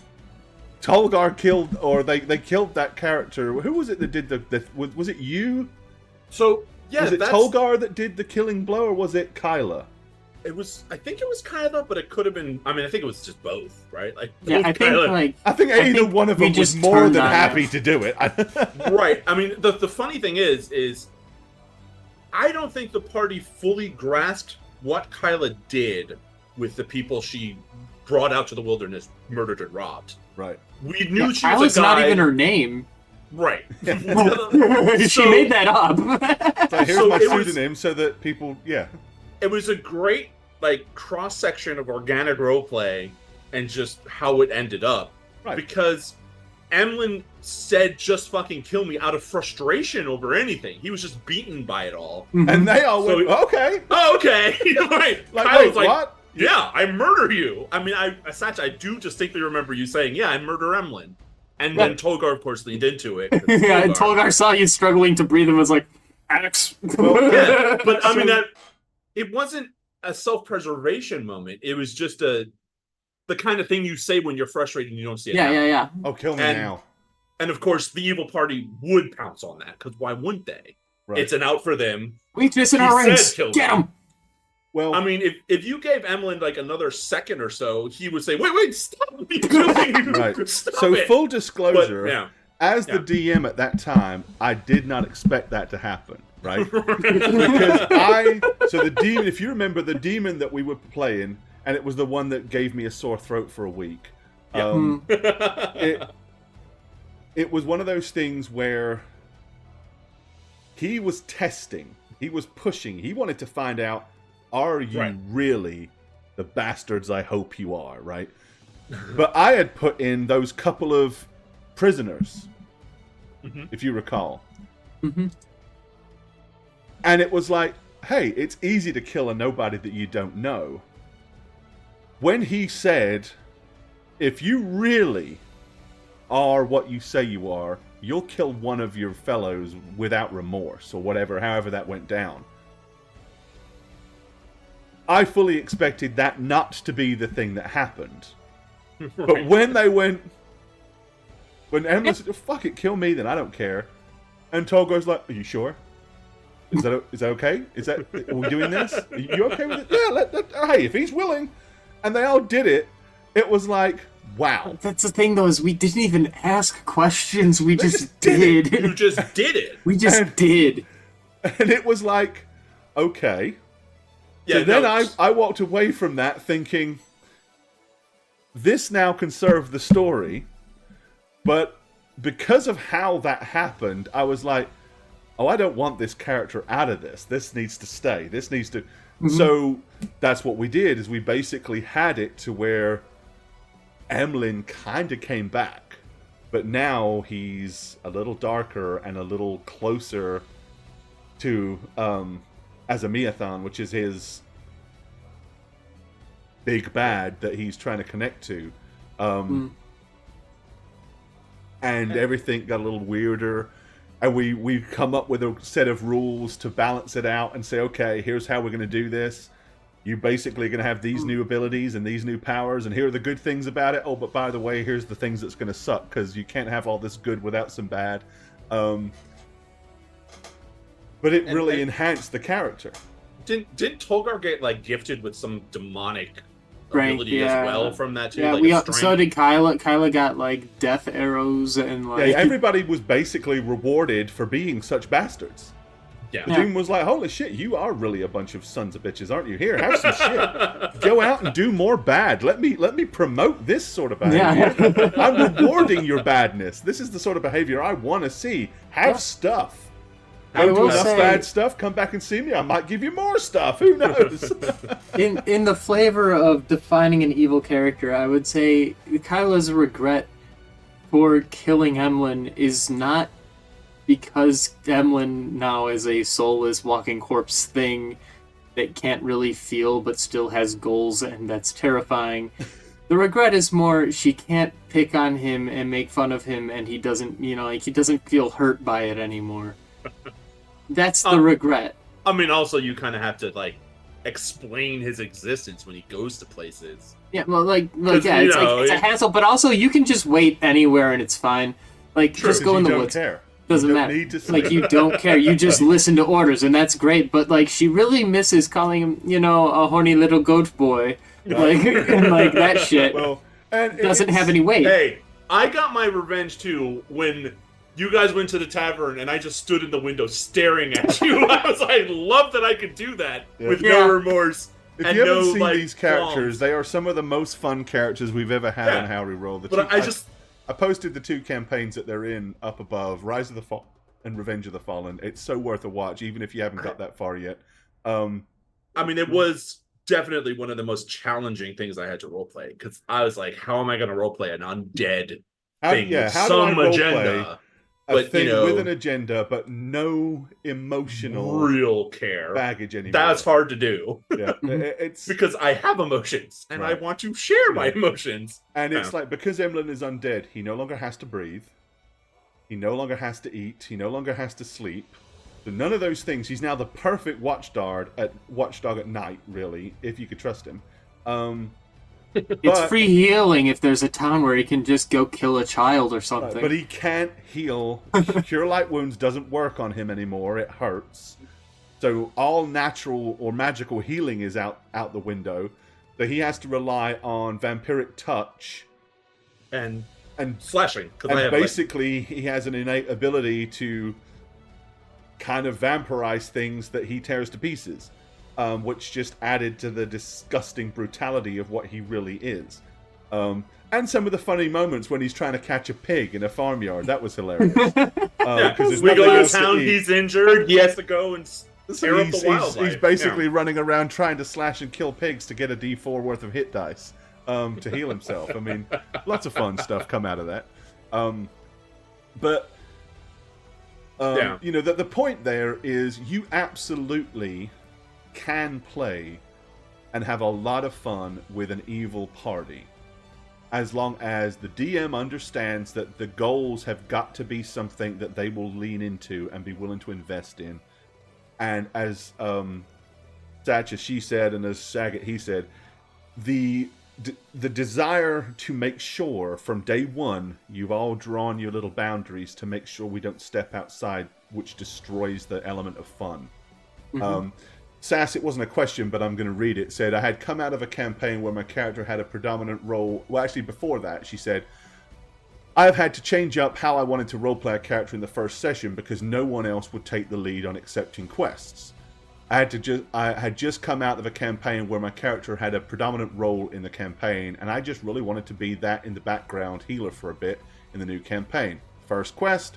[SPEAKER 1] Tolgar killed, or they killed that character. Who was it that did the was it you?
[SPEAKER 4] So, yeah,
[SPEAKER 1] was it Tolgar that did the killing blow, or was it Kyla?
[SPEAKER 4] I think it was Kyla, but it could have been, I mean, I think it was just both, right? Like,
[SPEAKER 3] Yeah,
[SPEAKER 4] both
[SPEAKER 3] I think
[SPEAKER 4] Kyla-
[SPEAKER 3] like
[SPEAKER 1] I think either one of
[SPEAKER 3] we
[SPEAKER 1] them was
[SPEAKER 3] just
[SPEAKER 1] more
[SPEAKER 3] turned
[SPEAKER 1] than
[SPEAKER 3] on
[SPEAKER 1] happy
[SPEAKER 3] it.
[SPEAKER 1] to do it.
[SPEAKER 4] Right. I mean, the funny thing is I don't think the party fully grasped what Kyla did with the people she brought out to the wilderness, murdered, and robbed.
[SPEAKER 1] Right.
[SPEAKER 4] We knew she
[SPEAKER 3] Kyla's
[SPEAKER 4] was a guy.
[SPEAKER 3] not even her name.
[SPEAKER 4] Right.
[SPEAKER 3] She
[SPEAKER 4] So-
[SPEAKER 3] made that up.
[SPEAKER 1] So here's
[SPEAKER 4] So
[SPEAKER 1] my
[SPEAKER 4] it was-
[SPEAKER 1] pseudonym so that people, yeah.
[SPEAKER 4] It was a great, like, cross section of organic roleplay and just how it ended up.
[SPEAKER 1] Right.
[SPEAKER 4] Because Emlyn said, just fucking kill me out of frustration over anything. He was just beaten by it all.
[SPEAKER 1] And they all
[SPEAKER 4] So-
[SPEAKER 1] went, okay.
[SPEAKER 4] Oh, okay. Right.
[SPEAKER 1] Like,
[SPEAKER 4] Kyle's
[SPEAKER 1] wait,
[SPEAKER 4] like,
[SPEAKER 1] what?
[SPEAKER 4] yeah, I murder you. I mean, Satch, I do distinctly remember you saying, yeah, I murder Emlyn. And then Tolgar, of course, leaned into it. 'cause it's
[SPEAKER 3] Yeah, and Tolgar saw you struggling to breathe and was like, Axe.
[SPEAKER 4] Yeah, but I mean, that it wasn't a self-preservation moment. It was just the kind of thing you say when you're frustrated and you don't see it happen.
[SPEAKER 3] yeah.
[SPEAKER 1] Oh, kill me
[SPEAKER 4] And-
[SPEAKER 1] now.
[SPEAKER 4] And of course, the evil party would pounce on that, because why wouldn't they?
[SPEAKER 1] Right.
[SPEAKER 4] It's an out for them.
[SPEAKER 3] Weakness in
[SPEAKER 4] He
[SPEAKER 3] our
[SPEAKER 4] said
[SPEAKER 3] ranks.
[SPEAKER 4] kill
[SPEAKER 3] Get
[SPEAKER 4] them.
[SPEAKER 3] him.
[SPEAKER 1] Well,
[SPEAKER 4] I mean, if you gave Emlyn like another second or so, he would say, wait, stop me doing
[SPEAKER 1] right.
[SPEAKER 4] Stop
[SPEAKER 1] So
[SPEAKER 4] it.
[SPEAKER 1] full
[SPEAKER 4] But,
[SPEAKER 1] disclosure,
[SPEAKER 4] yeah.
[SPEAKER 1] as the DM at that time, I did not expect that to happen, right? Because so the demon, if you remember the demon that we were playing, and it was the one that gave me a sore throat for a week.
[SPEAKER 4] Yeah.
[SPEAKER 1] It was one of those things where he was testing, he was pushing, he wanted to find out, are you
[SPEAKER 4] Right.
[SPEAKER 1] really the bastards I hope you are, right? But I had put in those couple of prisoners, if you recall.
[SPEAKER 3] Mhm.
[SPEAKER 1] And it was like, hey, it's easy to kill a nobody that you don't know. When he said, if you really are what you say you are, you'll kill one of your fellows without remorse, or whatever, however that went down. I fully expected that not to be the thing that happened. But when they went... When Emma said, fuck it, kill me, then I don't care. And Tolgar's like, are you sure? Is that okay? Are we doing this? Are you okay with it? Yeah, hey, if he's willing. And they all did it. It was like, wow.
[SPEAKER 3] That's the thing, though, is we didn't even ask questions. We
[SPEAKER 1] They
[SPEAKER 3] just
[SPEAKER 1] just did
[SPEAKER 3] did.
[SPEAKER 4] You just did it.
[SPEAKER 3] We just
[SPEAKER 1] And-
[SPEAKER 3] did.
[SPEAKER 1] And it was like, okay.
[SPEAKER 4] Yeah,
[SPEAKER 1] So then
[SPEAKER 4] no,
[SPEAKER 1] I walked away from that thinking, this now can serve the story, but because of how that happened, I was like, oh, I don't want this character out of this. This needs to stay. This needs to... So that's what we did, is we basically had it to where Emlyn kind of came back, but now he's a little darker and a little closer to Azamiathon, which is his big bad that he's trying to connect to. And everything got a little weirder. And we come up with a set of rules to balance it out and say, okay, here's how we're going to do this. You're basically going to have these new abilities and these new powers, and here are the good things about it. Oh, but by the way, here's the things that's going to suck, because you can't have all this good without some bad. But it really enhanced the character.
[SPEAKER 4] Didn't Tolgar get like gifted with some demonic
[SPEAKER 3] Right,
[SPEAKER 4] ability as well from that too?
[SPEAKER 3] Yeah,
[SPEAKER 4] like
[SPEAKER 3] so did Kyla. Kyla got like death arrows and like.
[SPEAKER 1] Yeah, everybody was basically rewarded for being such bastards.
[SPEAKER 4] Yeah.
[SPEAKER 1] The team was like, holy shit, you are really a bunch of sons of bitches, aren't you? Here, have some shit. Go out and do more bad. Let me promote this sort of behavior.
[SPEAKER 3] Yeah.
[SPEAKER 1] I'm rewarding your badness. This is the sort of behavior I want to see. Have stuff.
[SPEAKER 3] I
[SPEAKER 1] Don't do
[SPEAKER 3] will
[SPEAKER 1] enough
[SPEAKER 3] say-
[SPEAKER 1] bad stuff, come back and see me. I might give you more stuff. Who knows?
[SPEAKER 3] in the flavor of defining an evil character, I would say Kyla's regret for killing Emlyn is not because Emlyn now is a soulless walking corpse thing that can't really feel but still has goals, and that's terrifying. The regret is more she can't pick on him and make fun of him, and he doesn't, he doesn't feel hurt by it anymore. That's the regret.
[SPEAKER 4] I mean, also you kind of have to like explain his existence when he goes to places.
[SPEAKER 3] Yeah, well, it's a hassle, but also you can just wait anywhere and it's fine. Like, just go in the woods.
[SPEAKER 1] Care.
[SPEAKER 3] Doesn't
[SPEAKER 1] You don't
[SPEAKER 3] matter.
[SPEAKER 1] need to
[SPEAKER 3] Like,
[SPEAKER 1] sleep.
[SPEAKER 3] you don't care. You just listen to orders, and that's great. But like, she really misses calling him, a horny little goat boy, like, and like that shit.
[SPEAKER 1] Well, and
[SPEAKER 3] Doesn't
[SPEAKER 1] it's-
[SPEAKER 3] have any weight.
[SPEAKER 4] Hey, I got my revenge too when you guys went to the tavern and I just stood in the window staring at you. I was like, I love that I could do that with
[SPEAKER 3] Yeah.
[SPEAKER 4] no remorse.
[SPEAKER 1] If
[SPEAKER 4] and
[SPEAKER 1] you haven't
[SPEAKER 4] no,
[SPEAKER 1] seen
[SPEAKER 4] like,
[SPEAKER 1] these characters,
[SPEAKER 4] qualms.
[SPEAKER 1] they are some of the most fun characters we've ever had
[SPEAKER 4] Yeah.
[SPEAKER 1] on How We Roll.
[SPEAKER 4] But
[SPEAKER 1] I posted the two campaigns that they're in up above, Rise of the Fall and Revenge of the Fallen. It's so worth a watch, even if you haven't got that far yet.
[SPEAKER 4] I mean, it was definitely one of the most challenging things I had to roleplay, because I was like, how am I going to roleplay an undead thing with
[SPEAKER 1] how
[SPEAKER 4] some
[SPEAKER 1] do I roleplay
[SPEAKER 4] agenda?
[SPEAKER 1] a
[SPEAKER 4] But,
[SPEAKER 1] thing with an agenda, but no emotional
[SPEAKER 4] real care.
[SPEAKER 1] baggage anymore.
[SPEAKER 4] That's hard to do.
[SPEAKER 1] Yeah, it's
[SPEAKER 4] because I have emotions and I
[SPEAKER 1] Right.
[SPEAKER 4] want to share my emotions.
[SPEAKER 1] and it's
[SPEAKER 4] Yeah.
[SPEAKER 1] like, because Emlyn is undead, he no longer has to breathe. He no longer has to eat. He no longer has to sleep. So none of those things. He's now the perfect watchdog at night, really, if you could trust him.
[SPEAKER 3] It's
[SPEAKER 1] But-
[SPEAKER 3] free healing if there's a town where he can just go kill a child or something.
[SPEAKER 1] But he can't heal. Cure Light Wounds doesn't work on him anymore. It hurts. So all natural or magical healing is out the window. So he has to rely on vampiric touch
[SPEAKER 4] And
[SPEAKER 1] and
[SPEAKER 4] slashing. Because I have
[SPEAKER 1] basically he has an innate ability to kind of vampirize things that he tears to pieces, which just added to the disgusting brutality of what he really is. And some of the funny moments when he's trying to catch a pig in a farmyard. That was hilarious. There's
[SPEAKER 4] we
[SPEAKER 1] nothing
[SPEAKER 4] go to
[SPEAKER 1] else to
[SPEAKER 4] town,
[SPEAKER 1] eat.
[SPEAKER 4] he's injured, he has to go and
[SPEAKER 1] So
[SPEAKER 4] tear up the wildlife.
[SPEAKER 1] he's basically running around trying to slash and kill pigs to get a D4 worth of hit dice to heal himself. I mean, lots of fun stuff come out of that. The point there is you absolutely can play and have a lot of fun with an evil party, as long as the DM understands that the goals have got to be something that they will lean into and be willing to invest in. And as Satcha, she said, and as Saget, he said, the desire to make sure from day one you've all drawn your little boundaries to make sure we don't step outside, which destroys the element of fun. Sass, it wasn't a question, but I'm going to read it. Said, I had come out of a campaign where my character had a predominant role. Well, actually, before that, she said, I have had to change up how I wanted to roleplay a character in the first session because no one else would take the lead on accepting quests. I had just come out of a campaign where my character had a predominant role in the campaign, and I just really wanted to be that in the background healer for a bit in the new campaign. First quest,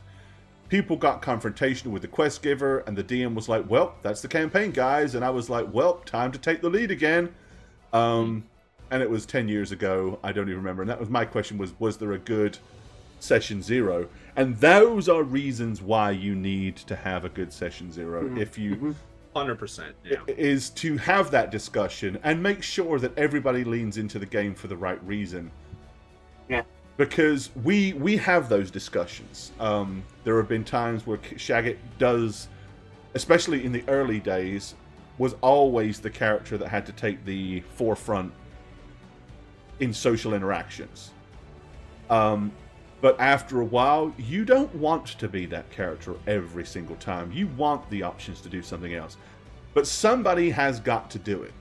[SPEAKER 1] people got confrontational with the quest giver, and the DM was like, well, that's the campaign, guys. And I was like, well, time to take the lead again. And it was 10 years ago. I don't even remember. And that was my question, was there a good session 0? And those are reasons why you need to have a good session 0. If you
[SPEAKER 4] 100%. Yeah.
[SPEAKER 1] is to have that discussion and make sure that everybody leans into the game for the right reason.
[SPEAKER 3] Yeah.
[SPEAKER 1] Because we have those discussions. There have been times where Shagget does, especially in the early days, was always the character that had to take the forefront in social interactions. But after a while, you don't want to be that character every single time. You want the options to do something else. But somebody has got to do it.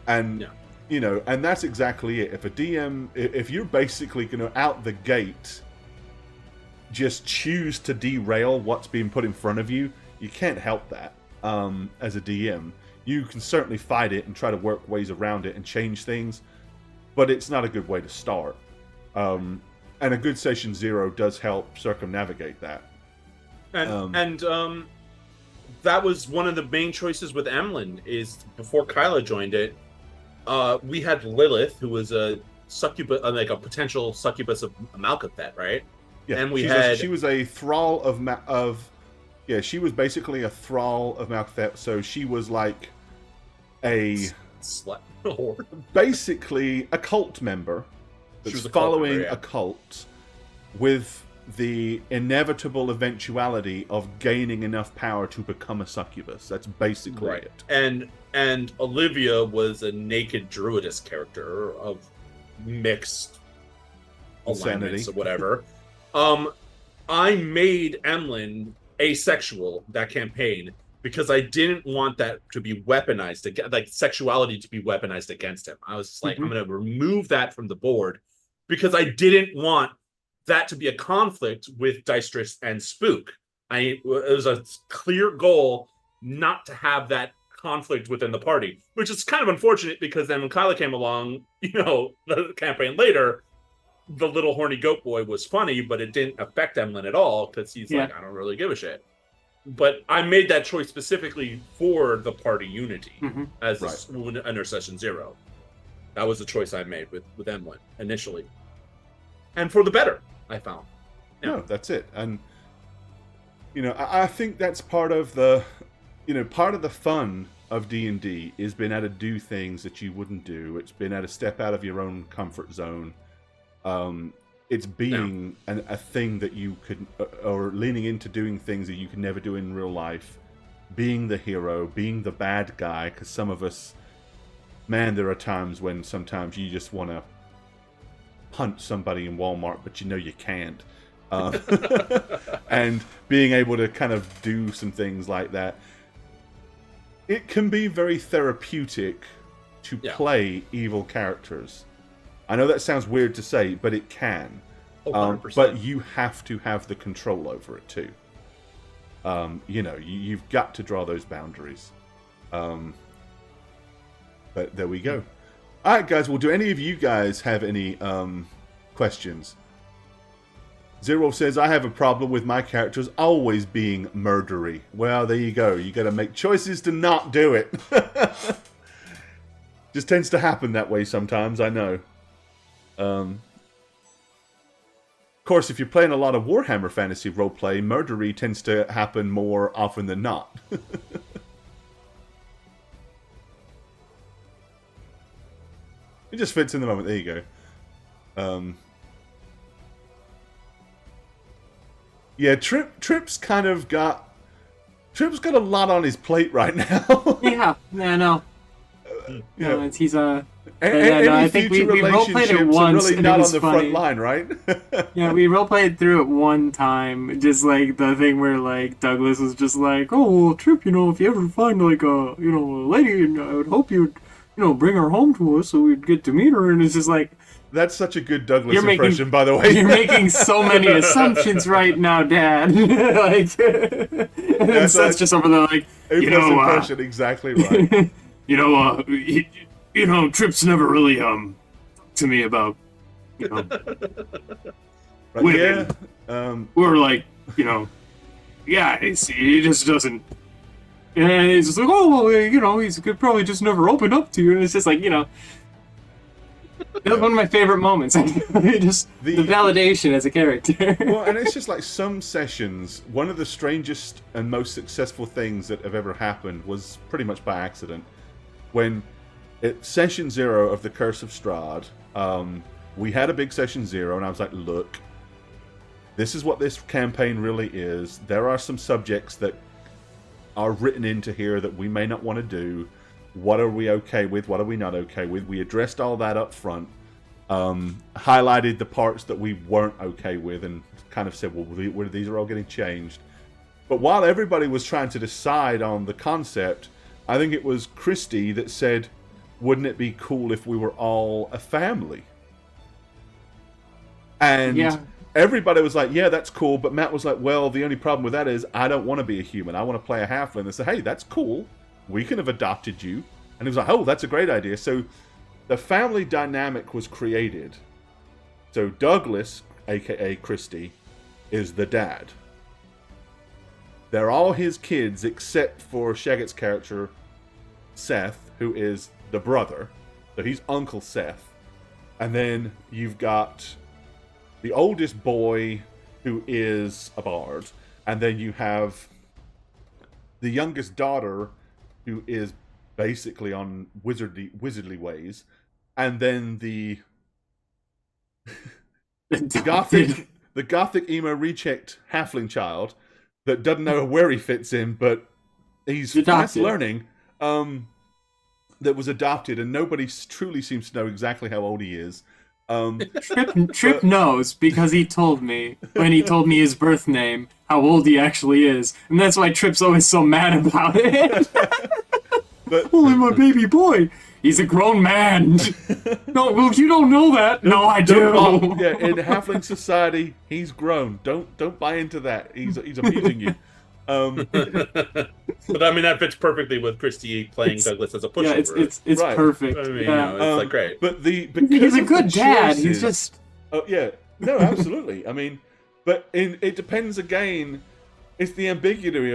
[SPEAKER 1] And, you know, and that's exactly it. If a DM, if you're basically going to, out the gate, just choose to derail what's being put in front of you, you can't help that as a DM. You can certainly fight it and try to work ways around it and change things, but it's not a good way to start. And a good session 0 does help circumnavigate that.
[SPEAKER 4] And that was one of the main choices with Emlyn, is before Kyla joined it, we had Lilith, who was a succubus, like a potential succubus of Malkuth, right?
[SPEAKER 1] Yeah,
[SPEAKER 4] and
[SPEAKER 1] she was a thrall she was basically a thrall of Malkuth, so she was like a basically a cult member that's following a cult with the inevitable eventuality of gaining enough power to become a succubus. That's basically it.
[SPEAKER 4] And Olivia was a naked druidess character of mixed alignments or whatever. I made Emlyn asexual that campaign because I didn't want that to be weaponized, like sexuality to be weaponized against him. I was just like, I'm going to remove that from the board because I didn't want that to be a conflict with Dystress and Spook. It was a clear goal not to have that conflict within the party, which is kind of unfortunate because then when Kyla came along, you know, the campaign later, the little horny goat boy was funny, but it didn't affect Emlyn at all because he's like, I don't really give a shit. But I made that choice specifically for the party unity as under session 0. That was the choice I made with Emlyn initially. And for the better, I found.
[SPEAKER 1] Yeah. No, that's it. And, you know, I think that's part of the, you know, part of the fun of D&D is being able to do things that you wouldn't do. It's being able to step out of your own comfort zone. It's being a thing that you could, or leaning into doing things that you could never do in real life. Being the hero, being the bad guy, because some of us, man, there are times when sometimes you just want to punch somebody in Walmart, but you know you can't. And being able to kind of do some things like that. It can be very therapeutic to play evil characters. I know that sounds weird to say, but it can. But you have to have the control over it too. You know, you've got to draw those boundaries. But there we go. All right, guys. Well, do any of you guys have any questions? Zero says, I have a problem with my characters always being murdery. Well, there you go. You got to make choices to not do it. Just tends to happen that way sometimes, I know. Of course, if you're playing a lot of Warhammer Fantasy roleplay, murdery tends to happen more often than not. It just fits in the moment. There you go. Yeah, Trip's got a lot on his plate right now.
[SPEAKER 3] Yeah, no.
[SPEAKER 1] Yeah,
[SPEAKER 3] he's
[SPEAKER 1] no,
[SPEAKER 3] I think we roleplayed it once,
[SPEAKER 1] really
[SPEAKER 3] and
[SPEAKER 1] not
[SPEAKER 3] it was
[SPEAKER 1] on the
[SPEAKER 3] funny.
[SPEAKER 1] front line, right?
[SPEAKER 3] Yeah, we roleplayed through it one time, just like the thing where like Douglas was just like, "Oh, well, Trip, you know, if you ever find like a lady, and I would hope you'd bring her home to us so we'd get to meet her," and it's just like.
[SPEAKER 1] That's such a good Douglas impression, by the way.
[SPEAKER 3] You're making so many assumptions right now, Dad. That's just over there, like,
[SPEAKER 1] impression, exactly right.
[SPEAKER 3] Trip's never really to me about
[SPEAKER 1] right,
[SPEAKER 3] women.
[SPEAKER 1] Yeah.
[SPEAKER 3] We're like, yeah, he just doesn't. And he's just like, oh, well, you know, he's could probably just never open up to you. And it's just like, you know, that's one of my favorite moments. Just the validation as a character.
[SPEAKER 1] Well, and it's just like some sessions, one of the strangest and most successful things that have ever happened was pretty much by accident. When at session 0 of the Curse of Strahd, we had a big session 0, and I was like, look, this is what this campaign really is. There are some subjects that are written into here that we may not want to do. What are we okay with? What are we not okay with? We addressed all that up front, highlighted the parts that we weren't okay with, and kind of said, well, these are all getting changed. But while everybody was trying to decide on the concept, I think it was Christy that said, wouldn't it be cool if we were all a family? And
[SPEAKER 3] Yeah.
[SPEAKER 1] everybody was like, yeah, that's cool. But Matt was like, well, the only problem with that is I don't want to be a human. I want to play a halfling. They said, hey, that's cool. We can have adopted you. And he was like, oh, that's a great idea. So the family dynamic was created. So Douglas, a.k.a. Christy, is the dad. They're all his kids except for Shaggett's character, Seth, who is the brother. So he's Uncle Seth. And then you've got the oldest boy, who is a bard. And then you have the youngest daughter, who is basically on wizardly ways. And then the gothic emo rechecked halfling child that doesn't know where he fits in, but he's fast learning. That was adopted, and nobody truly seems to know exactly how old he is.
[SPEAKER 3] Trip knows because he told me when he told me his birth name how old he actually is, and that's why Trip's always so mad about it.
[SPEAKER 1] But
[SPEAKER 3] Only my baby boy. He's a grown man. No, well, you don't know that. No, I do.
[SPEAKER 1] Yeah, in halfling society, he's grown. Don't buy into that. He's abusing you.
[SPEAKER 4] But I mean, that fits perfectly with Christy playing Douglas as a pushover.
[SPEAKER 3] Yeah, it's
[SPEAKER 1] Right.
[SPEAKER 3] perfect.
[SPEAKER 4] I mean,
[SPEAKER 3] Yeah.
[SPEAKER 4] you know, it's like great.
[SPEAKER 1] But
[SPEAKER 3] He's
[SPEAKER 1] because
[SPEAKER 3] a
[SPEAKER 1] of
[SPEAKER 3] good
[SPEAKER 1] the
[SPEAKER 3] dad. He's
[SPEAKER 1] choices-
[SPEAKER 3] just
[SPEAKER 1] Oh yeah, no, absolutely. I mean, but it depends again. It's the ambiguity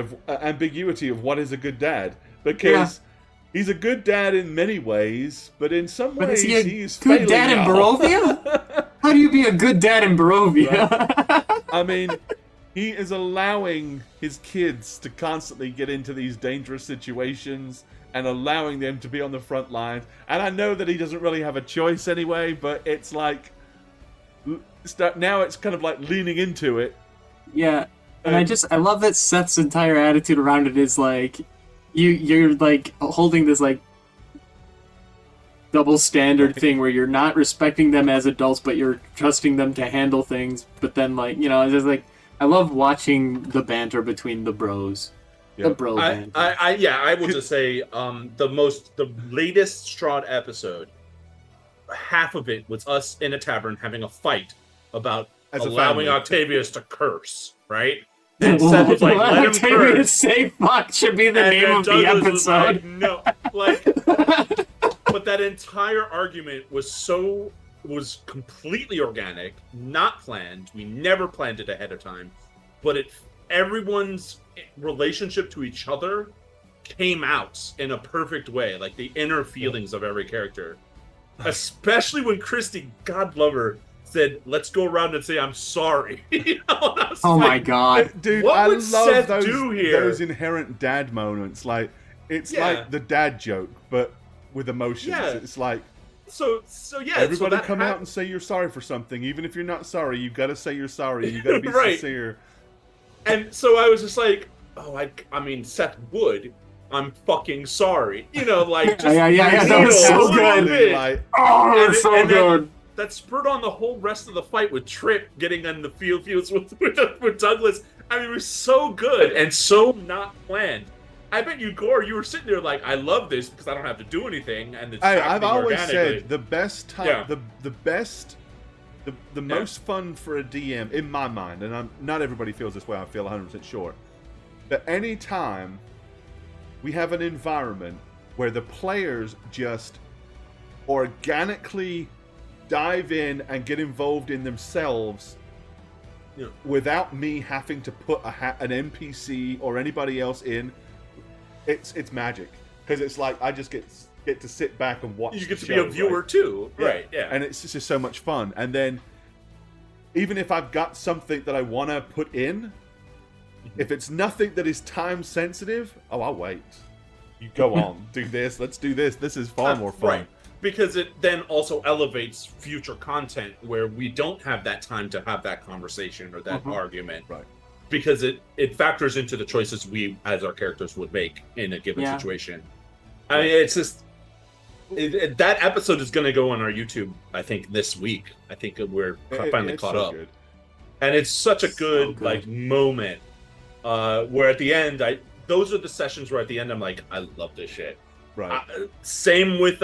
[SPEAKER 1] of what is a good dad, because he's a good dad in many ways, but in some
[SPEAKER 3] But
[SPEAKER 1] ways
[SPEAKER 3] is he a
[SPEAKER 1] he's
[SPEAKER 3] good
[SPEAKER 1] failing
[SPEAKER 3] dad in
[SPEAKER 1] y'all.
[SPEAKER 3] Barovia? How do you be a good dad in Barovia?
[SPEAKER 1] I mean, he is allowing his kids to constantly get into these dangerous situations and allowing them to be on the front lines. And I know that he doesn't really have a choice anyway, but it's like now it's kind of like leaning into it.
[SPEAKER 3] Yeah, and I love that Seth's entire attitude around it is like, you're like holding this like double standard thing where you're not respecting them as adults, but you're trusting them to handle things. But then like, you know, it's just like, I love watching the banter between the bros.
[SPEAKER 1] Yeah.
[SPEAKER 3] The bro banter.
[SPEAKER 4] I will just say, the latest Strahd episode, half of it was us in a tavern having a fight about
[SPEAKER 1] As a
[SPEAKER 4] allowing
[SPEAKER 1] family.
[SPEAKER 4] Octavius to curse, right? And Seth was like, let him
[SPEAKER 3] Octavius
[SPEAKER 4] curse.
[SPEAKER 3] Say fuck should be the
[SPEAKER 4] And
[SPEAKER 3] name
[SPEAKER 4] then
[SPEAKER 3] of the
[SPEAKER 4] Douglas was
[SPEAKER 3] episode.
[SPEAKER 4] like, no, like, but that entire argument was completely organic, not planned. We never planned it ahead of time, but everyone's relationship to each other came out in a perfect way, like the inner feelings of every character. Especially when Christy, God love her, said, "Let's go around and say I'm sorry." You know? And I was
[SPEAKER 3] Oh my
[SPEAKER 4] like,
[SPEAKER 3] god.
[SPEAKER 1] Dude,
[SPEAKER 4] What
[SPEAKER 1] I
[SPEAKER 4] would
[SPEAKER 1] love
[SPEAKER 4] Seth
[SPEAKER 1] those,
[SPEAKER 4] do here?
[SPEAKER 1] those inherent dad moments. Like, it's
[SPEAKER 4] Yeah.
[SPEAKER 1] like the dad joke, but with emotions.
[SPEAKER 4] Yeah.
[SPEAKER 1] It's like,
[SPEAKER 4] So yeah.
[SPEAKER 1] everybody
[SPEAKER 4] so that
[SPEAKER 1] come out and say you're sorry for something. Even if you're not sorry, you got to say you're sorry. You got to be
[SPEAKER 4] Right.
[SPEAKER 1] sincere.
[SPEAKER 4] And so I was just like, oh, I mean, Seth would. I'm fucking sorry. You know, like, just
[SPEAKER 3] Yeah, that was
[SPEAKER 4] a
[SPEAKER 3] so
[SPEAKER 4] little
[SPEAKER 3] good.
[SPEAKER 4] bit.
[SPEAKER 1] Like,
[SPEAKER 3] Oh,
[SPEAKER 4] And
[SPEAKER 3] it's
[SPEAKER 4] it-
[SPEAKER 3] so
[SPEAKER 4] and then-
[SPEAKER 3] good.
[SPEAKER 4] That spurred on the whole rest of the fight with Trip getting on the fields with Douglas. I mean, it was so good and so not planned. I bet you, Gore, you were sitting there like, I love this because I don't have to do anything, and it's
[SPEAKER 1] I've
[SPEAKER 4] happening
[SPEAKER 1] always
[SPEAKER 4] organically.
[SPEAKER 1] said the best time,
[SPEAKER 4] Yeah.
[SPEAKER 1] the most fun for a DM in my mind, and not everybody feels this way. I feel 100% sure. But any time we have an environment where the players just organically dive in and get involved in themselves
[SPEAKER 4] Yeah.
[SPEAKER 1] without me having to put an NPC or anybody else in. It's magic, because it's like I just get to sit back and watch.
[SPEAKER 4] You get to
[SPEAKER 1] the
[SPEAKER 4] be
[SPEAKER 1] show,
[SPEAKER 4] a viewer
[SPEAKER 1] right?
[SPEAKER 4] too, right? Yeah,
[SPEAKER 1] And it's just so much fun. And then, even if I've got something that I want to put in, if it's nothing that is time sensitive, I'll wait. You go on, do this. Let's do this. This is far more fun.
[SPEAKER 4] Right. Because it then also elevates future content where we don't have that time to have that conversation or that argument.
[SPEAKER 1] Right.
[SPEAKER 4] Because it factors into the choices we, as our characters, would make in a given situation. I mean, it's just... that episode is going to go on our YouTube, I think, this week. I think we're finally caught up.
[SPEAKER 1] Good.
[SPEAKER 4] And it's such a good, like, moment where at the end, those are the sessions where at the end I'm like, I love this shit.
[SPEAKER 1] Right.
[SPEAKER 4] Same with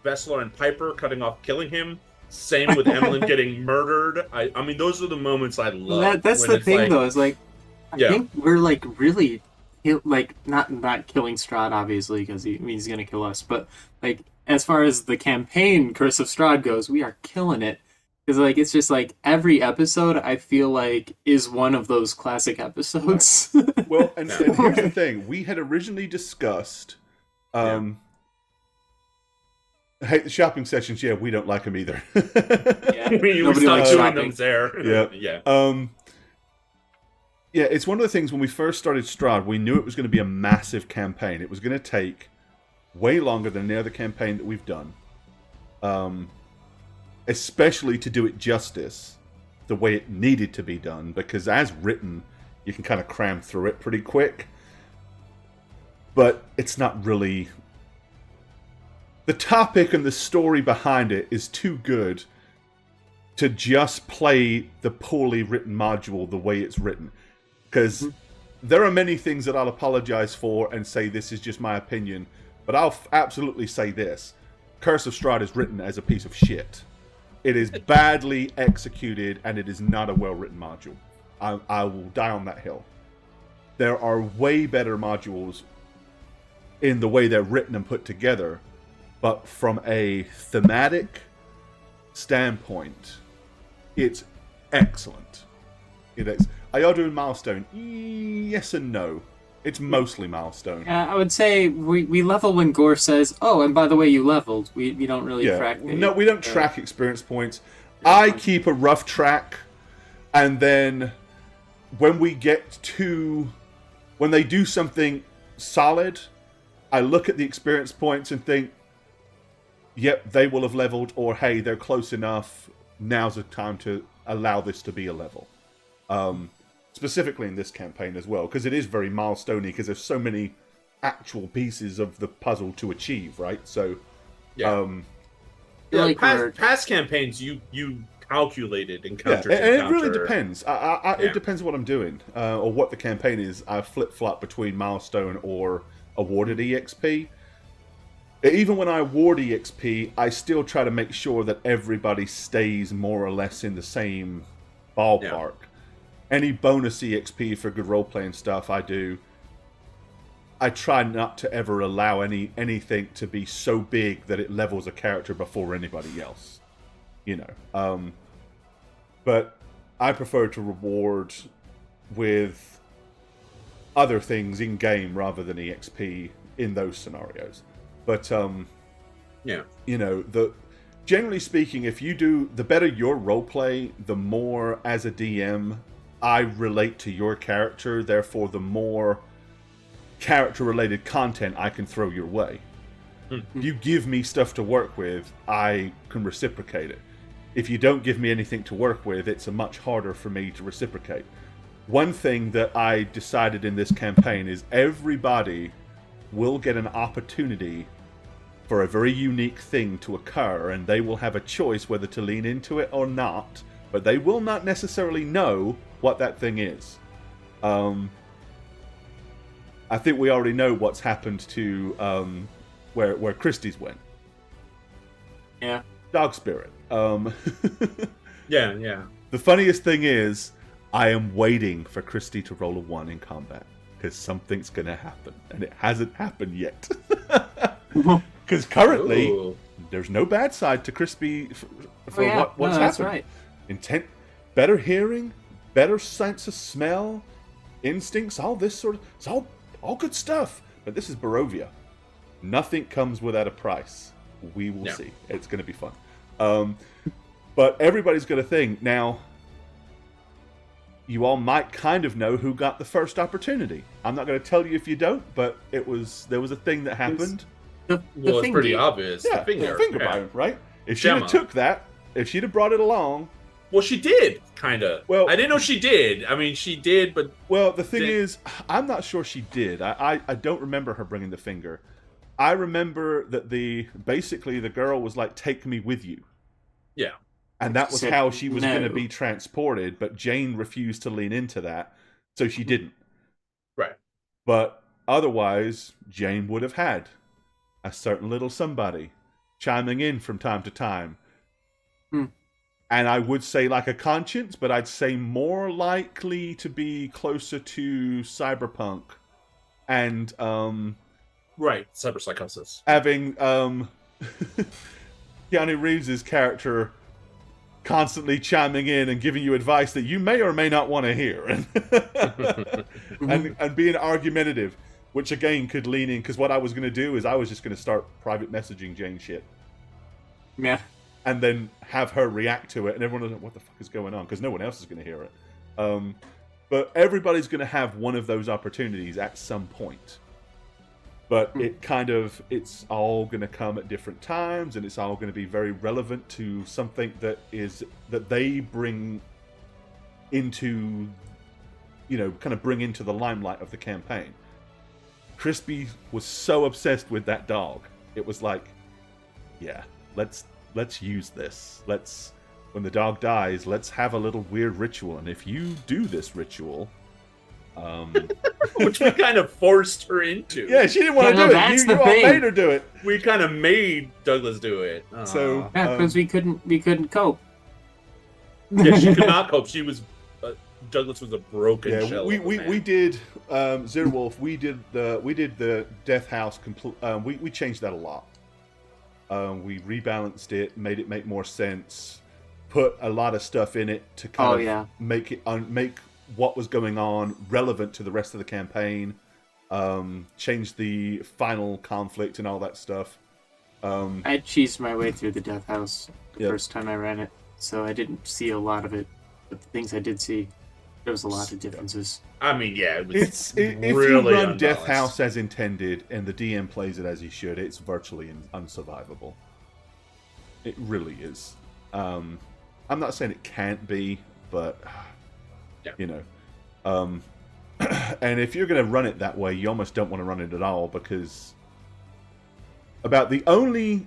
[SPEAKER 4] Vessler and Piper cutting off, killing him. Same with Emlyn getting murdered. I mean, those are the moments I love.
[SPEAKER 3] That's the thing, though. Is like, I think we're like really, like not killing Strahd, obviously, because he's gonna kill us. But like, as far as the campaign Curse of Strahd goes, we are killing it. Because like, it's just like every episode I feel like is one of those classic episodes.
[SPEAKER 1] Right. Well, and here's the thing: we had originally discussed. I hate the shopping sessions. Yeah, we don't like them either.
[SPEAKER 4] We stopped doing them there.
[SPEAKER 1] Yeah. Yeah, it's one of the things when we first started Strahd, we knew it was going to be a massive campaign. It was going to take way longer than any other campaign that we've done. Especially to do it justice the way it needed to be done, because as written, you can kind of cram through it pretty quick. But it's not really... The topic and the story behind it is too good to just play the poorly written module the way it's written. Because there are many things that I'll apologize for and say this is just my opinion, but I'll absolutely say this. Curse of Strahd is written as a piece of shit. It is badly executed, and it is not a well-written module. I will die on that hill. There are way better modules in the way they're written and put together, but from a thematic standpoint, it's excellent. It is. Are y'all doing Milestone? Yes and no. It's mostly Milestone.
[SPEAKER 3] I would say we level when Gore says, "Oh, and by the way, you leveled." We don't really track.
[SPEAKER 1] No, we don't track experience points. I keep a rough track, and then when we get to when they do something solid, I look at the experience points and think, "Yep, they will have leveled," or "Hey, they're close enough. Now's the time to allow this to be a level." Specifically in this campaign as well, because it is very milestone-y, because there's so many actual pieces of the puzzle to achieve, right? So,
[SPEAKER 4] past campaigns, you calculated encounter.
[SPEAKER 1] And it really depends. It depends what I'm doing, or what the campaign is. I flip-flop between milestone or awarded EXP. Even when I award EXP, I still try to make sure that everybody stays more or less in the same ballpark. Yeah. Any bonus EXP for good role-playing stuff I do, I try not to ever allow anything to be so big that it levels a character before anybody else. You know. But I prefer to reward with other things in-game rather than EXP in those scenarios. But, you know, generally speaking, if you do, the better your roleplay, the more, as a DM, I relate to your character, therefore the more character-related content I can throw your way. If you give me stuff to work with, I can reciprocate it. If you don't give me anything to work with, it's much harder for me to reciprocate. One thing that I decided in this campaign is everybody will get an opportunity for a very unique thing to occur, and they will have a choice whether to lean into it or not, but they will not necessarily know what that thing is. I think we already know what's happened to where Christie's went.
[SPEAKER 3] Yeah.
[SPEAKER 1] Dog Spirit.
[SPEAKER 4] Yeah.
[SPEAKER 1] The funniest thing is, I am waiting for Christie to roll a 1 in combat, because something's going to happen, and it hasn't happened yet. Because currently, there's no bad side to Crispy for what's happened.
[SPEAKER 3] That's right.
[SPEAKER 1] Intent, better hearing, better sense of smell, instincts, all this sort of, it's all good stuff. But this is Barovia. Nothing comes without a price. We will see. It's going to be fun. But everybody's got a thing. Now, you all might kind of know who got the first opportunity. I'm not going to tell you if you don't, but there was a thing that happened.
[SPEAKER 3] The
[SPEAKER 4] It's pretty obvious.
[SPEAKER 1] Yeah,
[SPEAKER 4] the finger.
[SPEAKER 1] bite, right? If she'd have
[SPEAKER 4] Gemma.
[SPEAKER 1] took that, if she'd have brought it along.
[SPEAKER 4] Well, she did, kind of.
[SPEAKER 1] Well,
[SPEAKER 4] I didn't know she did. I mean, she did, but
[SPEAKER 1] Well, the thing is, I'm not sure she did. I don't remember her bringing the finger. I remember that basically the girl was like, "Take me with you."
[SPEAKER 4] yeah.
[SPEAKER 1] And that was
[SPEAKER 3] Said
[SPEAKER 1] how she was
[SPEAKER 3] no.
[SPEAKER 1] going to be transported, but Jane refused to lean into that, so she didn't.
[SPEAKER 4] Right.
[SPEAKER 1] But otherwise, Jane would have had a certain little somebody chiming in from time to time. And I would say like a conscience, but I'd say more likely to be closer to Cyberpunk and
[SPEAKER 4] Right. Cyberpsychosis.
[SPEAKER 1] having Keanu Reeves' character constantly chiming in and giving you advice that you may or may not want to hear, and being argumentative, which again could lean in, because what I was going to do is I was just going to start private messaging Jane shit,
[SPEAKER 3] Yeah.
[SPEAKER 1] and then have her react to it, and everyone was like, "What the fuck is going on?" Because no one else is going to hear it. But everybody's going to have one of those opportunities at some point. But it's all going to come at different times, and it's all going to be very relevant to something that they bring into, kind of bring into the limelight of the campaign. Crispy was so obsessed with that dog. It was like, yeah, let's use this. When the dog dies, let's have a little weird ritual. And if you do this ritual,
[SPEAKER 4] Which we kind of forced her into.
[SPEAKER 1] yeah, she didn't want to
[SPEAKER 3] Yeah, no,
[SPEAKER 1] do
[SPEAKER 3] that's
[SPEAKER 1] it.
[SPEAKER 3] the
[SPEAKER 1] You all
[SPEAKER 3] thing.
[SPEAKER 1] made her do it.
[SPEAKER 4] We kind of made Douglas do it.
[SPEAKER 1] So
[SPEAKER 3] Yeah, because we couldn't cope.
[SPEAKER 4] yeah, she could not cope. She was Douglas was a broken
[SPEAKER 1] yeah,
[SPEAKER 4] shell.
[SPEAKER 1] we
[SPEAKER 4] of a man.
[SPEAKER 1] we did Zero Wolf. We did the Death House. We changed that a lot. We rebalanced it, made it make more sense, put a lot of stuff in it to kind of make it make what was going on relevant to the rest of the campaign. Changed the final conflict and all that stuff.
[SPEAKER 3] I cheesed my way through the Death House the
[SPEAKER 1] Yep.
[SPEAKER 3] first time I ran it, so I didn't see a lot of it. But the things I did see, there was a lot of differences.
[SPEAKER 4] I mean, yeah, it was
[SPEAKER 1] If
[SPEAKER 4] really
[SPEAKER 1] you run Death
[SPEAKER 4] unbalanced.
[SPEAKER 1] House as intended and the DM plays it as he should, it's virtually unsurvivable. It really is. I'm not saying it can't be, but
[SPEAKER 4] Yeah.
[SPEAKER 1] and if you're going to run it that way, you almost don't want to run it at all, because about the only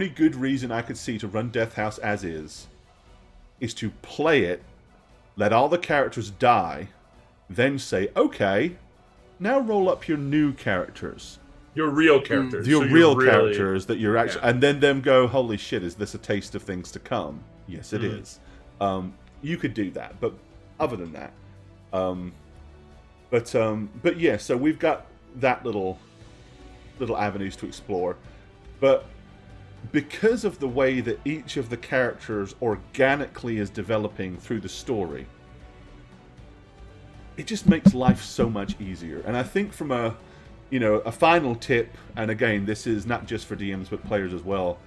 [SPEAKER 1] good reason I could see to run Death House as is to play it, let all the characters die, then say, okay, now roll up your new characters.
[SPEAKER 4] your real characters.
[SPEAKER 1] Your
[SPEAKER 4] So you're
[SPEAKER 1] real
[SPEAKER 4] really-
[SPEAKER 1] characters that you're actually... And then them go, holy shit, is this a taste of things to come? Yes, it is. You could do that, but other than that... But yeah, so we've got that little avenues to explore. But because of the way that each of the characters organically is developing through the story, it just makes life so much easier. And I think from a final tip, and again, this is not just for DMs but players as well,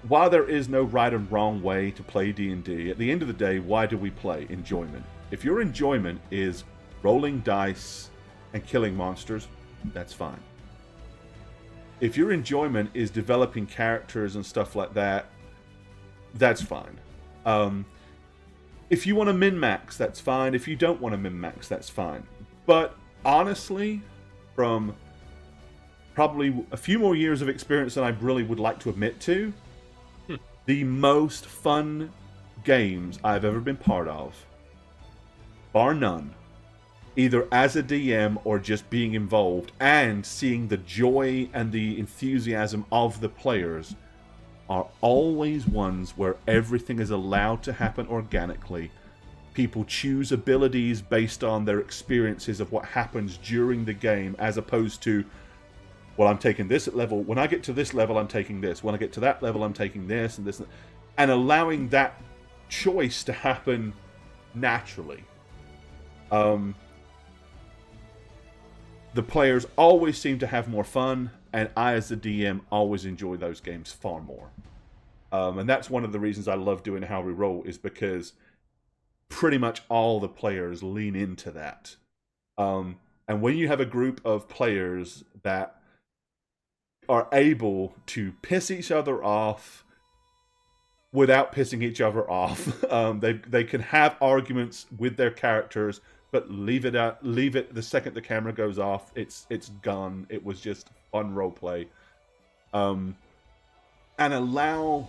[SPEAKER 1] while there is no right and wrong way to play D&D, at the end of the day, why do we play? Enjoyment. If your enjoyment is rolling dice and killing monsters, that's fine. If your enjoyment is developing characters and stuff like that, that's fine. If you want to min-max, that's fine. If you don't want to min-max, that's fine. But honestly, from probably a few more years of experience than I really would like to admit to, the most fun games I've ever been part of, bar none, either as a DM or just being involved and seeing the joy and the enthusiasm of the players, are always ones where everything is allowed to happen organically. People choose abilities based on their experiences of what happens during the game, as opposed to, well, I'm taking this at level. When I get to this level, I'm taking this. When I get to that level, I'm taking this and this. And allowing that choice to happen naturally. The players always seem to have more fun, and I, as the DM, always enjoy those games far more. And that's one of the reasons I love doing How We Roll, is because pretty much all the players lean into that. And when you have a group of players that are able to piss each other off without pissing each other off, they can have arguments with their characters, but leave it the second the camera goes off. It's gone. It was just fun role play, and allow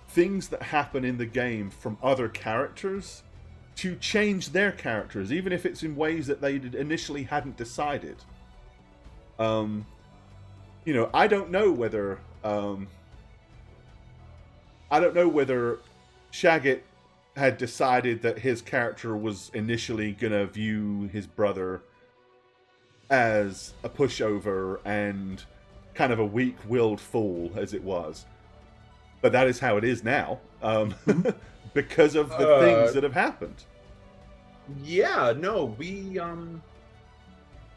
[SPEAKER 1] things that happen in the game from other characters to change their characters, even if it's in ways that they initially hadn't decided. I don't know whether Shagget had decided that his character was initially gonna view his brother as a pushover and kind of a weak-willed fool, as it was. But that is how it is now, because of the things that have happened.
[SPEAKER 4] Yeah, no, we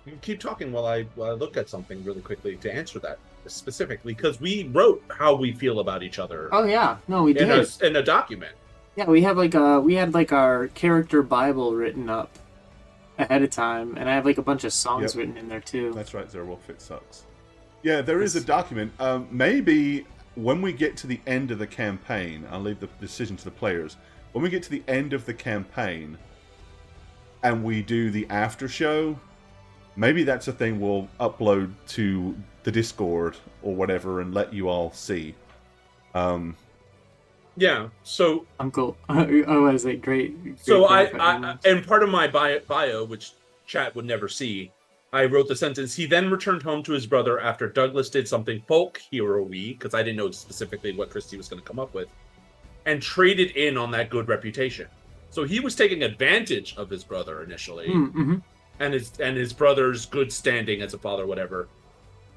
[SPEAKER 4] you keep talking while I look at something really quickly to answer that specifically, because we wrote how we feel about each other.
[SPEAKER 3] Oh yeah, no, we did
[SPEAKER 4] in a document.
[SPEAKER 3] Yeah, we had our character Bible written up ahead of time, and I have like a bunch of songs written in there too.
[SPEAKER 1] That's right, Zerwolf, it sucks. Yeah, there is a document. Maybe when we get to the end of the campaign, I'll leave the decision to the players. When we get to the end of the campaign and we do the after show, maybe that's a thing we'll upload to the Discord or whatever and let you all see.
[SPEAKER 4] Yeah, so
[SPEAKER 3] Uncle, oh, was it great?
[SPEAKER 4] So I and part of my bio, which chat would never see, I wrote the sentence: he then returned home to his brother after Douglas did something folk hero-y, because I didn't know specifically what Christy was going to come up with, and traded in on that good reputation. So he was taking advantage of his brother initially, and his brother's good standing as a father, whatever.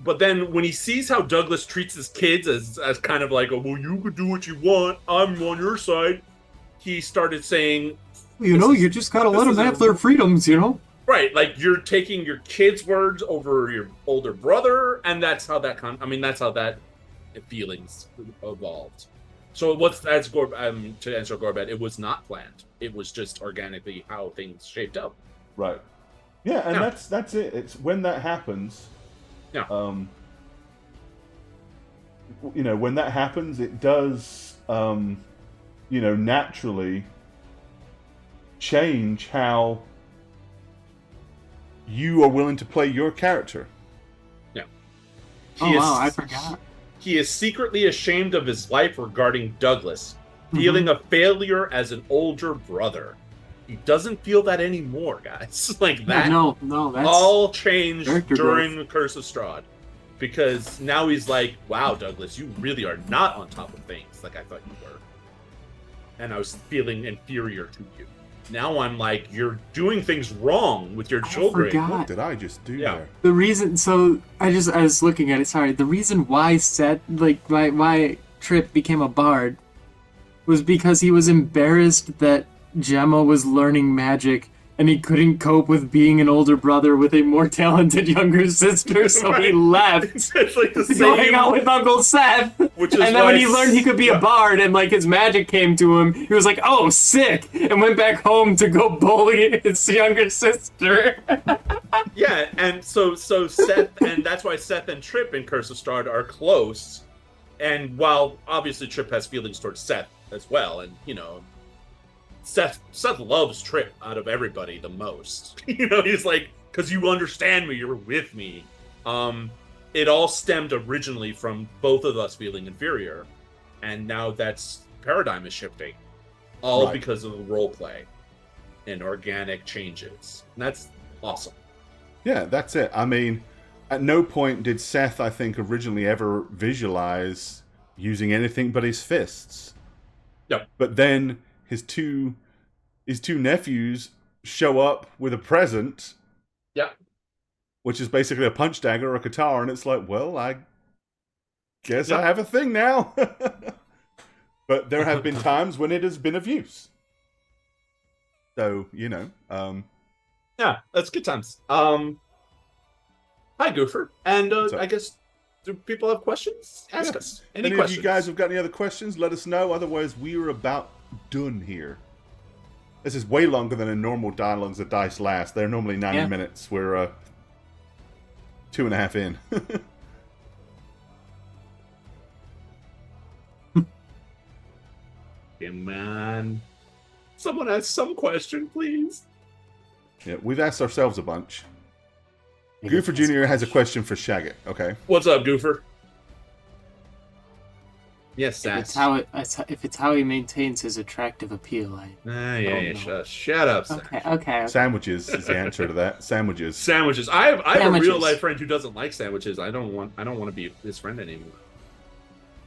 [SPEAKER 4] But then when he sees how Douglas treats his kids as kind of like, oh, well, you could do what you want, I'm on your side, he started saying,
[SPEAKER 3] you just gotta let them have their freedoms,
[SPEAKER 4] Right, like you're taking your kids' words over your older brother, and that's how that feelings evolved. So to answer Gorbet, it was not planned. It was just organically how things shaped up.
[SPEAKER 1] Right. Yeah, and that's it. It's when that happens.
[SPEAKER 4] Yeah.
[SPEAKER 1] When that happens, it does, naturally change how you are willing to play your character.
[SPEAKER 4] Yeah.
[SPEAKER 3] I forgot.
[SPEAKER 4] He is secretly ashamed of his life regarding Douglas, feeling a failure as an older brother. He doesn't feel that anymore, guys. Like that.
[SPEAKER 3] No, that's
[SPEAKER 4] all changed during the Curse of Strahd, because now he's like, "Wow, Douglas, you really are not on top of things like I thought you were," and I was feeling inferior to you. Now I'm like, "You're doing things wrong with your children."
[SPEAKER 1] What did I just do there?
[SPEAKER 3] The reason, so I was looking at it. Sorry, the reason why Seth, why Trip became a bard, was because he was embarrassed that Gemma was learning magic, and he couldn't cope with being an older brother with a more talented younger sister, so he left
[SPEAKER 4] It's like the
[SPEAKER 3] to go hang
[SPEAKER 4] same,
[SPEAKER 3] out with Uncle Seth.
[SPEAKER 4] which is
[SPEAKER 3] And then
[SPEAKER 4] why
[SPEAKER 3] when he learned he could be a bard and his magic came to him, he was like, "Oh, sick!" and went back home to go bully his younger sister.
[SPEAKER 4] Yeah, and so Seth, and that's why Seth and Trip in Curse of Strahd are close. And while obviously Trip has feelings towards Seth as well, and Seth loves Trip out of everybody the most. He's like, because you understand me, you're with me. It all stemmed originally from both of us feeling inferior, and now that's paradigm is shifting, all because of the role play and organic changes. And that's awesome.
[SPEAKER 1] Yeah, that's it. I mean, at no point did Seth, I think, originally ever visualize using anything but his fists.
[SPEAKER 4] Yep.
[SPEAKER 1] But then his two nephews show up with a present.
[SPEAKER 4] Yeah.
[SPEAKER 1] Which is basically a punch dagger or a guitar, and it's like, well, I guess I have a thing now. But there have been times when it has been of use. So,
[SPEAKER 4] Yeah, that's good times. Hi, Goofer. And I guess, do people have questions? Ask us. Any questions?
[SPEAKER 1] If you guys have got any other questions, let us know. Otherwise, we are about done here. This is way longer than a normal Dialogues of Dice last. They're normally 90 minutes. We're 2.5 in.
[SPEAKER 4] Yeah, man. Someone ask some question, please.
[SPEAKER 1] Yeah, we've asked ourselves a bunch. Goofer Jr. has a question for Shagget. Okay.
[SPEAKER 4] What's up, Goofer? Yes, Sass.
[SPEAKER 3] If it's how he maintains his attractive appeal,
[SPEAKER 4] Shut up, Sass.
[SPEAKER 3] Okay.
[SPEAKER 1] Sandwiches is the answer to that. Sandwiches.
[SPEAKER 4] Sandwiches. I have a real life friend who doesn't like sandwiches. I don't want to be his friend anymore.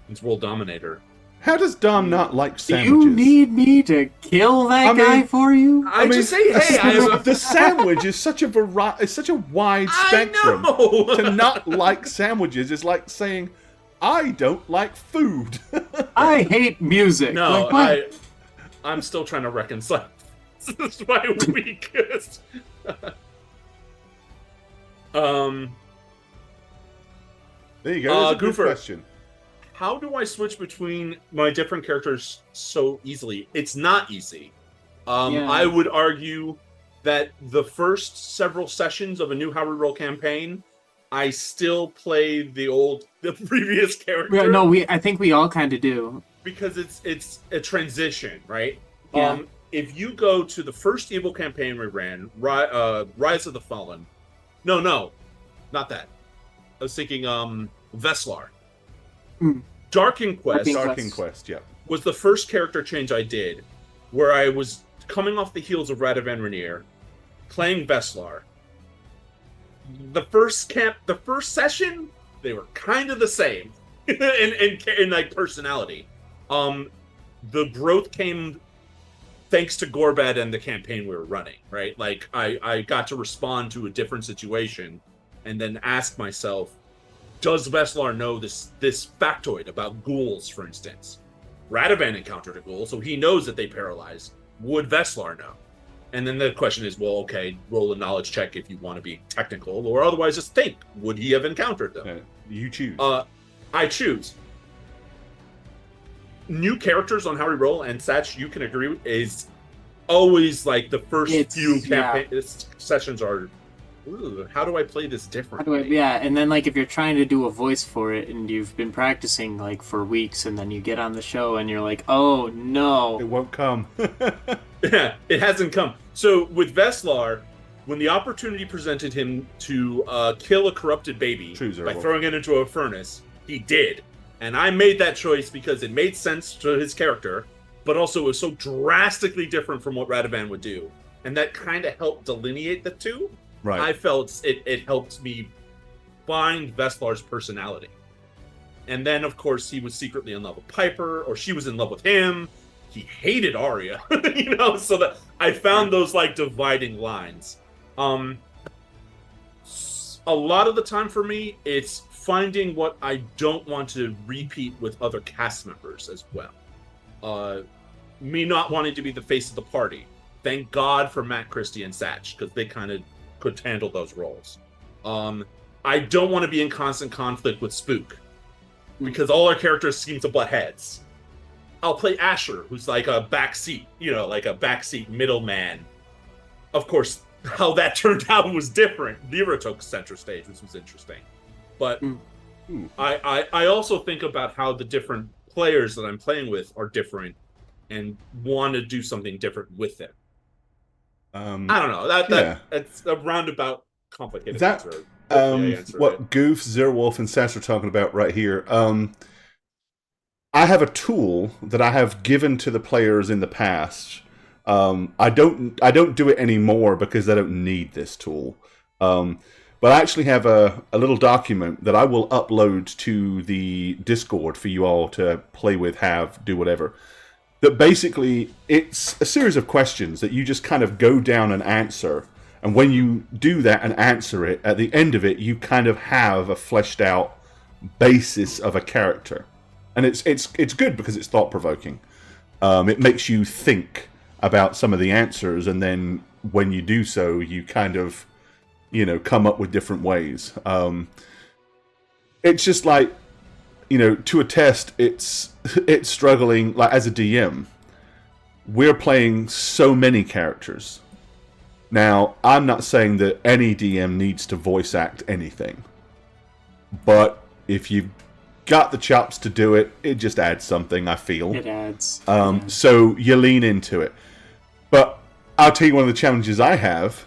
[SPEAKER 4] It's World Dominator.
[SPEAKER 1] How does Dom not like sandwiches?
[SPEAKER 3] You need me to kill that guy for you?
[SPEAKER 4] I just say, hey,
[SPEAKER 1] the sandwich is such a it's such a wide spectrum. To not like sandwiches is like saying, I don't like food.
[SPEAKER 3] I hate music.
[SPEAKER 4] No, I'm still trying to reconcile. This is my weakest.
[SPEAKER 1] There you go. That's a good question.
[SPEAKER 4] How do I switch between my different characters so easily? It's not easy. I would argue that the first several sessions of a new How We Roll campaign, I still play the previous character.
[SPEAKER 3] No, I think we all kind of do.
[SPEAKER 4] Because it's a transition, right?
[SPEAKER 3] Yeah.
[SPEAKER 4] If you go to the first Evil campaign we ran, Rise of the Fallen. No, not that. I was thinking Veslar. Dark Inquest,
[SPEAKER 1] yeah,
[SPEAKER 4] was the first character change I did, where I was coming off the heels of Radovan Rainier, playing Veslar. The first session, they were kind of the same in like personality. The growth came thanks to Gorbad and the campaign we were running, right? Like I got to respond to a different situation, and then ask myself, does Veslar know this factoid about ghouls, for instance? Radovan encountered a ghoul, so he knows that they paralyze. Would Veslar know? And then the question is, well, okay, roll a knowledge check if you want to be technical, or otherwise just think, would he have encountered them?
[SPEAKER 1] You choose.
[SPEAKER 4] I choose. New characters on How We Roll, and Satch, you can agree, is always like the first few campaign sessions are, ooh, how do I play this differently?
[SPEAKER 3] And then like if you're trying to do a voice for it and you've been practicing like for weeks, and then you get on the show and you're like, oh no,
[SPEAKER 1] it won't come.
[SPEAKER 4] Yeah, it hasn't come. So with Veslar, when the opportunity presented him to kill a corrupted baby by throwing it into a furnace, he did. And I made that choice because it made sense to his character, but also it was so drastically different from what Radovan would do. And that kind of helped delineate the two.
[SPEAKER 1] Right.
[SPEAKER 4] I felt it helped me find Veslar's personality. And then, of course, he was secretly in love with Piper, or she was in love with him. He hated Arya, so that I found those like dividing lines. A lot of the time for me, it's finding what I don't want to repeat with other cast members as well. Me not wanting to be the face of the party. Thank God for Matt Christie and Satch, because they kind of could handle those roles. I don't want to be in constant conflict with Spook, because all our characters seem to butt heads. I'll play Asher, who's like a backseat, like a backseat middleman. Of course, how that turned out was different. Lyra took center stage, which was interesting. But I also think about how the different players that I'm playing with are different and want to do something different with them. I don't know. That's a roundabout, complicated answer.
[SPEAKER 1] What Goof, Zerwolf, and Sass are talking about right here. I have a tool that I have given to the players in the past. I don't do it anymore because I don't need this tool. But I actually have a little document that I will upload to the Discord for you all to play with, do whatever. That basically, it's a series of questions that you just kind of go down and answer. And when you do that and answer it, at the end of it, you kind of have a fleshed out basis of a character. And it's good because it's thought-provoking. It makes you think. about some of the answers, and then when you do so, you kind of, come up with different ways. It's just like, to a test, it's struggling. Like as a DM, we're playing so many characters. Now, I'm not saying that any DM needs to voice act anything, but if you've got the chops to do it, it just adds something, I feel.
[SPEAKER 3] It adds.
[SPEAKER 1] So you lean into it. But I'll tell you one of the challenges I have,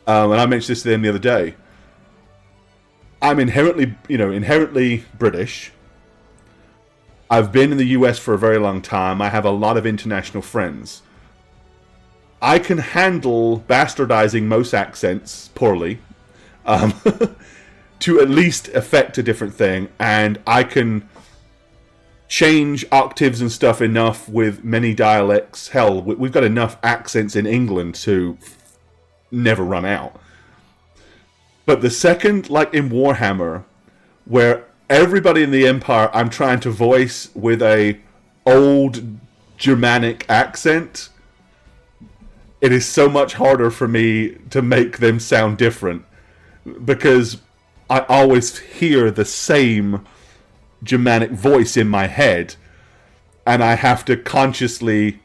[SPEAKER 1] and I mentioned this to them the other day. I'm inherently British. I've been in the US for a very long time. I have a lot of international friends. I can handle bastardizing most accents poorly, to at least affect a different thing, and I can change octaves and stuff enough with many dialects. Hell, we've got enough accents in England to never run out. But the second, like in Warhammer, where everybody in the Empire I'm trying to voice with a old Germanic accent, it is so much harder for me to make them sound different, because I always hear the same Germanic voice in my head, and I have to consciously,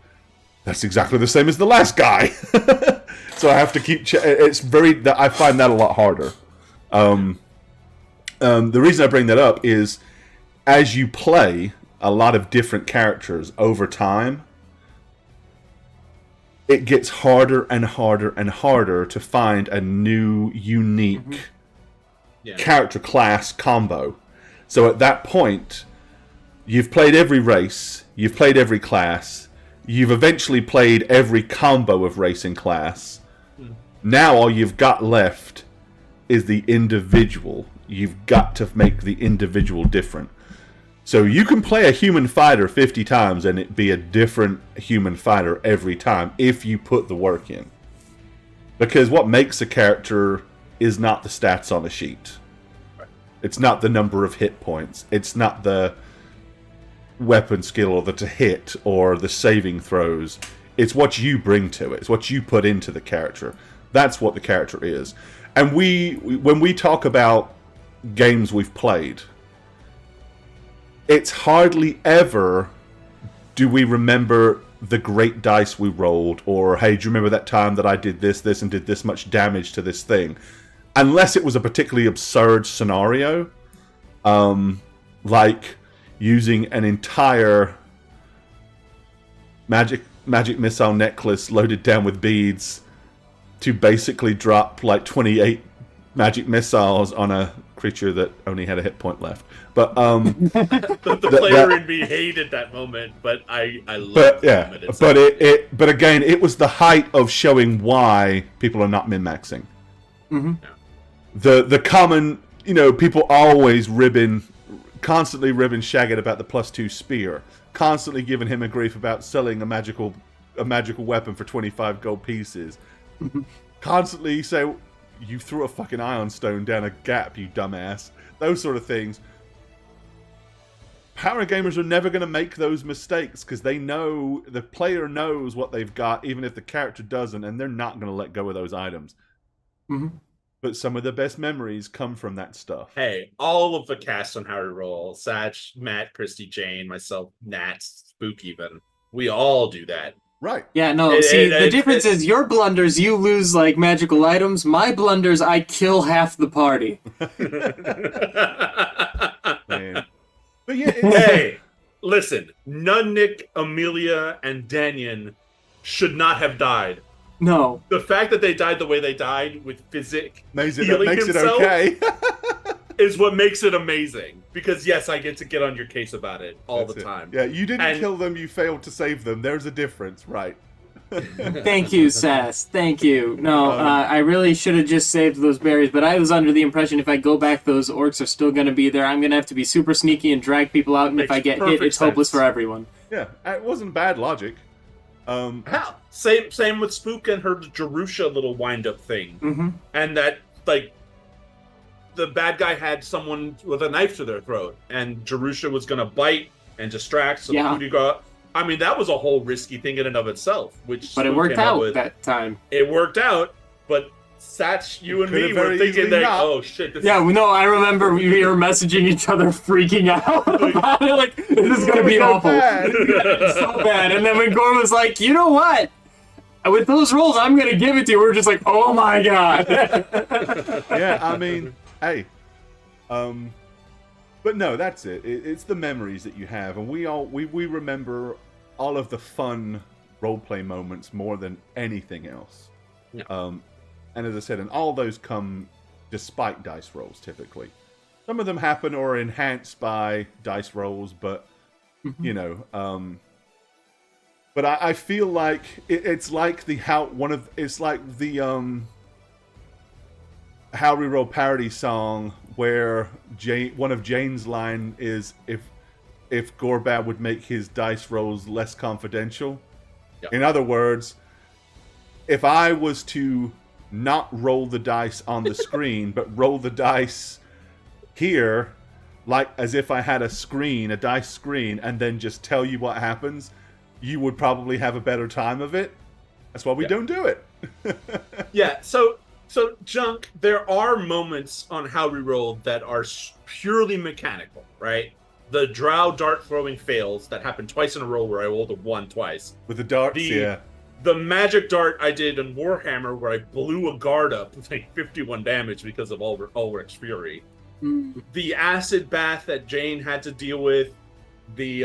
[SPEAKER 1] that's exactly the same as the last guy. So I have to keep, I find that a lot harder. The reason I bring that up is, as you play a lot of different characters over time, it gets harder and harder and harder to find a new, unique character class combo. So at that point, you've played every race, you've played every class, you've eventually played every combo of race and class. Now all you've got left is the individual. You've got to make the individual different. So you can play a human fighter 50 times and it be a different human fighter every time if you put the work in. Because what makes a character is not the stats on a sheet. It's not the number of hit points. It's not the weapon skill or the to hit or the saving throws. It's what you bring to it. It's what you put into the character. That's what the character is. And when we talk about games we've played, it's hardly ever do we remember the great dice we rolled, or hey, do you remember that time that I did this, and did this much damage to this thing? Unless it was a particularly absurd scenario, like using an entire magic missile necklace loaded down with beads to basically drop like 28 magic missiles on a creature that only had a hit point left. But
[SPEAKER 4] the player in me hated that moment, but I loved
[SPEAKER 1] it. But again, it was the height of showing why people are not min-maxing.
[SPEAKER 3] Mm-hmm.
[SPEAKER 1] The common, people always constantly ribbing Shagget about the +2 spear, constantly giving him a grief about selling a magical weapon for 25 gold pieces. Constantly say, you threw a fucking ion stone down a gap, you dumbass. Those sort of things. Power gamers are never going to make those mistakes because they know, the player knows what they've got, even if the character doesn't, and they're not going to let go of those items.
[SPEAKER 3] Mm-hmm.
[SPEAKER 1] But some of the best memories come from that stuff.
[SPEAKER 4] Hey, all of the cast on How to Roll, Satch, Matt, Christy, Jane, myself, Nat, Spook even, we all do that.
[SPEAKER 1] Right.
[SPEAKER 3] Yeah, no, the difference is your blunders, you lose, like, magical items. My blunders, I kill half the party.
[SPEAKER 1] Man. But yeah,
[SPEAKER 4] hey, listen, Nunnik, Amelia, and Danyan should not have died.
[SPEAKER 3] No.
[SPEAKER 4] The fact that they died the way they died with Physic
[SPEAKER 1] makes it okay.
[SPEAKER 4] is what makes it amazing. Because yes, I get to get on your case about it all the time.
[SPEAKER 1] Yeah, you didn't kill them, you failed to save them. There's a difference, right?
[SPEAKER 3] Thank you, Sass. Thank you. No, I really should have just saved those berries, but I was under the impression if I go back, those orcs are still going to be there. I'm going to have to be super sneaky and drag people out, and if I get hit, it's hopeless for everyone.
[SPEAKER 1] Yeah, it wasn't bad logic.
[SPEAKER 4] Hell, same with Spook and her Jerusha little wind-up thing.
[SPEAKER 3] Mm-hmm.
[SPEAKER 4] And that, like, the bad guy had someone with a knife to their throat, and Jerusha was going to bite and distract, so the coup de grace, I mean, that was a whole risky thing in and of itself.
[SPEAKER 3] But it worked out that time.
[SPEAKER 4] It worked out, but Satch, you and me were thinking that, oh shit.
[SPEAKER 3] I remember we were messaging each other freaking out about it. Like, this is going to be awful. It's so bad. And then when Gorm was like, you know what? With those rolls, I'm going to give it to you. We were just like, oh my God.
[SPEAKER 1] Yeah, I mean, hey. But no, that's it. It's the memories that you have. And we remember all of the fun roleplay moments more than anything else.
[SPEAKER 4] Yeah.
[SPEAKER 1] And as I said, and all those come despite dice rolls, typically. Some of them happen or are enhanced by dice rolls, but, you know... but I feel like it's like the How We Roll parody song where one of Jane's line is if Gorbad would make his dice rolls less confidential.
[SPEAKER 4] Yep.
[SPEAKER 1] In other words, if I was to not roll the dice on the screen, but roll the dice here, like as if I had a dice screen, and then just tell you what happens, you would probably have a better time of it. That's why we don't do it.
[SPEAKER 4] Yeah, so Junk, there are moments on How We Roll that are purely mechanical, right? The drow dart throwing fails that happened twice in a row where I rolled a 1 twice.
[SPEAKER 1] With the darts, yeah.
[SPEAKER 4] The magic dart I did in Warhammer where I blew a guard up with like 51 damage because of Ulrich's Fury. The acid bath that Jane had to deal with. The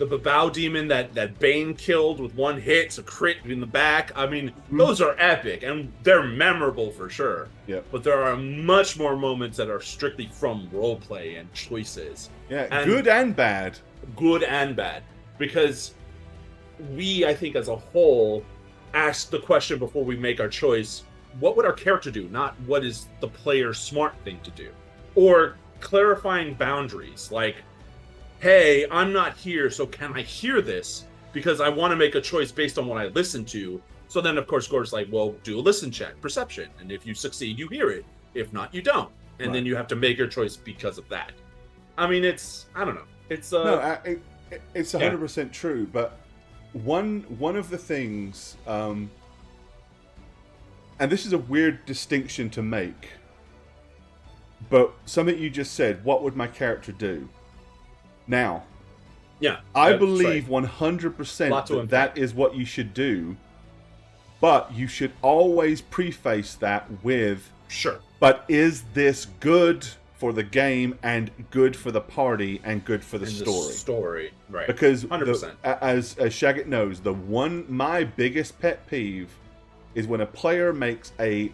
[SPEAKER 4] Babao demon that Bane killed with 1 hit, it's a crit in the back. I mean, those are epic and they're memorable for sure.
[SPEAKER 1] Yep.
[SPEAKER 4] But there are much more moments that are strictly from roleplay and choices.
[SPEAKER 1] Yeah, and good and bad.
[SPEAKER 4] Good and bad. Because we, I think as a whole, ask the question before we make our choice, what would our character do? Not what is the player's smart thing to do. Or clarifying boundaries, like, hey, I'm not here, so can I hear this? Because I want to make a choice based on what I listen to. So then, of course, Gord's like, well, do a listen check, perception. And if you succeed, you hear it. If not, you don't. And then you have to make your choice because of that. I mean, I don't know. It's
[SPEAKER 1] it's 100% true. But one of the things, and this is a weird distinction to make, but something you just said, what would my character do? Now, I believe 100% that is what you should do, but you should always preface that with,
[SPEAKER 4] sure,
[SPEAKER 1] but is this good for the game and good for the party and good for the story?
[SPEAKER 4] Right.
[SPEAKER 1] Because
[SPEAKER 4] 100%.
[SPEAKER 1] As Shagget knows, my biggest pet peeve is when a player makes a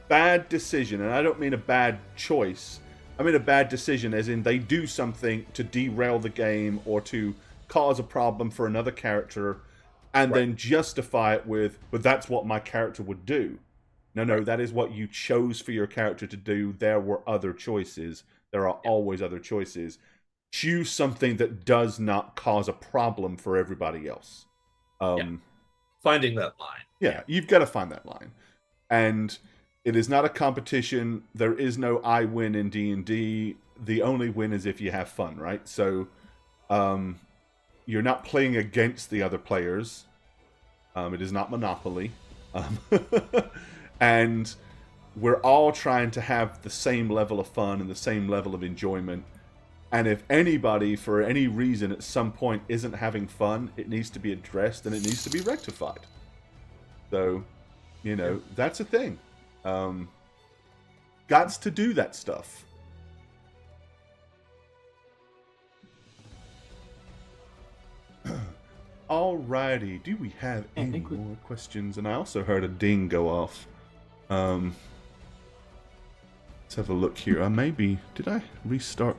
[SPEAKER 1] bad decision, and I don't mean a bad choice, I mean a bad decision as in they do something to derail the game or to cause a problem for another character and then justify it with, but that's what my character would do. No, that is what you chose for your character to do. There were other choices. There are always other choices. Choose something that does not cause a problem for everybody else.
[SPEAKER 4] Finding that line.
[SPEAKER 1] Yeah, you've got to find that line. And it is not a competition. There is no I win in D&D. The only win is if you have fun, right? So you're not playing against the other players. It is not Monopoly. And we're all trying to have the same level of fun and the same level of enjoyment. And if anybody, for any reason, at some point isn't having fun, it needs to be addressed and it needs to be rectified. So, that's a thing. Gots to do that stuff. Alrighty, do we have any more questions? And I also heard a ding go off. Let's have a look here. Did I restart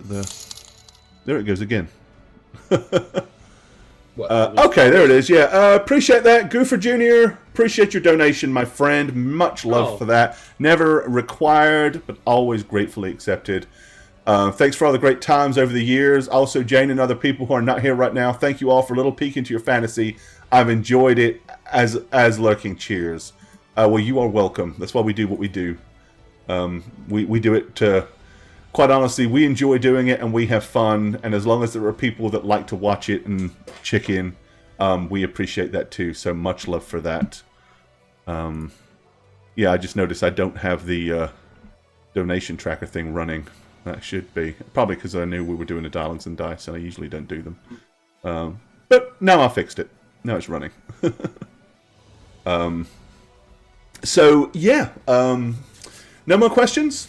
[SPEAKER 1] there it goes again. Okay, there it is. Yeah, appreciate that, Goofer Jr. Appreciate your donation, my friend. Much love for that. Never required, but always gratefully accepted. Thanks for all the great times over the years. Also, Jane and other people who are not here right now, thank you all for a little peek into your fantasy. I've enjoyed it as lurking. Cheers. Well, you are welcome. That's why we do what we do. We do it to quite honestly, we enjoy doing it and we have fun. And as long as there are people that like to watch it and chick in, we appreciate that too. So much love for that. Yeah, I just noticed I don't have the donation tracker thing running. That should be. Probably because I knew we were doing the Darlings and Dice, and I usually don't do them. But now I fixed it. Now it's running. So, yeah. No more questions?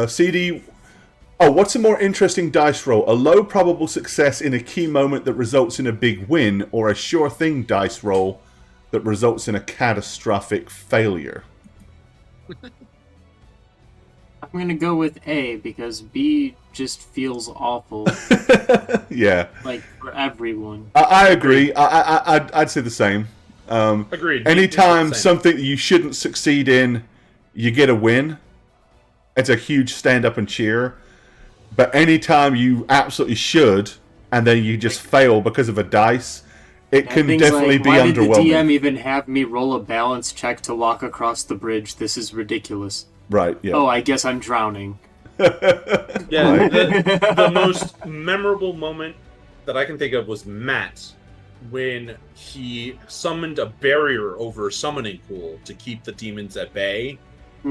[SPEAKER 1] CD... Oh, what's a more interesting dice roll? A low probable success in a key moment that results in a big win, or a sure thing dice roll that results in a catastrophic failure?
[SPEAKER 3] I'm going to go with A, because B just feels awful.
[SPEAKER 1] Yeah.
[SPEAKER 3] Like, for everyone.
[SPEAKER 1] I agree. I'd say the same.
[SPEAKER 4] Agreed.
[SPEAKER 1] Anytime
[SPEAKER 4] Same.
[SPEAKER 1] something you shouldn't succeed in, you get a win, it's a huge stand up and cheer. But anytime you absolutely should, and then you just fail because of a dice, it can definitely be
[SPEAKER 3] why
[SPEAKER 1] underwhelming.
[SPEAKER 3] Did the DM even have me roll a balance check to walk across the bridge? This is ridiculous.
[SPEAKER 1] Right, yeah.
[SPEAKER 3] Oh, I guess I'm drowning.
[SPEAKER 4] Yeah, the most memorable moment that I can think of was Matt when he summoned a barrier over a summoning pool to keep the demons at bay,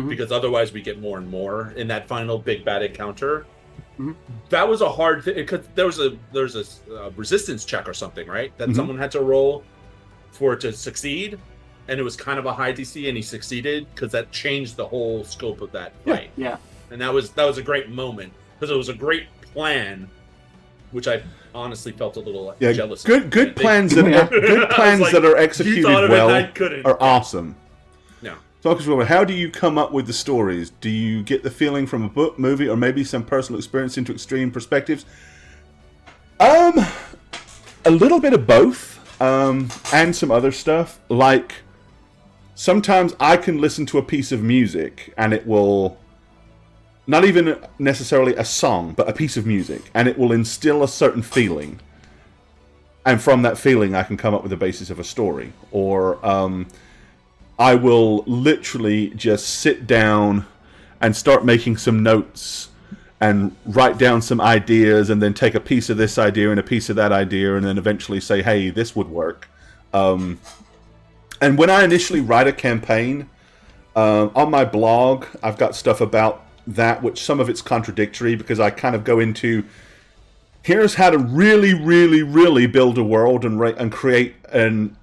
[SPEAKER 4] because otherwise we get more and more in that final big bad encounter. That was a hard thing because there's a resistance check or something, right? That someone had to roll for it to succeed, and it was kind of a high DC, and he succeeded because that changed the whole scope of that fight.
[SPEAKER 3] Yeah.
[SPEAKER 4] And that was a great moment because it was a great plan, which I honestly felt a little jealous.
[SPEAKER 1] Good plans that good plans
[SPEAKER 4] like,
[SPEAKER 1] that are executed
[SPEAKER 4] you thought of
[SPEAKER 1] well
[SPEAKER 4] it, I couldn't.
[SPEAKER 1] are awesome.
[SPEAKER 4] No.
[SPEAKER 1] Talk us about how do you come up with the stories? Do you get the feeling from a book, movie, or maybe some personal experience into extreme perspectives? A little bit of both, and some other stuff. Like sometimes I can listen to a piece of music and it will, not even necessarily a song, but a piece of music, and it will instill a certain feeling. And from that feeling, I can come up with the basis of a story. Or I will literally just sit down and start making some notes and write down some ideas and then take a piece of this idea and a piece of that idea and then eventually say, hey, this would work. And when I initially write a campaign, on my blog, I've got stuff about that, which some of it's contradictory because I kind of go into, here's how to really, really, really build a world and create an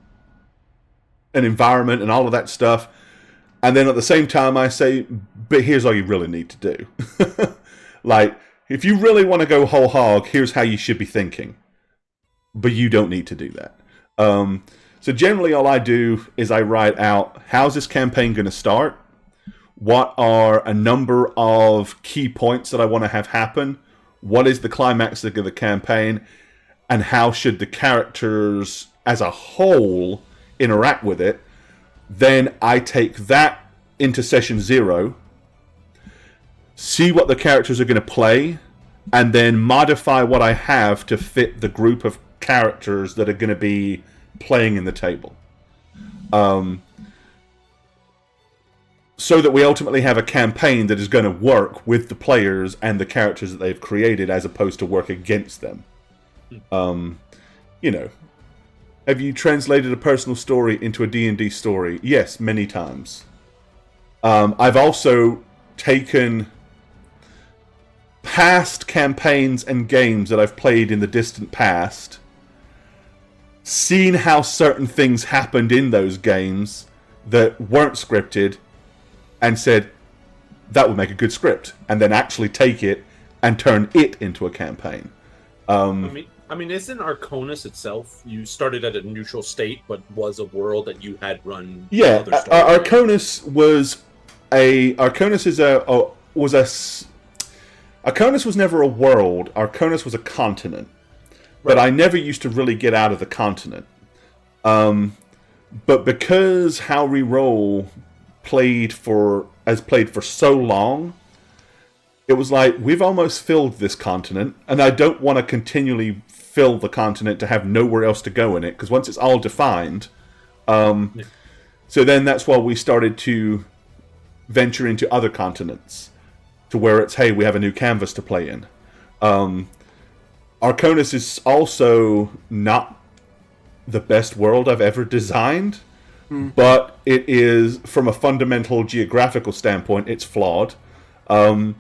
[SPEAKER 1] environment and all of that stuff. And then at the same time I say, but here's all you really need to do. Like, if you really want to go whole hog, here's how you should be thinking. But you don't need to do that. So generally all I do is I write out, how's this campaign going to start? What are a number of key points that I want to have happen? What is the climax of the campaign? And how should the characters as a whole interact with it? Then I take that into session 0, see what the characters are going to play, and then modify what I have to fit the group of characters that are going to be playing in the table. So that we ultimately have a campaign that is going to work with the players and the characters that they've created as opposed to work against them. You know, have you translated a personal story into a D&D story? Yes, many times. I've also taken past campaigns and games that I've played in the distant past, seen how certain things happened in those games that weren't scripted, and said, that would make a good script, and then actually take it and turn it into a campaign.
[SPEAKER 4] I mean, isn't Arconis itself, you started at a neutral state, but was a world that you had run?
[SPEAKER 1] Yeah, Arconis was a... Arconis was never a world. Arconis was a continent. But I never used to really get out of the continent. But because How We Roll played for so long, it was like, we've almost filled this continent, and I don't want to continually fill the continent to have nowhere else to go in it, because once it's all defined, so then that's why we started to venture into other continents to where it's, hey, we have a new canvas to play in. Arconis is also not the best world I've ever designed, but it is, from a fundamental geographical standpoint, it's flawed. But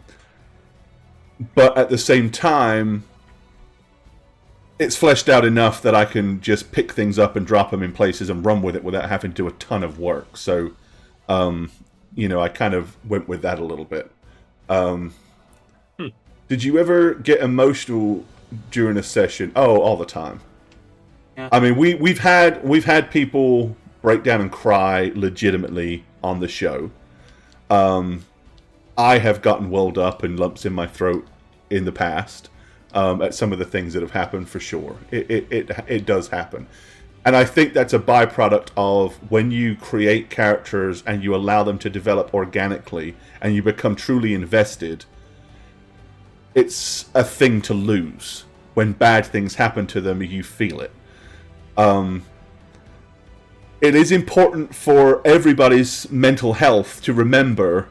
[SPEAKER 1] at the same time, it's fleshed out enough that I can just pick things up and drop them in places and run with it without having to do a ton of work. So, I kind of went with that a little bit. Did you ever get emotional during a session? Oh, all the time.
[SPEAKER 3] Yeah.
[SPEAKER 1] I mean, we've had people break down and cry legitimately on the show. I have gotten welled up and lumps in my throat in the past at some of the things that have happened, for sure. It does happen. And I think that's a byproduct of when you create characters and you allow them to develop organically and you become truly invested, it's a thing to lose. When bad things happen to them, you feel it. It is important for everybody's mental health to remember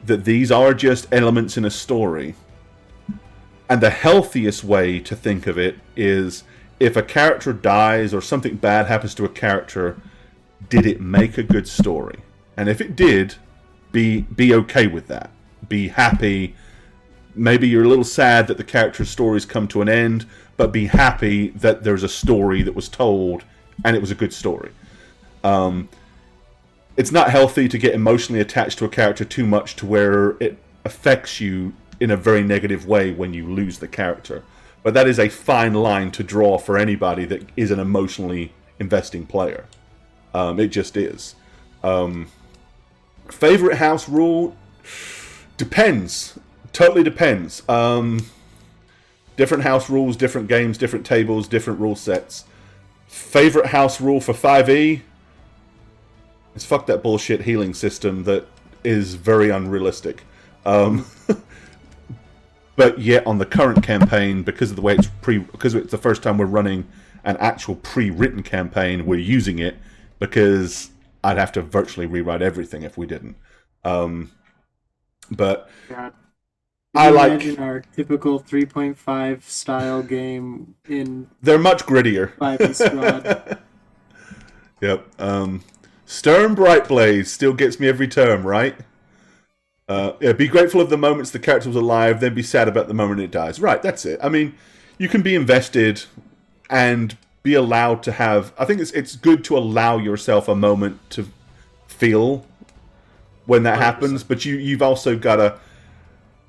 [SPEAKER 1] that these are just elements in a story. And the healthiest way to think of it is, if a character dies or something bad happens to a character, did it make a good story? And if it did, be okay with that. Be happy. Maybe you're a little sad that the character's stories come to an end, but be happy that there's a story that was told and it was a good story. It's not healthy to get emotionally attached to a character too much to where it affects you in a very negative way when you lose the character. But that is a fine line to draw for anybody that is an emotionally investing player. It just is. Favorite house rule? Depends. Totally depends. Different house rules, different games, different tables, different rule sets. Favorite house rule for 5e? It's fuck that bullshit healing system that is very unrealistic. But yet on the current campaign, because of the way because it's the first time we're running an actual pre-written campaign, we're using it because I'd have to virtually rewrite everything if we didn't. But
[SPEAKER 3] God.
[SPEAKER 1] I like
[SPEAKER 3] our typical 3.5 style game in
[SPEAKER 1] they're much grittier.
[SPEAKER 3] 5e Squad.
[SPEAKER 1] Yep. Stern Brightblaze still gets me every term, right? Be grateful of the moments the character was alive, then be sad about the moment it dies. Right, that's it. I mean, you can be invested and be allowed to have... I think it's good to allow yourself a moment to feel when that 100%. Happens, but you've also got to...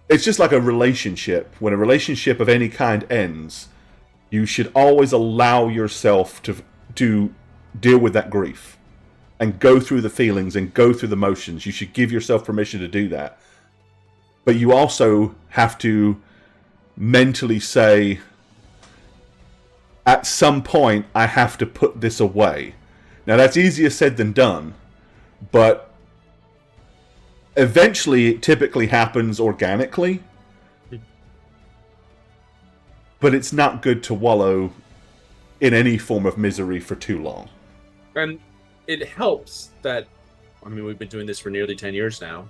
[SPEAKER 1] It's just like a relationship. When a relationship of any kind ends, you should always allow yourself to deal with that grief and go through the feelings and go through the motions. You should give yourself permission to do that. But you also have to mentally say, at some point, I have to put this away. Now, that's easier said than done, but eventually it typically happens organically. But it's not good to wallow in any form of misery for too long.
[SPEAKER 4] And it helps that, I mean, we've been doing this for nearly 10 years now.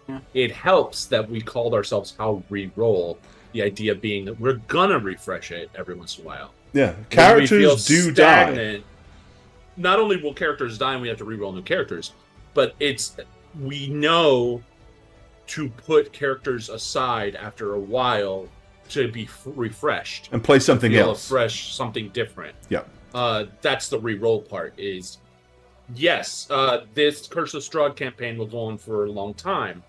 [SPEAKER 3] Yeah.
[SPEAKER 4] It helps that we called ourselves How Reroll, the idea being that we're gonna refresh it every once in a while.
[SPEAKER 1] Yeah, characters do die.
[SPEAKER 4] Not only will characters die and we have to reroll new characters, but we know to put characters aside after a while to be refreshed.
[SPEAKER 1] And play something else.
[SPEAKER 4] Fresh, something different.
[SPEAKER 1] Yeah.
[SPEAKER 4] That's the reroll part is... Yes, this Curse of Strahd campaign will go on for a long time.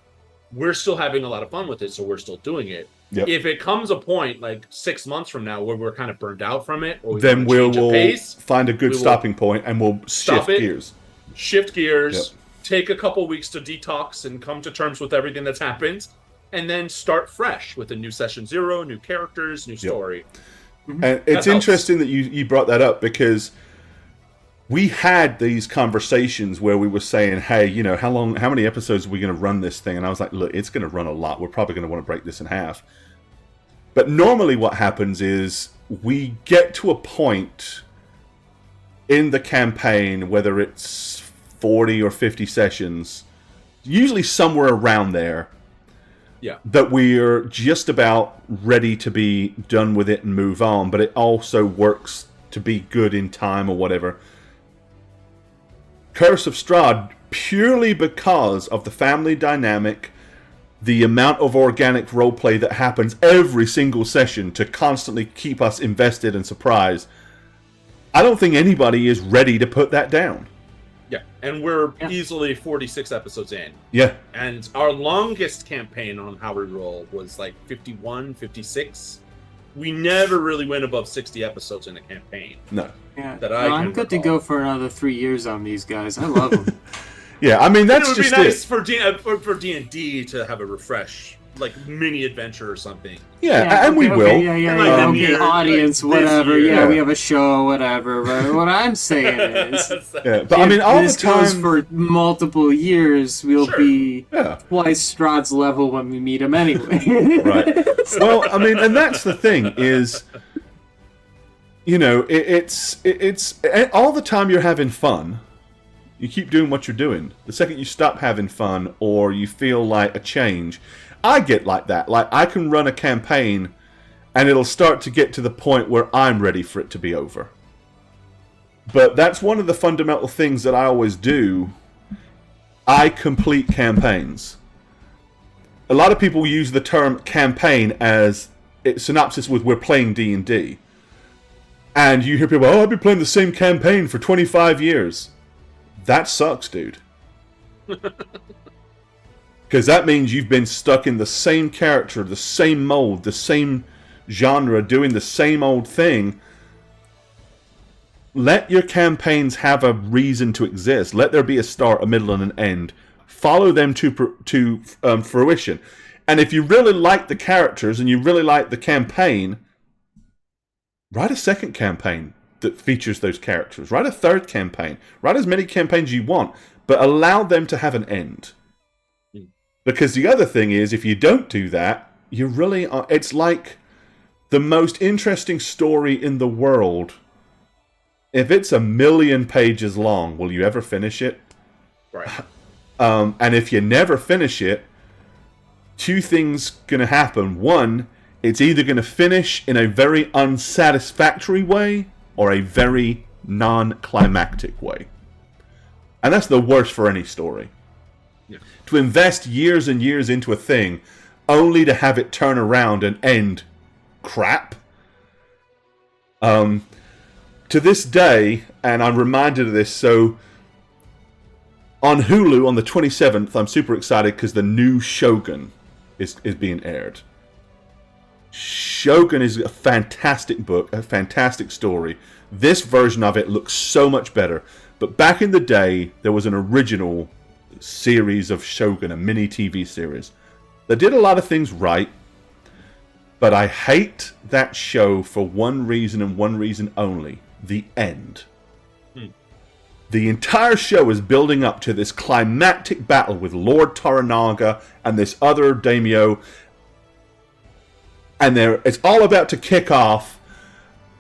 [SPEAKER 4] We're still having a lot of fun with it, so we're still doing it.
[SPEAKER 1] Yep.
[SPEAKER 4] If it comes a point, like 6 months from now, where we're kind of burned out from it, or
[SPEAKER 1] then we'll find a good stopping point and we'll shift gears.
[SPEAKER 4] Shift gears, take a couple weeks to detox and come to terms with everything that's happened, and then start fresh with a new session 0, new characters, new story.
[SPEAKER 1] Mm-hmm. And it's interesting that you brought that up, because we had these conversations where we were saying, hey, how many episodes are we going to run this thing? And I was like, look, it's going to run a lot. We're probably going to want to break this in half. But normally what happens is we get to a point in the campaign, whether it's 40 or 50 sessions, usually somewhere around there.
[SPEAKER 4] Yeah.
[SPEAKER 1] That we're just about ready to be done with it and move on, but it also works to be good in time or whatever. Curse of Strahd, purely because of the family dynamic, the amount of organic roleplay that happens every single session to constantly keep us invested and surprised, I don't think anybody is ready to put that down.
[SPEAKER 4] Yeah, and we're easily 46 episodes in.
[SPEAKER 1] Yeah.
[SPEAKER 4] And our longest campaign on How We Roll was like 51, 56. We never really went above 60 episodes in a campaign.
[SPEAKER 1] No.
[SPEAKER 3] Yeah,
[SPEAKER 4] That
[SPEAKER 3] I'm good to go for another 3 years on these guys. I love them.
[SPEAKER 1] Yeah, I mean, that's
[SPEAKER 4] It would
[SPEAKER 1] just
[SPEAKER 4] be nice
[SPEAKER 1] it.
[SPEAKER 4] for D&D to have a refresh, like mini adventure or something.
[SPEAKER 1] Yeah, and we will.
[SPEAKER 3] Okay, audience,
[SPEAKER 4] like this
[SPEAKER 3] whatever.
[SPEAKER 4] year.
[SPEAKER 3] Yeah, we have a show, whatever. But what I'm saying is,
[SPEAKER 1] Yeah, but I mean, all the
[SPEAKER 3] this goes
[SPEAKER 1] time.
[SPEAKER 3] for multiple years, we'll
[SPEAKER 4] Sure.
[SPEAKER 3] be
[SPEAKER 1] Yeah.
[SPEAKER 3] twice Strahd's level when we meet him anyway.
[SPEAKER 1] Right. Well, I mean, and that's the thing is, you know, it's all the time you're having fun. You keep doing what you're doing. The second you stop having fun or you feel like a change, I get like that. Like, I can run a campaign and it'll start to get to the point where I'm ready for it to be over. But that's one of the fundamental things that I always do. I complete campaigns. A lot of people use the term campaign as synopsis with we're playing D&D. And you hear people, oh, I've been playing the same campaign for 25 years. That sucks, dude. Because that means you've been stuck in the same character, the same mold, the same genre, doing the same old thing. Let your campaigns have a reason to exist. Let there be a start, a middle, and an end. Follow them to fruition. And if you really like the characters and you really like the campaign, write a second campaign that features those characters. Write a third campaign. Write as many campaigns you want, but allow them to have an end. Because the other thing is, if you don't do that, you really are... It's like the most interesting story in the world. If it's 1,000,000 pages long, will you ever finish it?
[SPEAKER 4] Right.
[SPEAKER 1] And if you never finish it, two things going to happen. One, it's either going to finish in a very unsatisfactory way or a very non-climactic way. And that's the worst for any story.
[SPEAKER 4] Yeah.
[SPEAKER 1] To invest years and years into a thing only to have it turn around and end crap. To this day, and I'm reminded of this, so on Hulu on the 27th, I'm super excited because the new Shogun is being aired. Shogun is a fantastic book, a fantastic story. This version of it looks so much better. But back in the day, there was an original series of Shogun, a mini TV series, that did a lot of things right. But I hate that show for one reason and one reason only. The end. The entire show is building up to this climactic battle with Lord Toranaga and this other daimyo. And it's all about to kick off.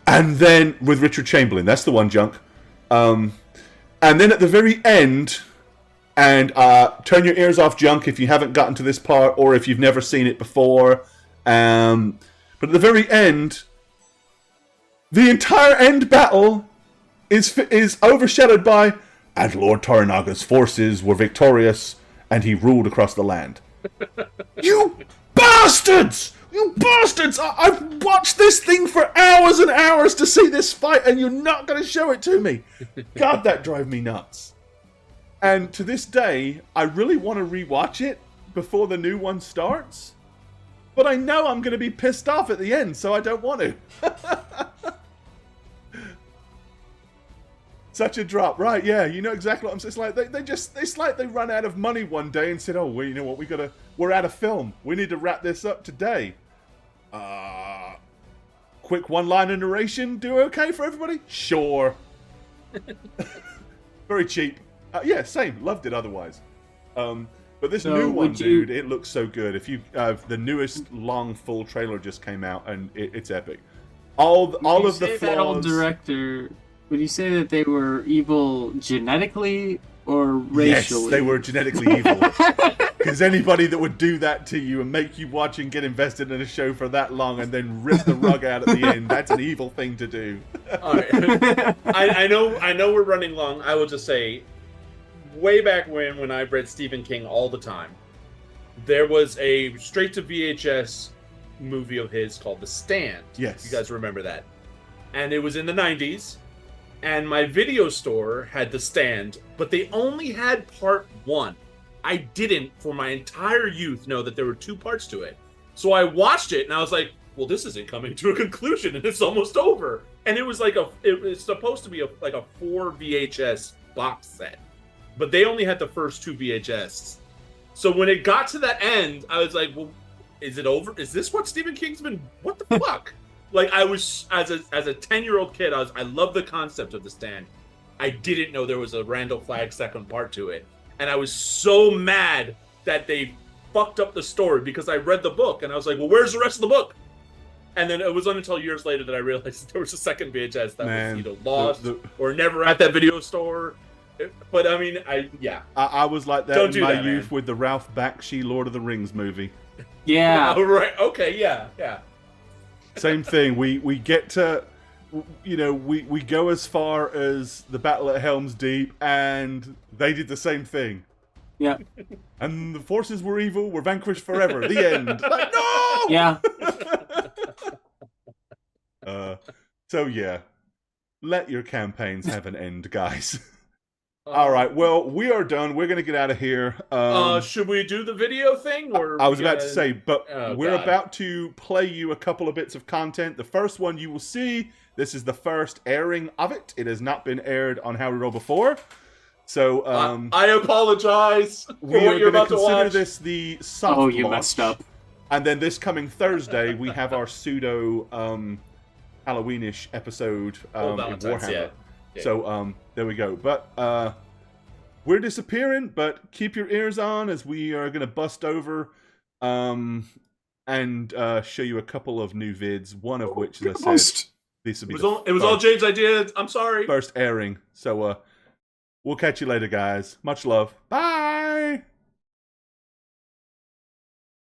[SPEAKER 1] And then, with Richard Chamberlain, that's the one, Junk. And then at the very end, and turn your ears off, Junk, if you haven't gotten to this part, or if you've never seen it before. But at the very end, the entire end battle is overshadowed by, and Lord Toranaga's forces were victorious, and he ruled across the land. You bastards! You bastards! I've watched this thing for hours and hours to see this fight, and you're not going to show it to me. God, that drove me nuts. And to this day, I really want to rewatch it before the new one starts. But I know I'm going to be pissed off at the end, so I don't want to. Such a drop, right? Yeah, you know exactly what I'm saying. It's like it's like they run out of money one day and said, "Oh, well, you know what? We're out of film. We need to wrap this up today." Quick one-liner narration. Do okay for everybody? Sure. Very cheap. Yeah, same. Loved it otherwise. But this new one, dude, it looks so good. If you the newest long full trailer just came out and it's epic. All of the flaws.
[SPEAKER 3] That old director. Would you say that they were evil genetically, or racially?
[SPEAKER 1] Yes, they were genetically evil. Because anybody that would do that to you and make you watch and get invested in a show for that long and then rip the rug out at the end, that's an evil thing to do.
[SPEAKER 4] All right. I know we're running long. I will just say, way back when I read Stephen King all the time, there was a straight to VHS movie of his called The Stand.
[SPEAKER 1] Yes.
[SPEAKER 4] You guys remember that? And it was in the 90s. And my video store had The Stand, but they only had part 1. I didn't, for my entire youth, know that there were 2 parts to it. So I watched it, and I was like, well, this isn't coming to a conclusion, and it's almost over. And it was like it was supposed to be like a 4 VHS box set. But they only had the first 2 VHS. So when it got to that end, I was like, well, is it over? Is this what Stephen King's been? What the fuck? Like, I was, as a 10-year-old kid, I love the concept of The Stand. I didn't know there was a Randall Flagg second part to it. And I was so mad that they fucked up the story because I read the book and I was like, well, where's the rest of the book? And then it was until years later that I realized there was a second VHS that was either lost or never at that video store. But I mean, I
[SPEAKER 1] was like that in my youth with the Ralph Bakshi Lord of the Rings movie.
[SPEAKER 3] Yeah.
[SPEAKER 4] Right. Okay. Yeah.
[SPEAKER 1] Same thing. We get to, we go as far as the Battle at Helm's Deep, and they did the same thing.
[SPEAKER 3] Yeah.
[SPEAKER 1] And the forces were evil, were vanquished forever. The end. Like, no!
[SPEAKER 3] Yeah.
[SPEAKER 1] So yeah, let your campaigns have an end, guys. All right, well, we are done. We're going to get out of here.
[SPEAKER 4] Should we do the video thing? Or
[SPEAKER 1] I was about to say, but we're
[SPEAKER 4] God.
[SPEAKER 1] about to play you a couple of bits of content. The first one you will see, this is the first airing of it. It has not been aired on How We Roll before. So
[SPEAKER 4] I apologize for what you're about to watch.
[SPEAKER 1] We are going to consider this the soft launch.
[SPEAKER 3] You messed up.
[SPEAKER 1] And then this coming Thursday, we have our pseudo Halloweenish episode in Warhammer.
[SPEAKER 4] Yeah.
[SPEAKER 1] So there we go. But we're disappearing, but keep your ears on as we are going to bust over and show you a couple of new vids, one of which, as I said, this will be
[SPEAKER 4] it was all James' idea. I'm sorry.
[SPEAKER 1] First airing. So we'll catch you later, guys. Much love. Bye.